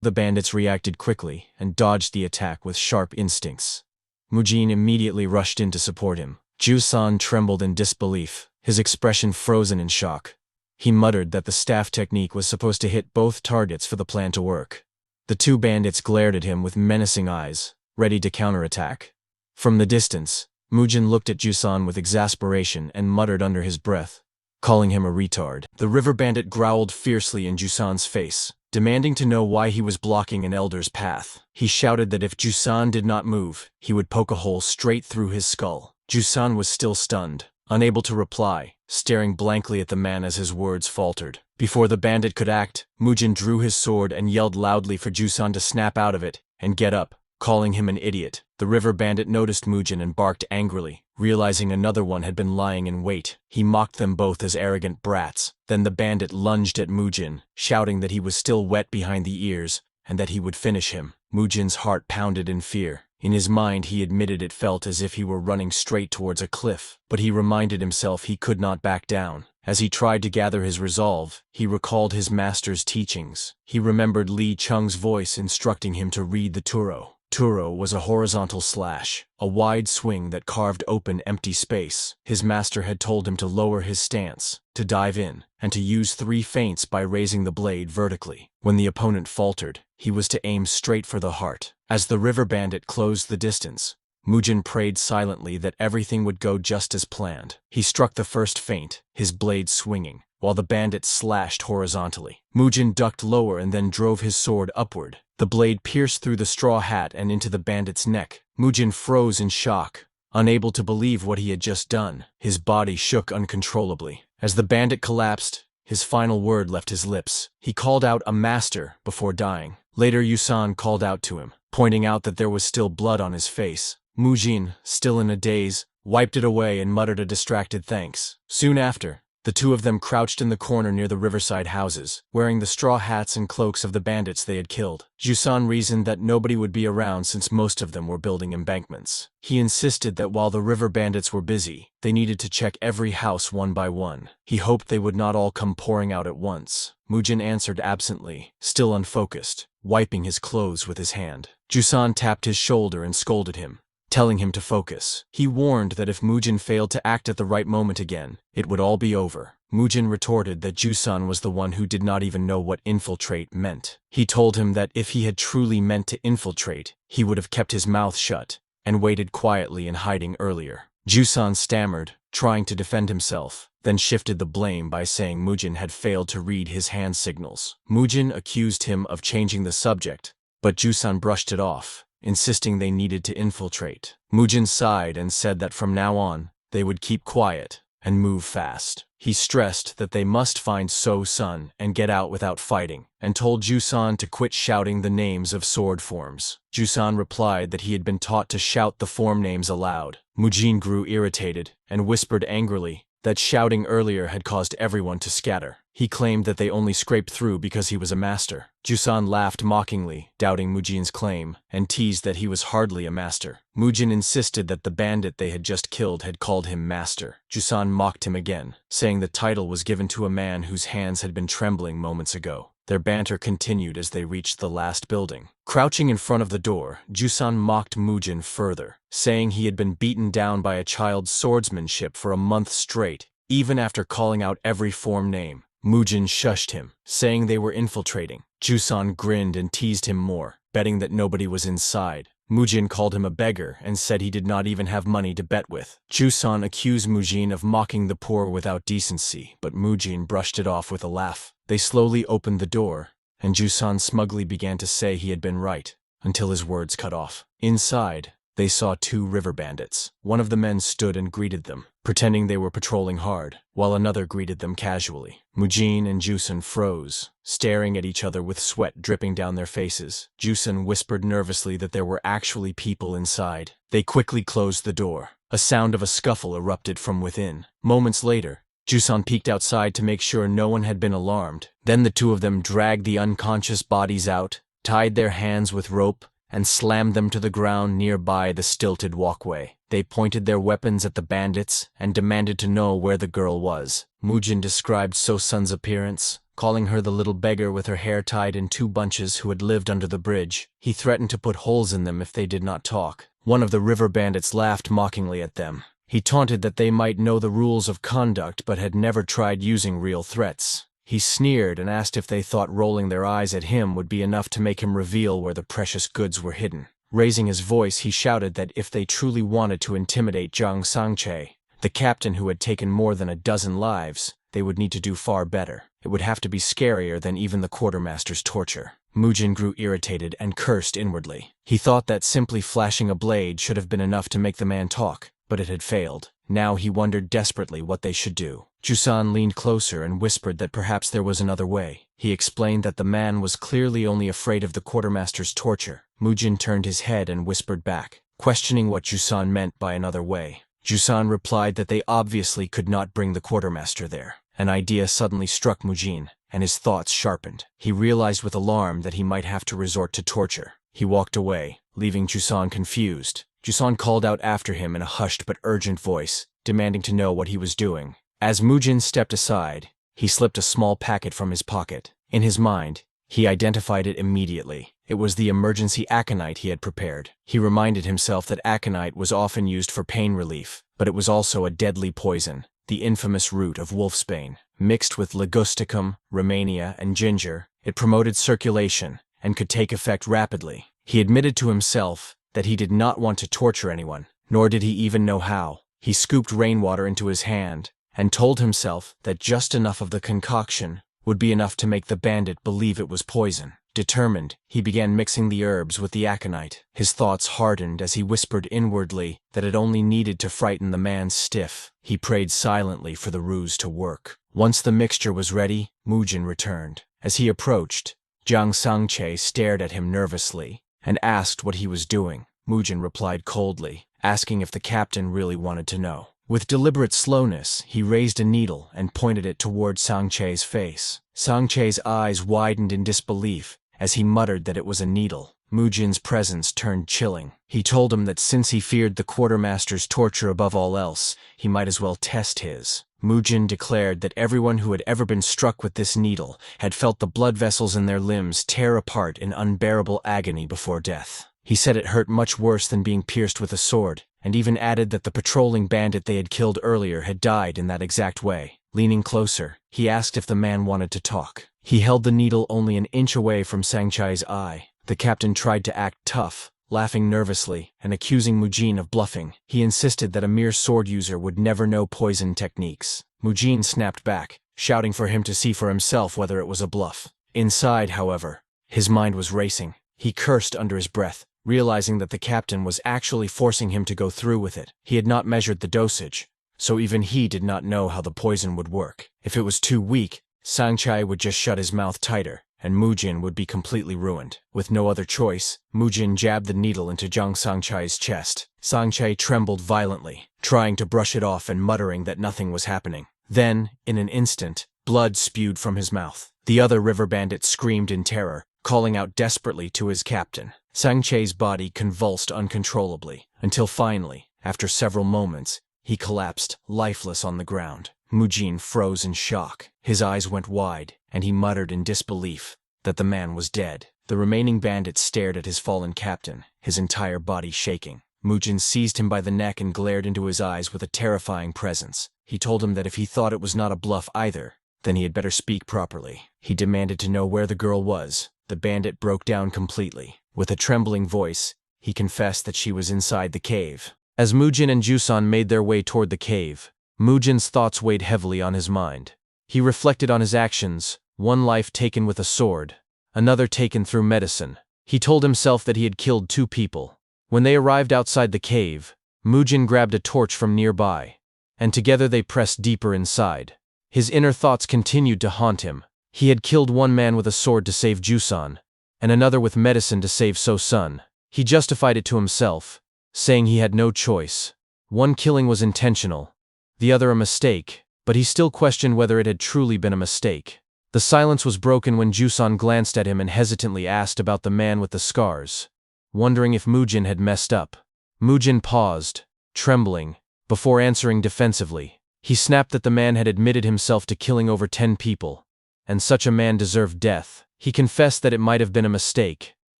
Speaker 1: The bandits reacted quickly and dodged the attack with sharp instincts. Mujin immediately rushed in to support him. Jusan trembled in disbelief, his expression frozen in shock. He muttered that the staff technique was supposed to hit both targets for the plan to work. The two bandits glared at him with menacing eyes, ready to counterattack. From the distance, Mujin looked at Jusan with exasperation and muttered under his breath, calling him a retard. The river bandit growled fiercely in Jusan's face, demanding to know why he was blocking an elder's path. He shouted that if Jusan did not move, he would poke a hole straight through his skull. Jusan was still stunned, unable to reply, staring blankly at the man as his words faltered. Before the bandit could act, Mujin drew his sword and yelled loudly for Jusan to snap out of it and get up, calling him an idiot. The river bandit noticed Mujin and barked angrily, realizing another one had been lying in wait. He mocked them both as arrogant brats. Then the bandit lunged at Mujin, shouting that he was still wet behind the ears and that he would finish him. Mujin's heart pounded in fear. In his mind, he admitted it felt as if he were running straight towards a cliff, but he reminded himself he could not back down. As he tried to gather his resolve, he recalled his master's teachings. He remembered Li Cheng's voice instructing him to read the Turo. Turo was a horizontal slash, a wide swing that carved open empty space. His master had told him to lower his stance, to dive in, and to use 3 feints by raising the blade vertically. When the opponent faltered, he was to aim straight for the heart. As the river bandit closed the distance, Mujin prayed silently that everything would go just as planned. He struck the first feint, his blade swinging, while the bandit slashed horizontally. Mujin ducked lower and then drove his sword upward. The blade pierced through the straw hat and into the bandit's neck. Mujin froze in shock, unable to believe what he had just done. His body shook uncontrollably. As the bandit collapsed, his final word left his lips. He called out a master before dying. Later Yusan called out to him, pointing out that there was still blood on his face. Mujin, still in a daze, wiped it away and muttered a distracted thanks. Soon after, the two of them crouched in the corner near the riverside houses, wearing the straw hats and cloaks of the bandits they had killed. Jusan reasoned that nobody would be around since most of them were building embankments. He insisted that while the river bandits were busy, they needed to check every house one by one. He hoped they would not all come pouring out at once. Mujin answered absently, still unfocused, wiping his clothes with his hand. Jusan tapped his shoulder and scolded him, telling him to focus. He warned that if Mujin failed to act at the right moment again, it would all be over. Mujin retorted that Jusan was the one who did not even know what infiltrate meant. He told him that if he had truly meant to infiltrate, he would have kept his mouth shut and waited quietly in hiding earlier. Jusan stammered, trying to defend himself, then shifted the blame by saying Mujin had failed to read his hand signals. Mujin accused him of changing the subject, but Jusan brushed it off, insisting they needed to infiltrate. Mujin sighed and said that from now on, they would keep quiet and move fast. He stressed that they must find So-sun and get out without fighting, and told Jusan to quit shouting the names of sword forms. Jusan replied that he had been taught to shout the form names aloud. Mujin grew irritated and whispered angrily that shouting earlier had caused everyone to scatter. He claimed that they only scraped through because he was a master. Jusan laughed mockingly, doubting Mujin's claim, and teased that he was hardly a master. Mujin insisted that the bandit they had just killed had called him master. Jusan mocked him again, saying the title was given to a man whose hands had been trembling moments ago. Their banter continued as they reached the last building. Crouching in front of the door, Jusan mocked Mujin further, saying he had been beaten down by a child's swordsmanship for a month straight, even after calling out every form name. Mujin shushed him, saying they were infiltrating. Jusan grinned and teased him more, betting that nobody was inside. Mujin called him a beggar and said he did not even have money to bet with. Jusan accused Mujin of mocking the poor without decency, but Mujin brushed it off with a laugh. They slowly opened the door, and Jusan smugly began to say he had been right, until his words cut off. Inside, they saw two river bandits. One of the men stood and greeted them, pretending they were patrolling hard, while another greeted them casually. Mujin and Jusan froze, staring at each other with sweat dripping down their faces. Jusan whispered nervously that there were actually people inside. They quickly closed the door. A sound of a scuffle erupted from within. Moments later, Jusan peeked outside to make sure no one had been alarmed. Then the two of them dragged the unconscious bodies out, tied their hands with rope, and slammed them to the ground nearby the stilted walkway. They pointed their weapons at the bandits and demanded to know where the girl was. Mujin described So-sun's appearance, calling her the little beggar with her hair tied in two bunches who had lived under the bridge. He threatened to put holes in them if they did not talk. One of the river bandits laughed mockingly at them. He taunted that they might know the rules of conduct but had never tried using real threats. He sneered and asked if they thought rolling their eyes at him would be enough to make him reveal where the precious goods were hidden. Raising his voice, he shouted that if they truly wanted to intimidate Zhang Sangche, the captain who had taken more than a dozen lives, they would need to do far better. It would have to be scarier than even the quartermaster's torture. Mujin grew irritated and cursed inwardly. He thought that simply flashing a blade should have been enough to make the man talk, but it had failed. Now he wondered desperately what they should do. Jusan leaned closer and whispered that perhaps there was another way. He explained that the man was clearly only afraid of the quartermaster's torture. Mujin turned his head and whispered back, questioning what Jusan meant by another way. Jusan replied that they obviously could not bring the quartermaster there. An idea suddenly struck Mujin, and his thoughts sharpened. He realized with alarm that he might have to resort to torture. He walked away, leaving Jusan confused. Jusan called out after him in a hushed but urgent voice, demanding to know what he was doing. As Mujin stepped aside, he slipped a small packet from his pocket. In his mind, he identified it immediately. It was the emergency aconite he had prepared. He reminded himself that aconite was often used for pain relief, but it was also a deadly poison, the infamous root of wolfsbane. Mixed with ligusticum, romania, and ginger, it promoted circulation and could take effect rapidly. He admitted to himself that he did not want to torture anyone, nor did he even know how. He scooped rainwater into his hand and told himself that just enough of the concoction would be enough to make the bandit believe it was poison. Determined, he began mixing the herbs with the aconite. His thoughts hardened as he whispered inwardly that it only needed to frighten the man stiff. He prayed silently for the ruse to work. Once the mixture was ready, Mujin returned. As he approached, Jiang Sangche stared at him nervously and asked what he was doing. Mujin replied coldly, asking if the captain really wanted to know. With deliberate slowness, he raised a needle and pointed it toward Sangche's face. Sangche's eyes widened in disbelief as he muttered that it was a needle. Mujin's presence turned chilling. He told him that since he feared the quartermaster's torture above all else, he might as well test his. Mujin declared that everyone who had ever been struck with this needle had felt the blood vessels in their limbs tear apart in unbearable agony before death. He said it hurt much worse than being pierced with a sword, and even added that the patrolling bandit they had killed earlier had died in that exact way. Leaning closer, he asked if the man wanted to talk. He held the needle only an inch away from Sangchai's eye. The captain tried to act tough, laughing nervously and accusing Mujin of bluffing. He insisted that a mere sword user would never know poison techniques. Mujin snapped back, shouting for him to see for himself whether it was a bluff. Inside, however, his mind was racing. He cursed under his breath, realizing that the captain was actually forcing him to go through with it. He had not measured the dosage, so even he did not know how the poison would work. If it was too weak, Sangchai would just shut his mouth tighter, and Mujin would be completely ruined. With no other choice, Mujin jabbed the needle into Jiang Sangchai's chest. Sangchai trembled violently, trying to brush it off and muttering that nothing was happening. Then, in an instant, blood spewed from his mouth. The other river bandit screamed in terror, calling out desperately to his captain. Sangchai's body convulsed uncontrollably, until finally, after several moments, he collapsed, lifeless on the ground. Mujin froze in shock. His eyes went wide, and he muttered in disbelief that the man was dead. The remaining bandits stared at his fallen captain, his entire body shaking. Mujin seized him by the neck and glared into his eyes with a terrifying presence. He told him that if he thought it was not a bluff either, then he had better speak properly. He demanded to know where the girl was. The bandit broke down completely. With a trembling voice, he confessed that she was inside the cave. As Mujin and Jusan made their way toward the cave, Mujin's thoughts weighed heavily on his mind. He reflected on his actions, one life taken with a sword, another taken through medicine. He told himself that he had killed 2 people. When they arrived outside the cave, Mujin grabbed a torch from nearby, and together they pressed deeper inside. His inner thoughts continued to haunt him. He had killed one man with a sword to save Jusan, and another with medicine to save So-sun. He justified it to himself, saying he had no choice. One killing was intentional, the other a mistake, but he still questioned whether it had truly been a mistake. The silence was broken when Jusan glanced at him and hesitantly asked about the man with the scars, wondering if Mujin had messed up. Mujin paused, trembling, before answering defensively. He snapped that the man had admitted himself to killing over 10 people, and such a man deserved death. He confessed that it might have been a mistake,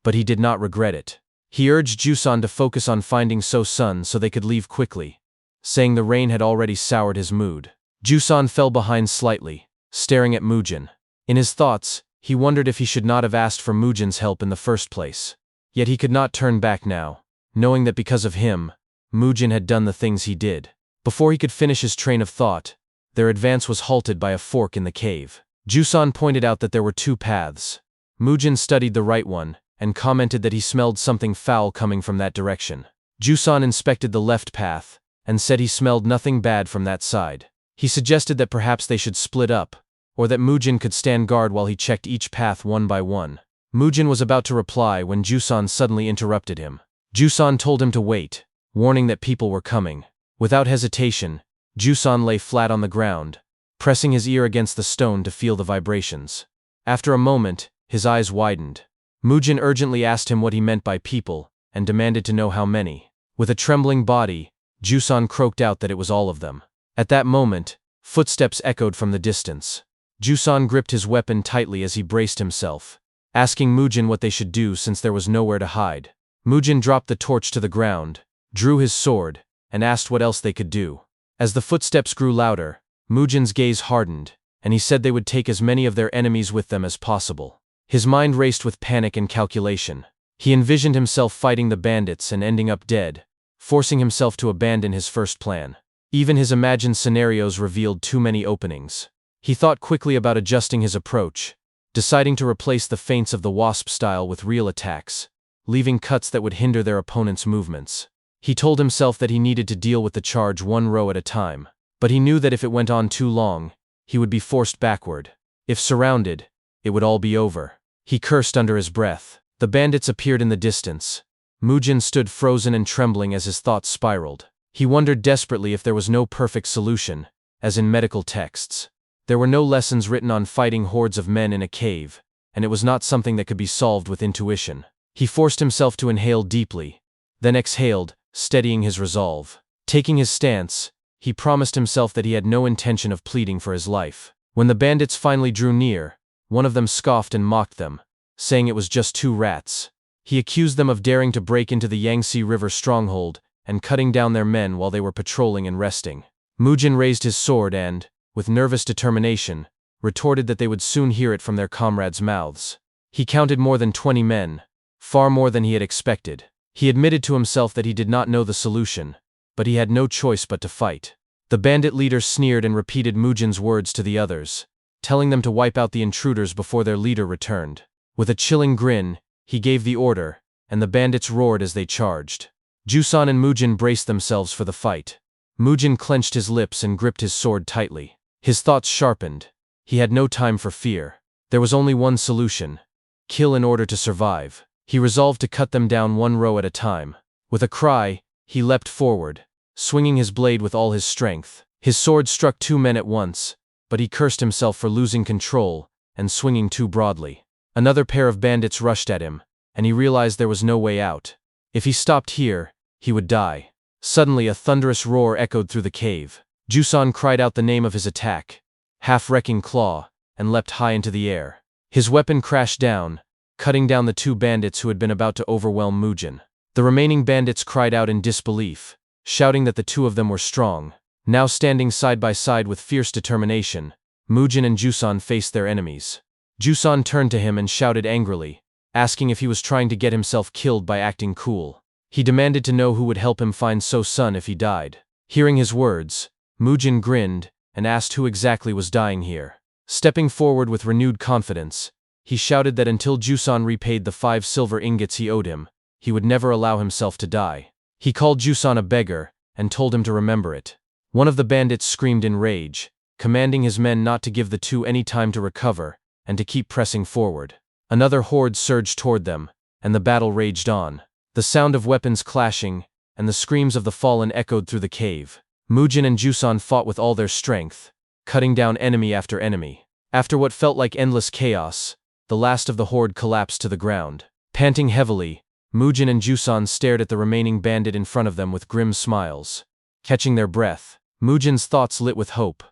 Speaker 1: but he did not regret it. He urged Jusan to focus on finding So-sun so they could leave quickly, saying the rain had already soured his mood. Jusan fell behind slightly, staring at Mujin. In his thoughts, he wondered if he should not have asked for Mujin's help in the first place. Yet he could not turn back now, knowing that because of him, Mujin had done the things he did. Before he could finish his train of thought, their advance was halted by a fork in the cave. Jusan pointed out that there were 2 paths. Mujin studied the right one, and commented that he smelled something foul coming from that direction. Jusan inspected the left path, and said he smelled nothing bad from that side. He suggested that perhaps they should split up, or that Mujin could stand guard while he checked each path one by one. Mujin was about to reply when Jusan suddenly interrupted him. Jusan told him to wait, warning that people were coming. Without hesitation, Jusan lay flat on the ground, pressing his ear against the stone to feel the vibrations. After a moment, his eyes widened. Mujin urgently asked him what he meant by people, and demanded to know how many. With a trembling body, Jusan croaked out that it was all of them. At that moment, footsteps echoed from the distance. Jusan gripped his weapon tightly as he braced himself, asking Mujin what they should do since there was nowhere to hide. Mujin dropped the torch to the ground, drew his sword, and asked what else they could do. As the footsteps grew louder, Mujin's gaze hardened, and he said they would take as many of their enemies with them as possible. His mind raced with panic and calculation. He envisioned himself fighting the bandits and ending up dead, forcing himself to abandon his first plan. Even his imagined scenarios revealed too many openings. He thought quickly about adjusting his approach, deciding to replace the feints of the wasp style with real attacks, leaving cuts that would hinder their opponent's movements. He told himself that he needed to deal with the charge one row at a time, but he knew that if it went on too long, he would be forced backward. If surrounded, it would all be over. He cursed under his breath. The bandits appeared in the distance. Mujin stood frozen and trembling as his thoughts spiraled. He wondered desperately if there was no perfect solution, as in medical texts. There were no lessons written on fighting hordes of men in a cave, and it was not something that could be solved with intuition. He forced himself to inhale deeply, then exhaled, steadying his resolve. Taking his stance, he promised himself that he had no intention of pleading for his life. When the bandits finally drew near, one of them scoffed and mocked them, saying it was just 2 rats. He accused them of daring to break into the Yangtze River stronghold and cutting down their men while they were patrolling and resting. Mujin raised his sword and, with nervous determination, retorted that they would soon hear it from their comrades' mouths. He counted more than 20 men, far more than he had expected. He admitted to himself that he did not know the solution, but he had no choice but to fight. The bandit leader sneered and repeated Mujin's words to the others, telling them to wipe out the intruders before their leader returned. With a chilling grin, he gave the order, and the bandits roared as they charged. Jusan and Mujin braced themselves for the fight. Mujin clenched his lips and gripped his sword tightly. His thoughts sharpened. He had no time for fear. There was only one solution: kill in order to survive. He resolved to cut them down one row at a time. With a cry, he leapt forward, swinging his blade with all his strength. His sword struck 2 men at once, but he cursed himself for losing control and swinging too broadly. Another pair of bandits rushed at him, and he realized there was no way out. If he stopped here, he would die. Suddenly a thunderous roar echoed through the cave. Jusan cried out the name of his attack, Half-Wrecking Claw, and leapt high into the air. His weapon crashed down, cutting down the 2 bandits who had been about to overwhelm Mujin. The remaining bandits cried out in disbelief, shouting that the 2 of them were strong. Now standing side by side with fierce determination, Mujin and Jusan faced their enemies. Jusan turned to him and shouted angrily, asking if he was trying to get himself killed by acting cool. He demanded to know who would help him find So-sun if he died. Hearing his words, Mujin grinned and asked who exactly was dying here. Stepping forward with renewed confidence, he shouted that until Jusan repaid the 5 silver ingots he owed him, he would never allow himself to die. He called Jusan a beggar and told him to remember it. One of the bandits screamed in rage, commanding his men not to give the 2 any time to recover and to keep pressing forward. Another horde surged toward them, and the battle raged on. The sound of weapons clashing and the screams of the fallen echoed through the cave. Mujin and Jusan fought with all their strength, cutting down enemy after enemy. After what felt like endless chaos, the last of the horde collapsed to the ground. Panting heavily, Mujin and Jusan stared at the remaining bandit in front of them with grim smiles. Catching their breath, Mujin's thoughts lit with hope.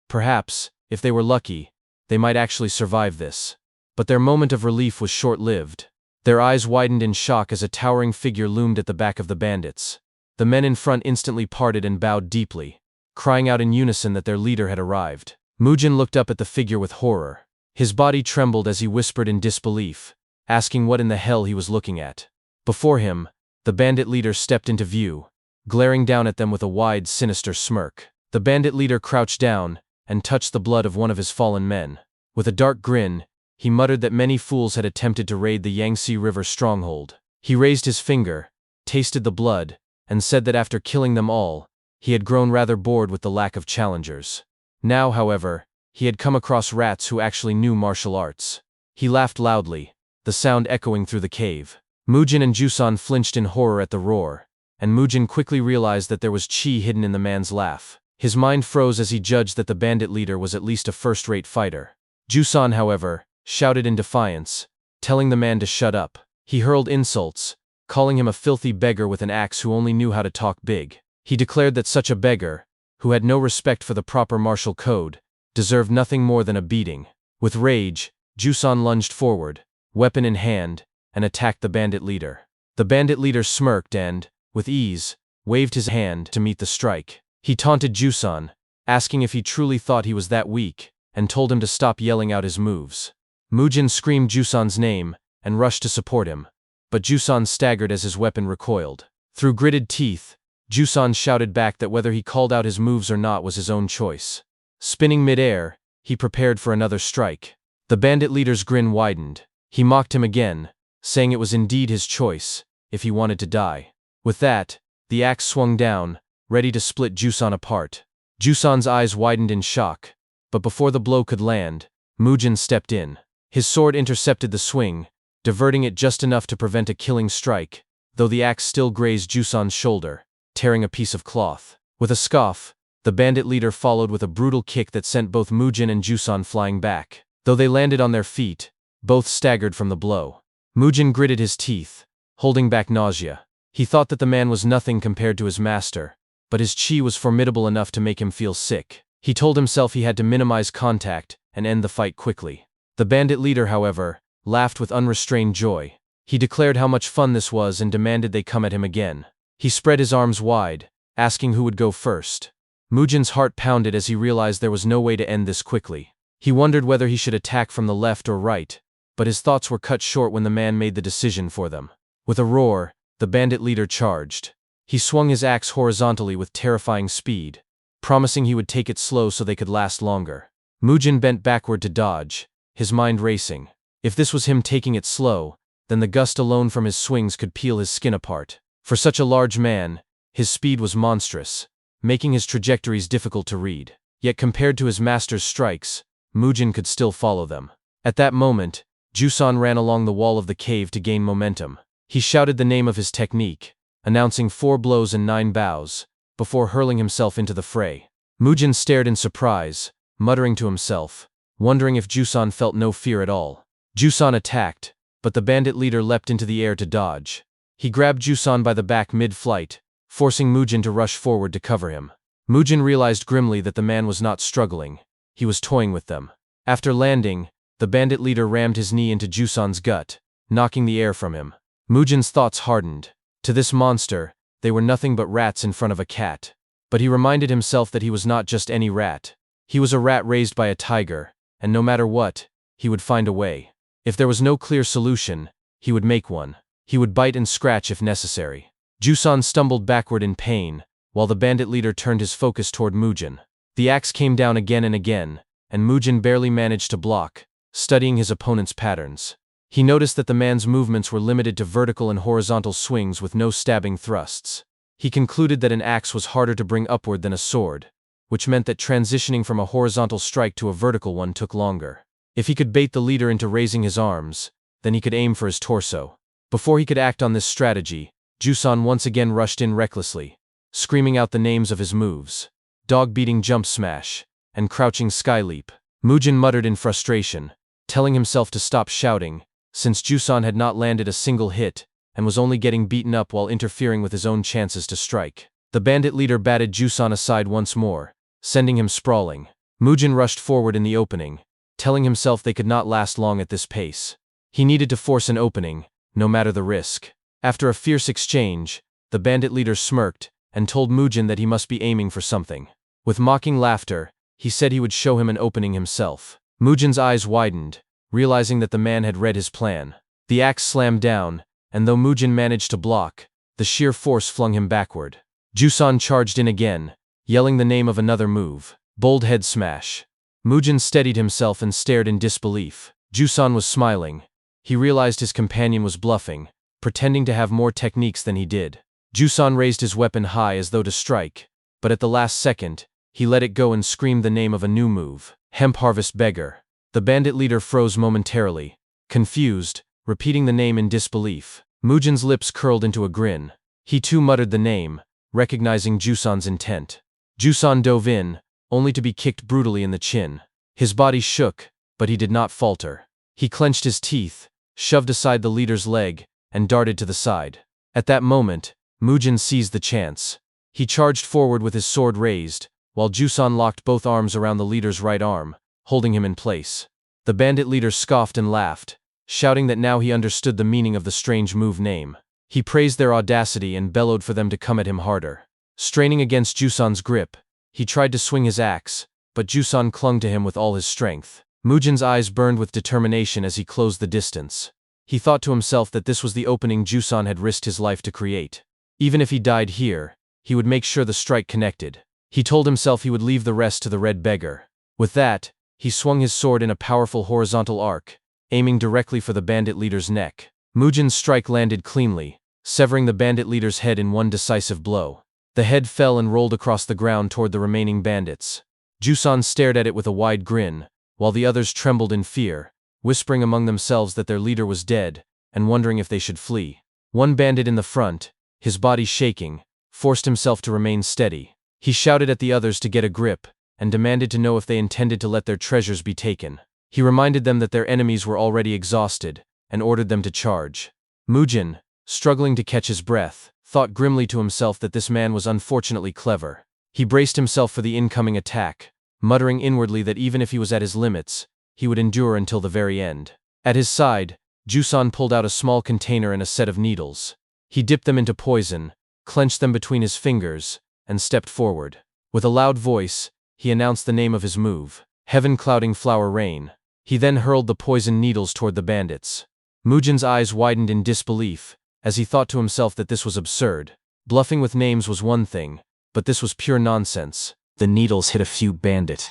Speaker 1: Perhaps, if they were lucky, they might actually survive this. But their moment of relief was short-lived. Their eyes widened in shock as a towering figure loomed at the back of the bandits. The men in front instantly parted and bowed deeply, crying out in unison that their leader had arrived. Mujin looked up at the figure with horror. His body trembled as he whispered in disbelief, asking what in the hell he was looking at. Before him, the bandit leader stepped into view, glaring down at them with a wide, sinister smirk. The bandit leader crouched down and touched the blood of one of his fallen men. With a dark grin, he muttered that many fools had attempted to raid the Yangtze River stronghold. He raised his finger, tasted the blood, and said that after killing them all, he had grown rather bored with the lack of challengers. Now, however, he had come across rats who actually knew martial arts. He laughed loudly, the sound echoing through the cave. Mujin and Jusan flinched in horror at the roar, and Mujin quickly realized that there was chi hidden in the man's laugh. His mind froze as he judged that the bandit leader was at least a first-rate fighter. Jusan, however, shouted in defiance, telling the man to shut up. He hurled insults, calling him a filthy beggar with an axe who only knew how to talk big. He declared that such a beggar, who had no respect for the proper martial code, deserved nothing more than a beating. With rage, Jusan lunged forward, weapon in hand, and attacked the bandit leader. The bandit leader smirked and, with ease, waved his hand to meet the strike. He taunted Jusan, asking if he truly thought he was that weak, and told him to stop yelling out his moves. Mujin screamed Jusan's name and rushed to support him, but Jusan staggered as his weapon recoiled. Through gritted teeth, Jusan shouted back that whether he called out his moves or not was his own choice. Spinning mid-air, he prepared for another strike. The bandit leader's grin widened. He mocked him again, saying it was indeed his choice, if he wanted to die. With that, the axe swung down, ready to split Jusan apart. Jusan's eyes widened in shock, but before the blow could land, Mujin stepped in. His sword intercepted the swing, diverting it just enough to prevent a killing strike, though the axe still grazed Jusan's shoulder, tearing a piece of cloth. With a scoff, the bandit leader followed with a brutal kick that sent both Mujin and Jusan flying back. Though they landed on their feet, both staggered from the blow. Mujin gritted his teeth, holding back nausea. He thought that the man was nothing compared to his master, but his chi was formidable enough to make him feel sick. He told himself he had to minimize contact and end the fight quickly. The bandit leader, however, laughed with unrestrained joy. He declared how much fun this was and demanded they come at him again. He spread his arms wide, asking who would go first. Mujin's heart pounded as he realized there was no way to end this quickly. He wondered whether he should attack from the left or right, but his thoughts were cut short when the man made the decision for them. With a roar, the bandit leader charged. He swung his axe horizontally with terrifying speed, promising he would take it slow so they could last longer. Mujin bent backward to dodge, his mind racing. If this was him taking it slow, then the gust alone from his swings could peel his skin apart. For such a large man, his speed was monstrous, making his trajectories difficult to read. Yet compared to his master's strikes, Mujin could still follow them. At that moment, Jusan ran along the wall of the cave to gain momentum. He shouted the name of his technique, announcing 4 blows and 9 bows, before hurling himself into the fray. Mujin stared in surprise, muttering to himself, wondering if Jusan felt no fear at all. Jusan attacked, but the bandit leader leapt into the air to dodge. He grabbed Jusan by the back mid-flight, forcing Mujin to rush forward to cover him. Mujin realized grimly that the man was not struggling. He was toying with them. After landing, the bandit leader rammed his knee into Jusan's gut, knocking the air from him. Mujin's thoughts hardened. To this monster, they were nothing but rats in front of a cat. But he reminded himself that he was not just any rat. He was a rat raised by a tiger, and no matter what, he would find a way. If there was no clear solution, he would make one. He would bite and scratch if necessary. Jusan stumbled backward in pain, while the bandit leader turned his focus toward Mujin. The axe came down again and again, and Mujin barely managed to block, studying his opponent's patterns. He noticed that the man's movements were limited to vertical and horizontal swings with no stabbing thrusts. He concluded that an axe was harder to bring upward than a sword, which meant that transitioning from a horizontal strike to a vertical one took longer. If he could bait the leader into raising his arms, then he could aim for his torso. Before he could act on this strategy, Jusan once again rushed in recklessly, screaming out the names of his moves: dog-beating jump smash, and crouching sky leap. Mujin muttered in frustration, telling himself to stop shouting, since Jusan had not landed a single hit, and was only getting beaten up while interfering with his own chances to strike. The bandit leader batted Jusan aside once more, sending him sprawling. Mujin rushed forward in the opening, telling himself they could not last long at this pace. He needed to force an opening, no matter the risk. After a fierce exchange, the bandit leader smirked, and told Mujin that he must be aiming for something. With mocking laughter, he said he would show him an opening himself. Mujin's eyes widened, realizing that the man had read his plan. The axe slammed down, and though Mujin managed to block, the sheer force flung him backward. Jusan charged in again, yelling the name of another move: bold head smash. Mujin steadied himself and stared in disbelief. Jusan was smiling. He realized his companion was bluffing, pretending to have more techniques than he did. Jusan raised his weapon high as though to strike, but at the last second, he let it go and screamed the name of a new move: hemp harvest beggar. The bandit leader froze momentarily, confused, repeating the name in disbelief. Mujin's lips curled into a grin. He too muttered the name, recognizing Jusan's intent. Jusan dove in, only to be kicked brutally in the chin. His body shook, but he did not falter. He clenched his teeth, shoved aside the leader's leg, and darted to the side. At that moment, Mujin seized the chance. He charged forward with his sword raised, while Jusan locked both arms around the leader's right arm, holding him in place. The bandit leader scoffed and laughed, shouting that now he understood the meaning of the strange move name. He praised their audacity and bellowed for them to come at him harder. Straining against Jusan's grip, he tried to swing his axe, but Jusan clung to him with all his strength. Mujin's eyes burned with determination as he closed the distance. He thought to himself that this was the opening Jusan had risked his life to create. Even if he died here, he would make sure the strike connected. He told himself he would leave the rest to the red beggar. With that, he swung his sword in a powerful horizontal arc, aiming directly for the bandit leader's neck. Mujin's strike landed cleanly, severing the bandit leader's head in one decisive blow. The head fell and rolled across the ground toward the remaining bandits. Jusan stared at it with a wide grin, while the others trembled in fear, whispering among themselves that their leader was dead, and wondering if they should flee. One bandit in the front, his body shaking, forced himself to remain steady. He shouted at the others to get a grip, and demanded to know if they intended to let their treasures be taken. He reminded them that their enemies were already exhausted, and ordered them to charge. Mujin, struggling to catch his breath, thought grimly to himself that this man was unfortunately clever. He braced himself for the incoming attack, muttering inwardly that even if he was at his limits, he would endure until the very end. At his side, Jusan pulled out a small container and a set of needles. He dipped them into poison, clenched them between his fingers, and stepped forward. With a loud voice, he announced the name of his move, Heaven Clouding Flower Rain. He then hurled the poisoned needles toward the bandits. Mujin's eyes widened in disbelief, as he thought to himself that this was absurd. Bluffing with names was one thing, but this was pure nonsense.
Speaker 2: The needles hit a few bandit.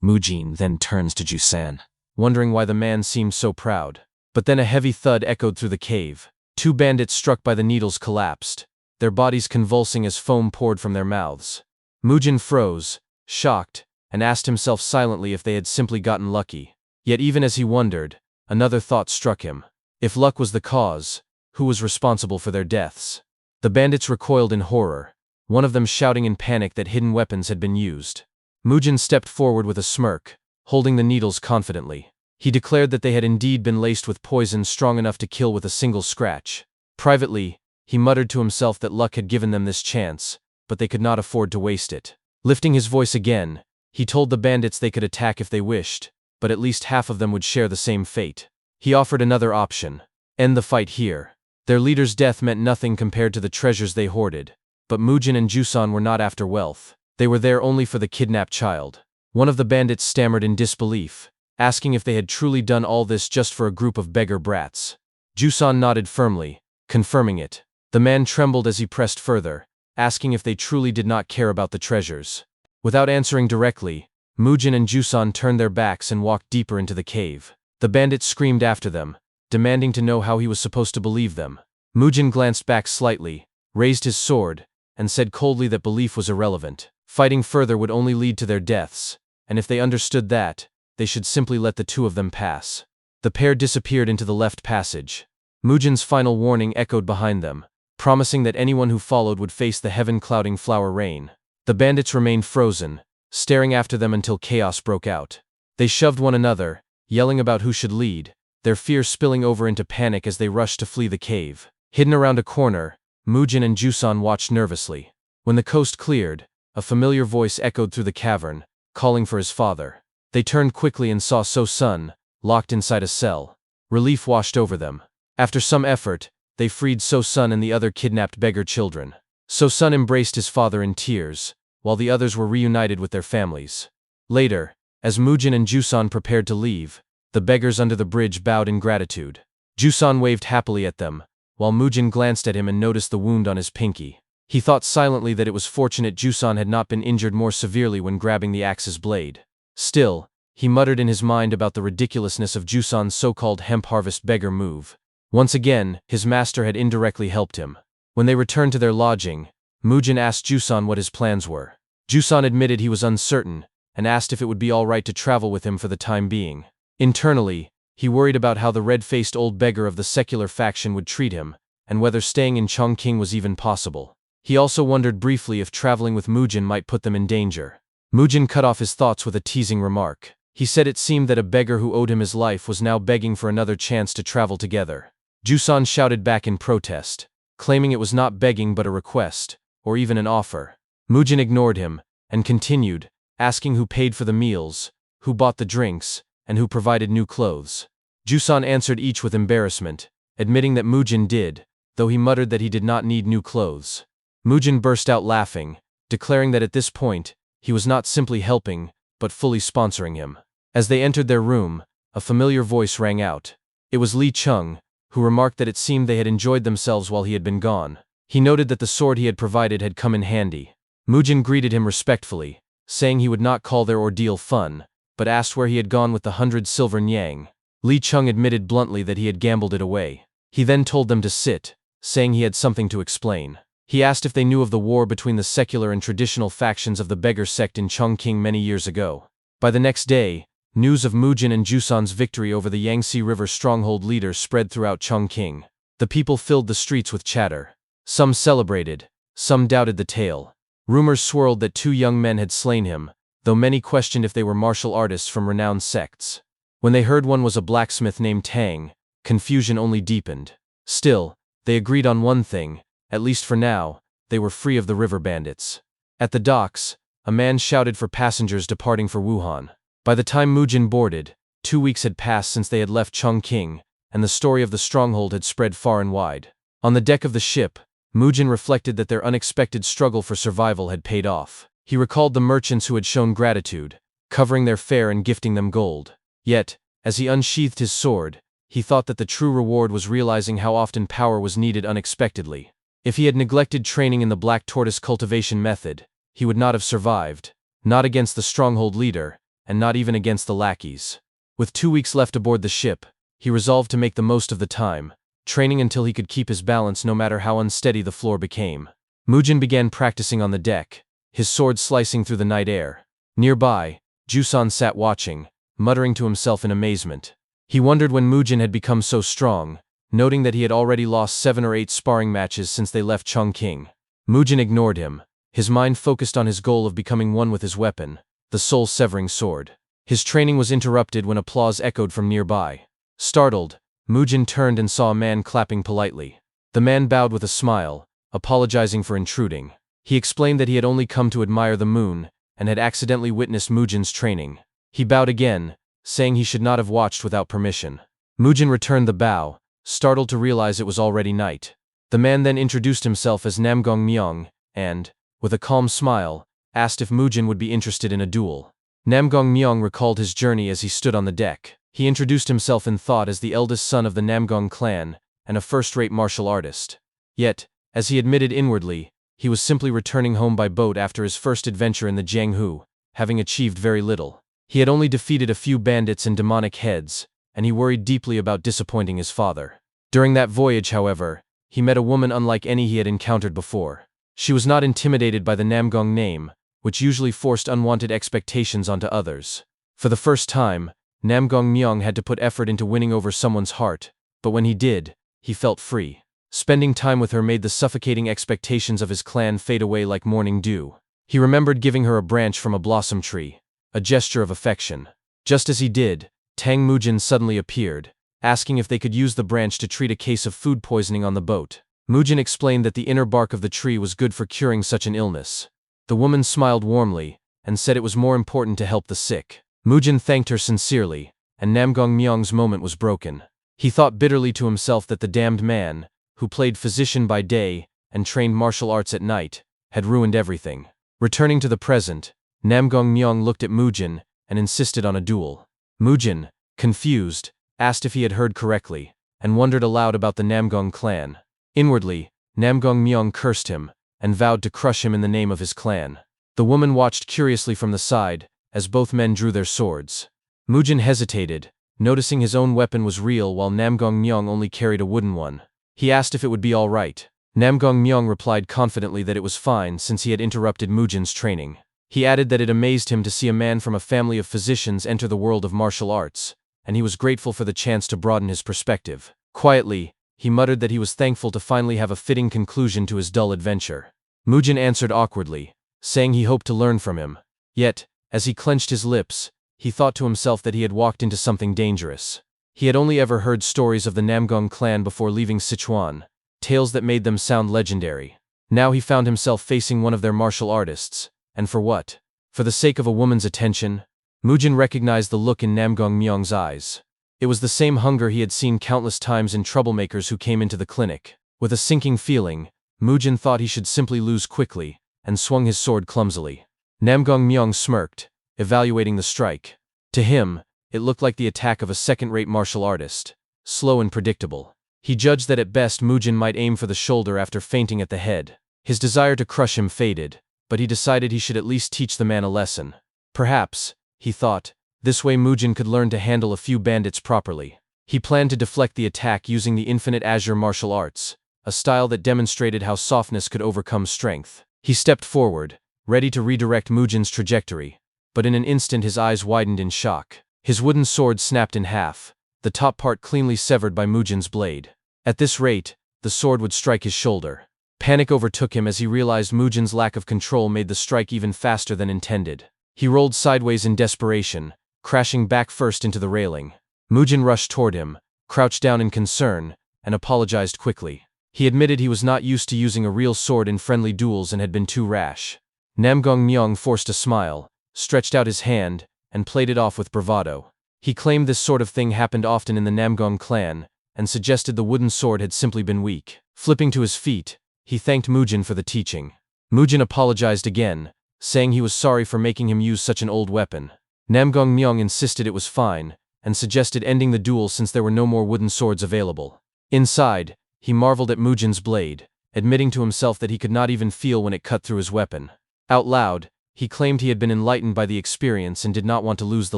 Speaker 2: Mujin then turns to Jusan,
Speaker 1: wondering why the man seemed so proud. But then a heavy thud echoed through the cave. 2 bandits struck by the needles collapsed, their bodies convulsing as foam poured from their mouths. Mujin froze, shocked, and asked himself silently if they had simply gotten lucky. Yet even as he wondered, another thought struck him. If luck was the cause, who was responsible for their deaths? The bandits recoiled in horror, one of them shouting in panic that hidden weapons had been used. Mujin stepped forward with a smirk, holding the needles confidently. He declared that they had indeed been laced with poison strong enough to kill with a single scratch. Privately, he muttered to himself that luck had given them this chance, but they could not afford to waste it. Lifting his voice again, he told the bandits they could attack if they wished, but at least half of them would share the same fate. He offered another option: end the fight here. Their leader's death meant nothing compared to the treasures they hoarded, but Mujin and Jusan were not after wealth. They were there only for the kidnapped child. One of the bandits stammered in disbelief, asking if they had truly done all this just for a group of beggar brats. Jusan nodded firmly, confirming it. The man trembled as he pressed further, asking if they truly did not care about the treasures. Without answering directly, Mujin and Jusan turned their backs and walked deeper into the cave. The bandits screamed after them, demanding to know how he was supposed to believe them. Mujin glanced back slightly, raised his sword, and said coldly that belief was irrelevant. Fighting further would only lead to their deaths, and if they understood that, they should simply let the 2 of them pass. The pair disappeared into the left passage. Mujin's final warning echoed behind them, promising that anyone who followed would face the heaven-clouding flower rain. The bandits remained frozen, staring after them until chaos broke out. They shoved one another, yelling about who should lead, their fear spilling over into panic as they rushed to flee the cave. Hidden around a corner, Mujin and Jusan watched nervously. When the coast cleared, a familiar voice echoed through the cavern, calling for his father. They turned quickly and saw So-sun, locked inside a cell. Relief washed over them. After some effort, they freed So-sun and the other kidnapped beggar children. So-sun embraced his father in tears, while the others were reunited with their families. Later, as Mujin and Jusan prepared to leave, the beggars under the bridge bowed in gratitude. Jusan waved happily at them, while Mujin glanced at him and noticed the wound on his pinky. He thought silently that it was fortunate Jusan had not been injured more severely when grabbing the axe's blade. Still, he muttered in his mind about the ridiculousness of Jusan's so-called hemp harvest beggar move. Once again, his master had indirectly helped him. When they returned to their lodging, Mujin asked Jusan what his plans were. Jusan admitted he was uncertain, and asked if it would be all right to travel with him for the time being. Internally, he worried about how the red-faced old beggar of the secular faction would treat him, and whether staying in Chongqing was even possible. He also wondered briefly if traveling with Mujin might put them in danger. Mujin cut off his thoughts with a teasing remark. He said it seemed that a beggar who owed him his life was now begging for another chance to travel together. Jusan shouted back in protest, claiming it was not begging but a request, or even an offer. Mujin ignored him, and continued, asking who paid for the meals, who bought the drinks, and who provided new clothes. Jusan answered each with embarrassment, admitting that Mujin did, though he muttered that he did not need new clothes. Mujin burst out laughing, declaring that at this point, he was not simply helping, but fully sponsoring him. As they entered their room, a familiar voice rang out. It was Li Chung, who remarked that it seemed they had enjoyed themselves while he had been gone. He noted that the sword he had provided had come in handy. Mujin greeted him respectfully, saying he would not call their ordeal fun, but asked where he had gone with the 100 silver nyang. Li Chung admitted bluntly that he had gambled it away. He then told them to sit, saying he had something to explain. He asked if they knew of the war between the secular and traditional factions of the beggar sect in Chongqing many years ago. By the next day, news of Mujin and Jusan's victory over the Yangtze River stronghold leaders spread throughout Chongqing. The people filled the streets with chatter. Some celebrated, some doubted the tale. Rumors swirled that 2 young men had slain him, though many questioned if they were martial artists from renowned sects. When they heard one was a blacksmith named Tang, confusion only deepened. Still, they agreed on one thing: at least for now, they were free of the river bandits. At the docks, a man shouted for passengers departing for Wuhan. By the time Mujin boarded, 2 weeks had passed since they had left Chongqing, and the story of the stronghold had spread far and wide. On the deck of the ship, Mujin reflected that their unexpected struggle for survival had paid off. He recalled the merchants who had shown gratitude, covering their fare and gifting them gold. Yet, as he unsheathed his sword, he thought that the true reward was realizing how often power was needed unexpectedly. If he had neglected training in the black tortoise cultivation method, he would not have survived, not against the stronghold leader, and not even against the lackeys. With 2 weeks left aboard the ship, he resolved to make the most of the time, training until he could keep his balance no matter how unsteady the floor became. Mujin began practicing on the deck, his sword slicing through the night air. Nearby, Jusan sat watching, muttering to himself in amazement. He wondered when Mujin had become so strong, noting that he had already lost 7 or 8 sparring matches since they left Chongqing. Mujin ignored him, his mind focused on his goal of becoming one with his weapon, the soul-severing sword. His training was interrupted when applause echoed from nearby. Startled, Mujin turned and saw a man clapping politely. The man bowed with a smile, apologizing for intruding. He explained that he had only come to admire the moon, and had accidentally witnessed Mujin's training. He bowed again, saying he should not have watched without permission. Mujin returned the bow, startled to realize it was already night. The man then introduced himself as Namgong Myung, and, with a calm smile, asked if Mujin would be interested in a duel. Namgong Myung recalled his journey as he stood on the deck. He introduced himself in thought as the eldest son of the Namgong clan, and a first-rate martial artist. Yet, as he admitted inwardly, he was simply returning home by boat after his first adventure in the Jianghu, having achieved very little. He had only defeated a few bandits and demonic heads, and he worried deeply about disappointing his father. During that voyage, however, he met a woman unlike any he had encountered before. She was not intimidated by the Namgong name, which usually forced unwanted expectations onto others. For the first time, Namgong Myung had to put effort into winning over someone's heart, but when he did, he felt free. Spending time with her made the suffocating expectations of his clan fade away like morning dew. He remembered giving her a branch from a blossom tree, a gesture of affection. Just as he did, Tang Mujin suddenly appeared, asking if they could use the branch to treat a case of food poisoning on the boat. Mujin explained that the inner bark of the tree was good for curing such an illness. The woman smiled warmly, and said it was more important to help the sick. Mujin thanked her sincerely, and Namgong Myung's moment was broken. He thought bitterly to himself that the damned man, who played physician by day and trained martial arts at night, had ruined everything. Returning to the present, Namgong Myung looked at Mujin and insisted on a duel. Mujin, confused, asked if he had heard correctly, and wondered aloud about the Namgong clan. Inwardly, Namgong Myung cursed him, and vowed to crush him in the name of his clan. The woman watched curiously from the side, as both men drew their swords. Mujin hesitated, noticing his own weapon was real while Namgong Myung only carried a wooden one. He asked if it would be all right. Namgong Myung replied confidently that it was fine since he had interrupted Mujin's training. He added that it amazed him to see a man from a family of physicians enter the world of martial arts, and he was grateful for the chance to broaden his perspective. Quietly, he muttered that he was thankful to finally have a fitting conclusion to his dull adventure. Mujin answered awkwardly, saying he hoped to learn from him. Yet, as he clenched his lips, he thought to himself that he had walked into something dangerous. He had only ever heard stories of the Namgong clan before leaving Sichuan, tales that made them sound legendary. Now he found himself facing one of their martial artists, and for what? For the sake of a woman's attention? Mujin recognized the look in Namgong Myung's eyes. It was the same hunger he had seen countless times in troublemakers who came into the clinic. With a sinking feeling, Mujin thought he should simply lose quickly, and swung his sword clumsily. Namgong Myung smirked, evaluating the strike. To him, it looked like the attack of a second-rate martial artist, slow and predictable. He judged that at best Mujin might aim for the shoulder after feinting at the head. His desire to crush him faded, but he decided he should at least teach the man a lesson. Perhaps, he thought, This way Mujin could learn to handle a few bandits properly. He planned to deflect the attack using the Infinite Azure martial arts, a style that demonstrated how softness could overcome strength. He stepped forward, ready to redirect Mujin's trajectory, but in an instant his eyes widened in shock. His wooden sword snapped in half, the top part cleanly severed by Mujin's blade. At this rate, the sword would strike his shoulder. Panic overtook him as he realized Mujin's lack of control made the strike even faster than intended. He rolled sideways in desperation, crashing back first into the railing. Mujin rushed toward him, crouched down in concern, and apologized quickly. He admitted he was not used to using a real sword in friendly duels and had been too rash. Namgong Myung forced a smile, stretched out his hand, and played it off with bravado. He claimed this sort of thing happened often in the Namgong clan, and suggested the wooden sword had simply been weak. Flipping to his feet, he thanked Mujin for the teaching. Mujin apologized again, saying he was sorry for making him use such an old weapon. Namgong Myung insisted it was fine, and suggested ending the duel since there were no more wooden swords available. Inside, he marveled at Mujin's blade, admitting to himself that he could not even feel when it cut through his weapon. Out loud, he claimed he had been enlightened by the experience and did not want to lose the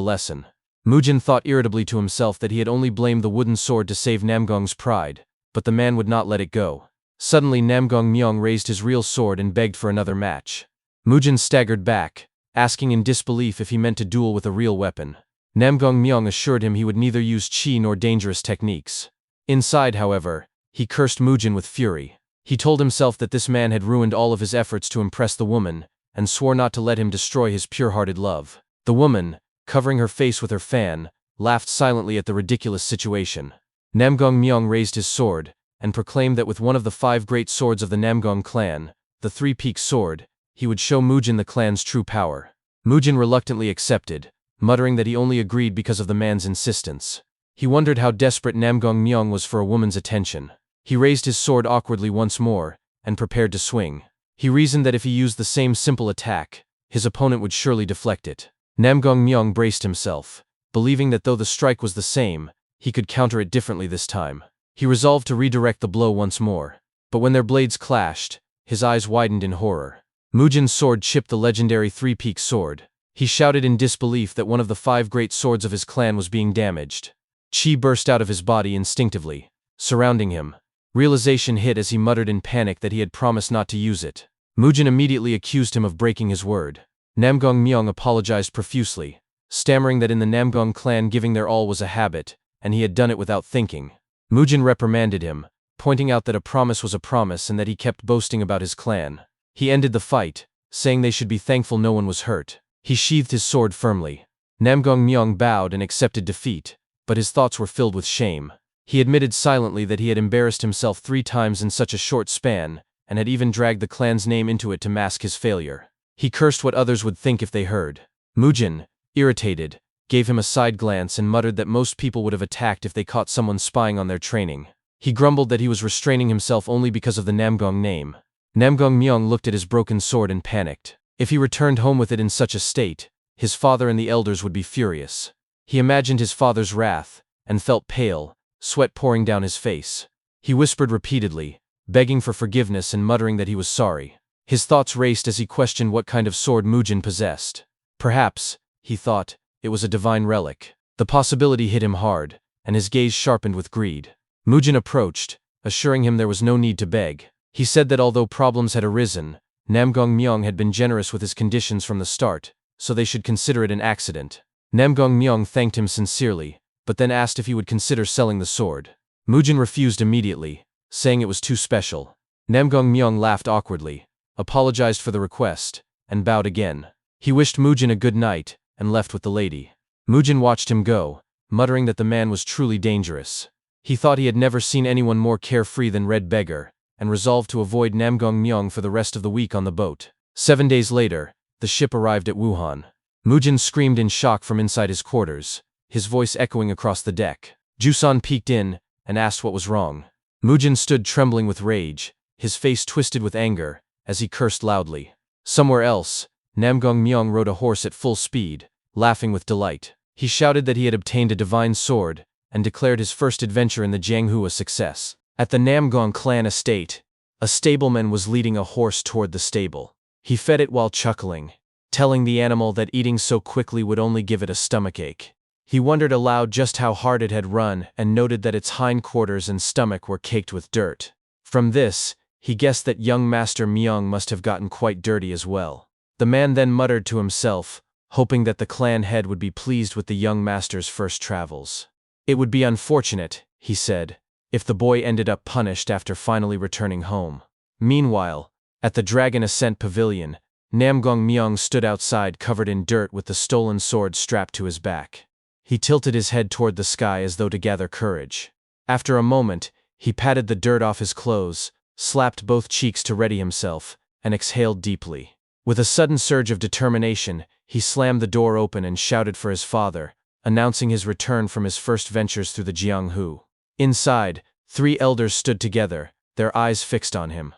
Speaker 1: lesson. Mujin thought irritably to himself that he had only blamed the wooden sword to save Namgong's pride, but the man would not let it go. Suddenly Namgong Myung raised his real sword and begged for another match. Mujin staggered back, asking in disbelief if he meant to duel with a real weapon. Namgong Myung assured him he would neither use chi nor dangerous techniques. Inside, however, he cursed Mujin with fury. He told himself that this man had ruined all of his efforts to impress the woman, and swore not to let him destroy his pure-hearted love. The woman, covering her face with her fan, laughed silently at the ridiculous situation. Namgong Myung raised his sword, and proclaimed that with one of the 5 great swords of the Namgong clan, the Three-Peaked Sword, he would show Mujin the clan's true power. Mujin reluctantly accepted, muttering that he only agreed because of the man's insistence. He wondered how desperate Namgong Myung was for a woman's attention. He raised his sword awkwardly once more, and prepared to swing. He reasoned that if he used the same simple attack, his opponent would surely deflect it. Namgong Myung braced himself, believing that though the strike was the same, he could counter it differently this time. He resolved to redirect the blow once more, but when their blades clashed, his eyes widened in horror. Mujin's sword chipped the legendary Three-Peaked Sword. He shouted in disbelief that one of the 5 great swords of his clan was being damaged. Chi burst out of his body instinctively, surrounding him. Realization hit as he muttered in panic that he had promised not to use it. Mujin immediately accused him of breaking his word. Namgong Myung apologized profusely, stammering that in the Namgong clan giving their all was a habit, and he had done it without thinking. Mujin reprimanded him, pointing out that a promise was a promise and that he kept boasting about his clan. He ended the fight, saying they should be thankful no one was hurt. He sheathed his sword firmly. Namgong Myung bowed and accepted defeat, but his thoughts were filled with shame. He admitted silently that he had embarrassed himself 3 times in such a short span, and had even dragged the clan's name into it to mask his failure. He cursed what others would think if they heard. Mujin, irritated, gave him a side glance and muttered that most people would have attacked if they caught someone spying on their training. He grumbled that he was restraining himself only because of the Namgong name. Namgong Myung looked at his broken sword and panicked. If he returned home with it in such a state, his father and the elders would be furious. He imagined his father's wrath, and felt pale, sweat pouring down his face. He whispered repeatedly, begging for forgiveness and muttering that he was sorry. His thoughts raced as he questioned what kind of sword Mujin possessed. Perhaps, he thought, it was a divine relic. The possibility hit him hard, and his gaze sharpened with greed. Mujin approached, assuring him there was no need to beg. He said that although problems had arisen, Namgong Myung had been generous with his conditions from the start, so they should consider it an accident. Namgong Myung thanked him sincerely, but then asked if he would consider selling the sword. Mujin refused immediately, saying it was too special. Namgong Myung laughed awkwardly, apologized for the request, and bowed again. He wished Mujin a good night, and left with the lady. Mujin watched him go, muttering that the man was truly dangerous. He thought he had never seen anyone more carefree than Red Beggar, and resolved to avoid Namgong Myung for the rest of the week on the boat. 7 days later, the ship arrived at Wuhan. Mujin screamed in shock from inside his quarters, his voice echoing across the deck. Jusan peeked in, and asked what was wrong. Mujin stood trembling with rage, his face twisted with anger, as he cursed loudly. Somewhere else, Namgong Myung rode a horse at full speed, laughing with delight. He shouted that he had obtained a divine sword, and declared his first adventure in the Jianghu a success. At the Namgong clan estate, a stableman was leading a horse toward the stable. He fed it while chuckling, telling the animal that eating so quickly would only give it a stomachache. He wondered aloud just how hard it had run and noted that its hindquarters and stomach were caked with dirt. From this, he guessed that young Master Myung must have gotten quite dirty as well. The man then muttered to himself, hoping that the clan head would be pleased with the young master's first travels. It would be unfortunate, he said, if the boy ended up punished after finally returning home. Meanwhile, at the Dragon Ascent Pavilion, Namgong Myung stood outside covered in dirt with the stolen sword strapped to his back. He tilted his head toward the sky as though to gather courage. After a moment, he patted the dirt off his clothes, slapped both cheeks to ready himself, and exhaled deeply. With a sudden surge of determination, he slammed the door open and shouted for his father, announcing his return from his first ventures through the Jianghu. Inside, 3 elders stood together, their eyes fixed on him.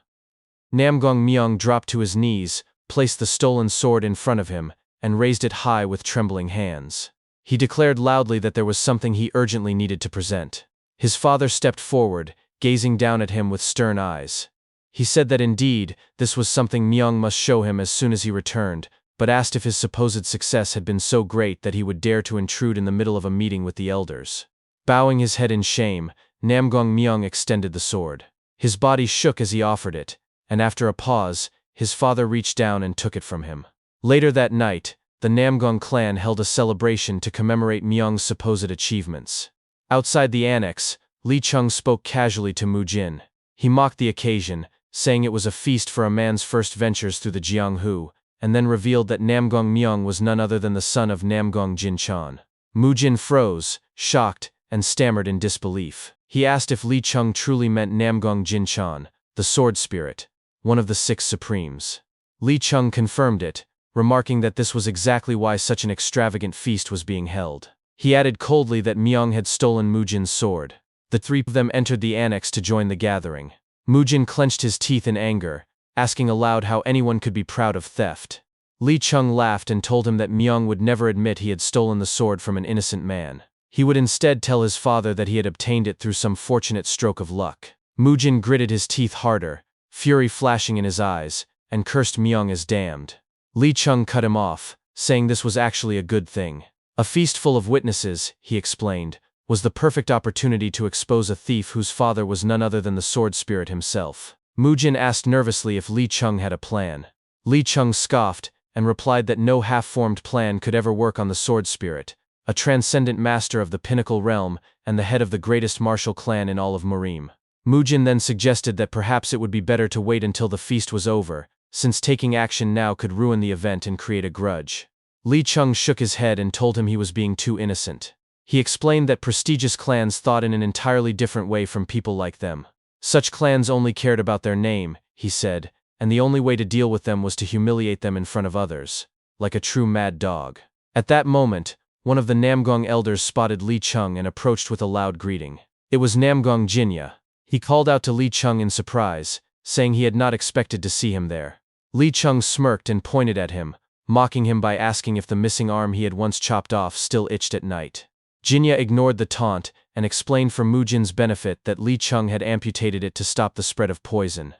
Speaker 1: Namgong Myung dropped to his knees, placed the stolen sword in front of him, and raised it high with trembling hands. He declared loudly that there was something he urgently needed to present. His father stepped forward, gazing down at him with stern eyes. He said that indeed, this was something Myung must show him as soon as he returned, but asked if his supposed success had been so great that he would dare to intrude in the middle of a meeting with the elders. Bowing his head in shame, Namgong Myung extended the sword. His body shook as he offered it, and after a pause, his father reached down and took it from him. Later that night, the Namgong clan held a celebration to commemorate Myung's supposed achievements. Outside the annex, Li Chung spoke casually to Mu Jin. He mocked the occasion, saying it was a feast for a man's first ventures through the Jianghu, and then revealed that Namgong Myung was none other than the son of Namgong Jinchan. Mu Jin froze, shocked, and stammered in disbelief. He asked if Li Chung truly meant Namgong Jinchan, the sword spirit, one of the 6 supremes. Li Chung confirmed it, remarking that this was exactly why such an extravagant feast was being held. He added coldly that Myung had stolen Mu Jin's sword. The 3 of them entered the annex to join the gathering. Mu Jin clenched his teeth in anger, asking aloud how anyone could be proud of theft. Li Chung laughed and told him that Myung would never admit he had stolen the sword from an innocent man. He would instead tell his father that he had obtained it through some fortunate stroke of luck. Mu Jin gritted his teeth harder, fury flashing in his eyes, and cursed Myung as damned. Li Chung cut him off, saying this was actually a good thing. A feast full of witnesses, he explained, was the perfect opportunity to expose a thief whose father was none other than the sword spirit himself. Mu Jin asked nervously if Li Chung had a plan. Li Chung scoffed, and replied that no half-formed plan could ever work on the sword spirit, a transcendent master of the pinnacle realm and the head of the greatest martial clan in all of Murim. Mu Jin then suggested that perhaps it would be better to wait until the feast was over, since taking action now could ruin the event and create a grudge. Li Chung shook his head and told him he was being too innocent. He explained that prestigious clans thought in an entirely different way from people like them. Such clans only cared about their name, he said, and the only way to deal with them was to humiliate them in front of others, like a true mad dog. At that moment, one of the Namgong elders spotted Li Chung and approached with a loud greeting. It was Namgong Jinya. He called out to Li Chung in surprise, saying he had not expected to see him there. Li Chung smirked and pointed at him, mocking him by asking if the missing arm he had once chopped off still itched at night. Jinya ignored the taunt and explained for Mu Jin's benefit that Li Chung had amputated it to stop the spread of poison.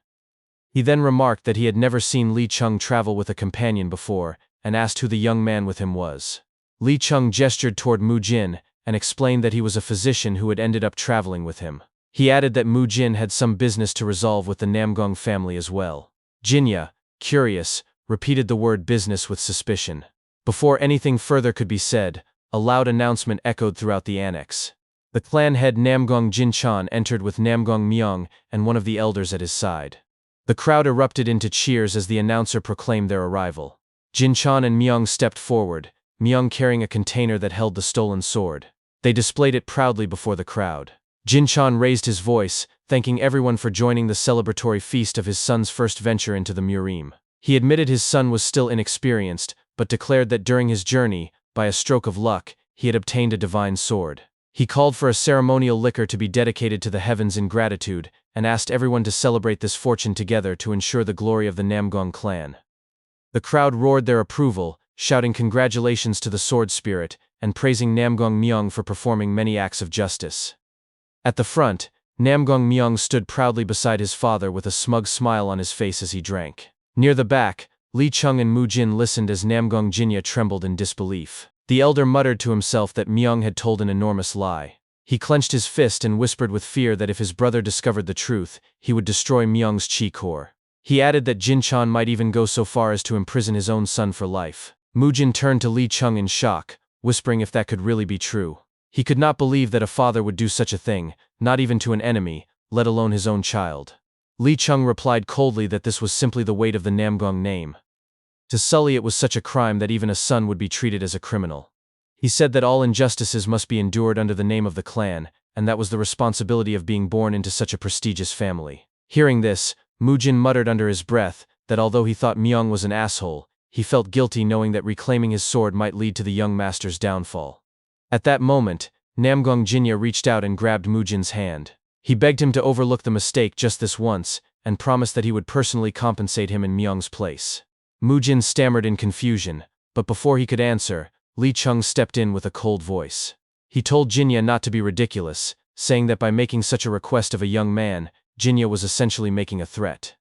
Speaker 1: He then remarked that he had never seen Li Chung travel with a companion before, and asked who the young man with him was. Li Chung gestured toward Mu Jin and explained that he was a physician who had ended up traveling with him. He added that Mu Jin had some business to resolve with the Namgong family as well. Jinya, curious, repeated the word business with suspicion. Before anything further could be said, a loud announcement echoed throughout the annex. The clan head Namgong Jinchan entered with Namgong Myung and one of the elders at his side. The crowd erupted into cheers as the announcer proclaimed their arrival. Jinchan and Myung stepped forward, Myung carrying a container that held the stolen sword. They displayed it proudly before the crowd. Jinchan raised his voice, thanking everyone for joining the celebratory feast of his son's first venture into the Murim. He admitted his son was still inexperienced, but declared that during his journey, by a stroke of luck, he had obtained a divine sword. He called for a ceremonial liquor to be dedicated to the heavens in gratitude, and asked everyone to celebrate this fortune together to ensure the glory of the Namgong clan. The crowd roared their approval, shouting congratulations to the sword spirit, and praising Namgong Myung for performing many acts of justice. At the front, Namgong Myung stood proudly beside his father with a smug smile on his face as he drank. Near the back, Li Cheng and Mu Jin listened as Namgong Jinya trembled in disbelief. The elder muttered to himself that Myung had told an enormous lie. He clenched his fist and whispered with fear that if his brother discovered the truth, he would destroy Myung's chi core. He added that Jinchan might even go so far as to imprison his own son for life. Mu Jin turned to Li Cheng in shock, whispering if that could really be true. He could not believe that a father would do such a thing, not even to an enemy, let alone his own child. Li Cheng replied coldly that this was simply the weight of the Namgong name. To sully it was such a crime that even a son would be treated as a criminal. He said that all injustices must be endured under the name of the clan, and that was the responsibility of being born into such a prestigious family. Hearing this, Mu Jin muttered under his breath that although he thought Myung was an asshole, he felt guilty knowing that reclaiming his sword might lead to the young master's downfall. At that moment, Namgong Jinya reached out and grabbed Mu Jin's hand. He begged him to overlook the mistake just this once, and promised that he would personally compensate him in Myung's place. Mu Jin stammered in confusion, but before he could answer, Li Cheng stepped in with a cold voice. He told Jinya not to be ridiculous, saying that by making such a request of a young man, Jinya was essentially making a threat.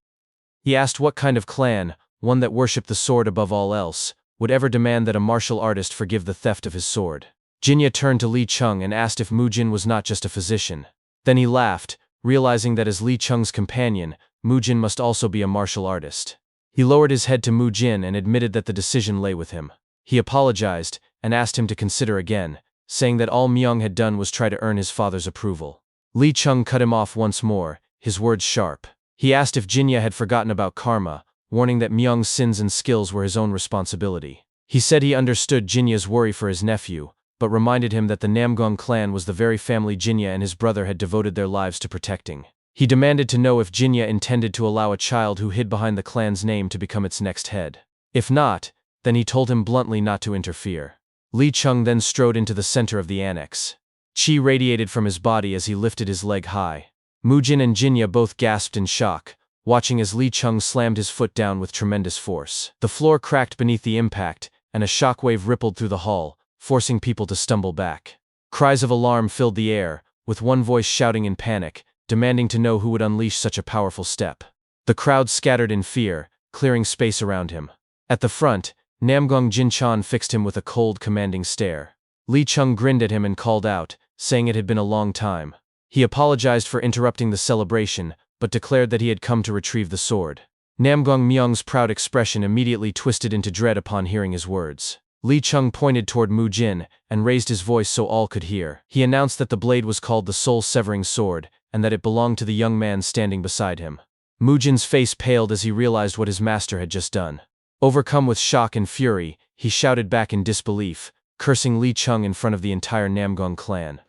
Speaker 1: He asked what kind of clan, one that worshipped the sword above all else, would ever demand that a martial artist forgive the theft of his sword. Jinya turned to Li Cheng and asked if Mu Jin was not just a physician. Then he laughed, realizing that as Li Cheng's companion, Mu Jin must also be a martial artist. He lowered his head to Mu Jin and admitted that the decision lay with him. He apologized and asked him to consider again, saying that all Myung had done was try to earn his father's approval. Li Cheng cut him off once more, his words sharp. He asked if Jinya had forgotten about karma, warning that Myung's sins and skills were his own responsibility. He said he understood Jinya's worry for his nephew, but reminded him that the Namgong clan was the very family Jinya and his brother had devoted their lives to protecting. He demanded to know if Jinya intended to allow a child who hid behind the clan's name to become its next head. If not, then he told him bluntly not to interfere. Li Cheng then strode into the center of the annex. Qi radiated from his body as he lifted his leg high. Mu Jin and Jinya both gasped in shock, watching as Li Cheng slammed his foot down with tremendous force. The floor cracked beneath the impact, and a shockwave rippled through the hall, forcing people to stumble back. Cries of alarm filled the air, with one voice shouting in panic, demanding to know who would unleash such a powerful step. The crowd scattered in fear, clearing space around him. At the front, Namgong Jinchan fixed him with a cold, commanding stare. Li Cheng grinned at him and called out, saying it had been a long time. He apologized for interrupting the celebration, but declared that he had come to retrieve the sword. Namgong Myung's proud expression immediately twisted into dread upon hearing his words. Li Cheng pointed toward Mu Jin and raised his voice so all could hear. He announced that the blade was called the soul-severing sword, and that it belonged to the young man standing beside him. Mu Jin's face paled as he realized what his master had just done. Overcome with shock and fury, he shouted back in disbelief, cursing Li Cheng in front of the entire Namgong clan.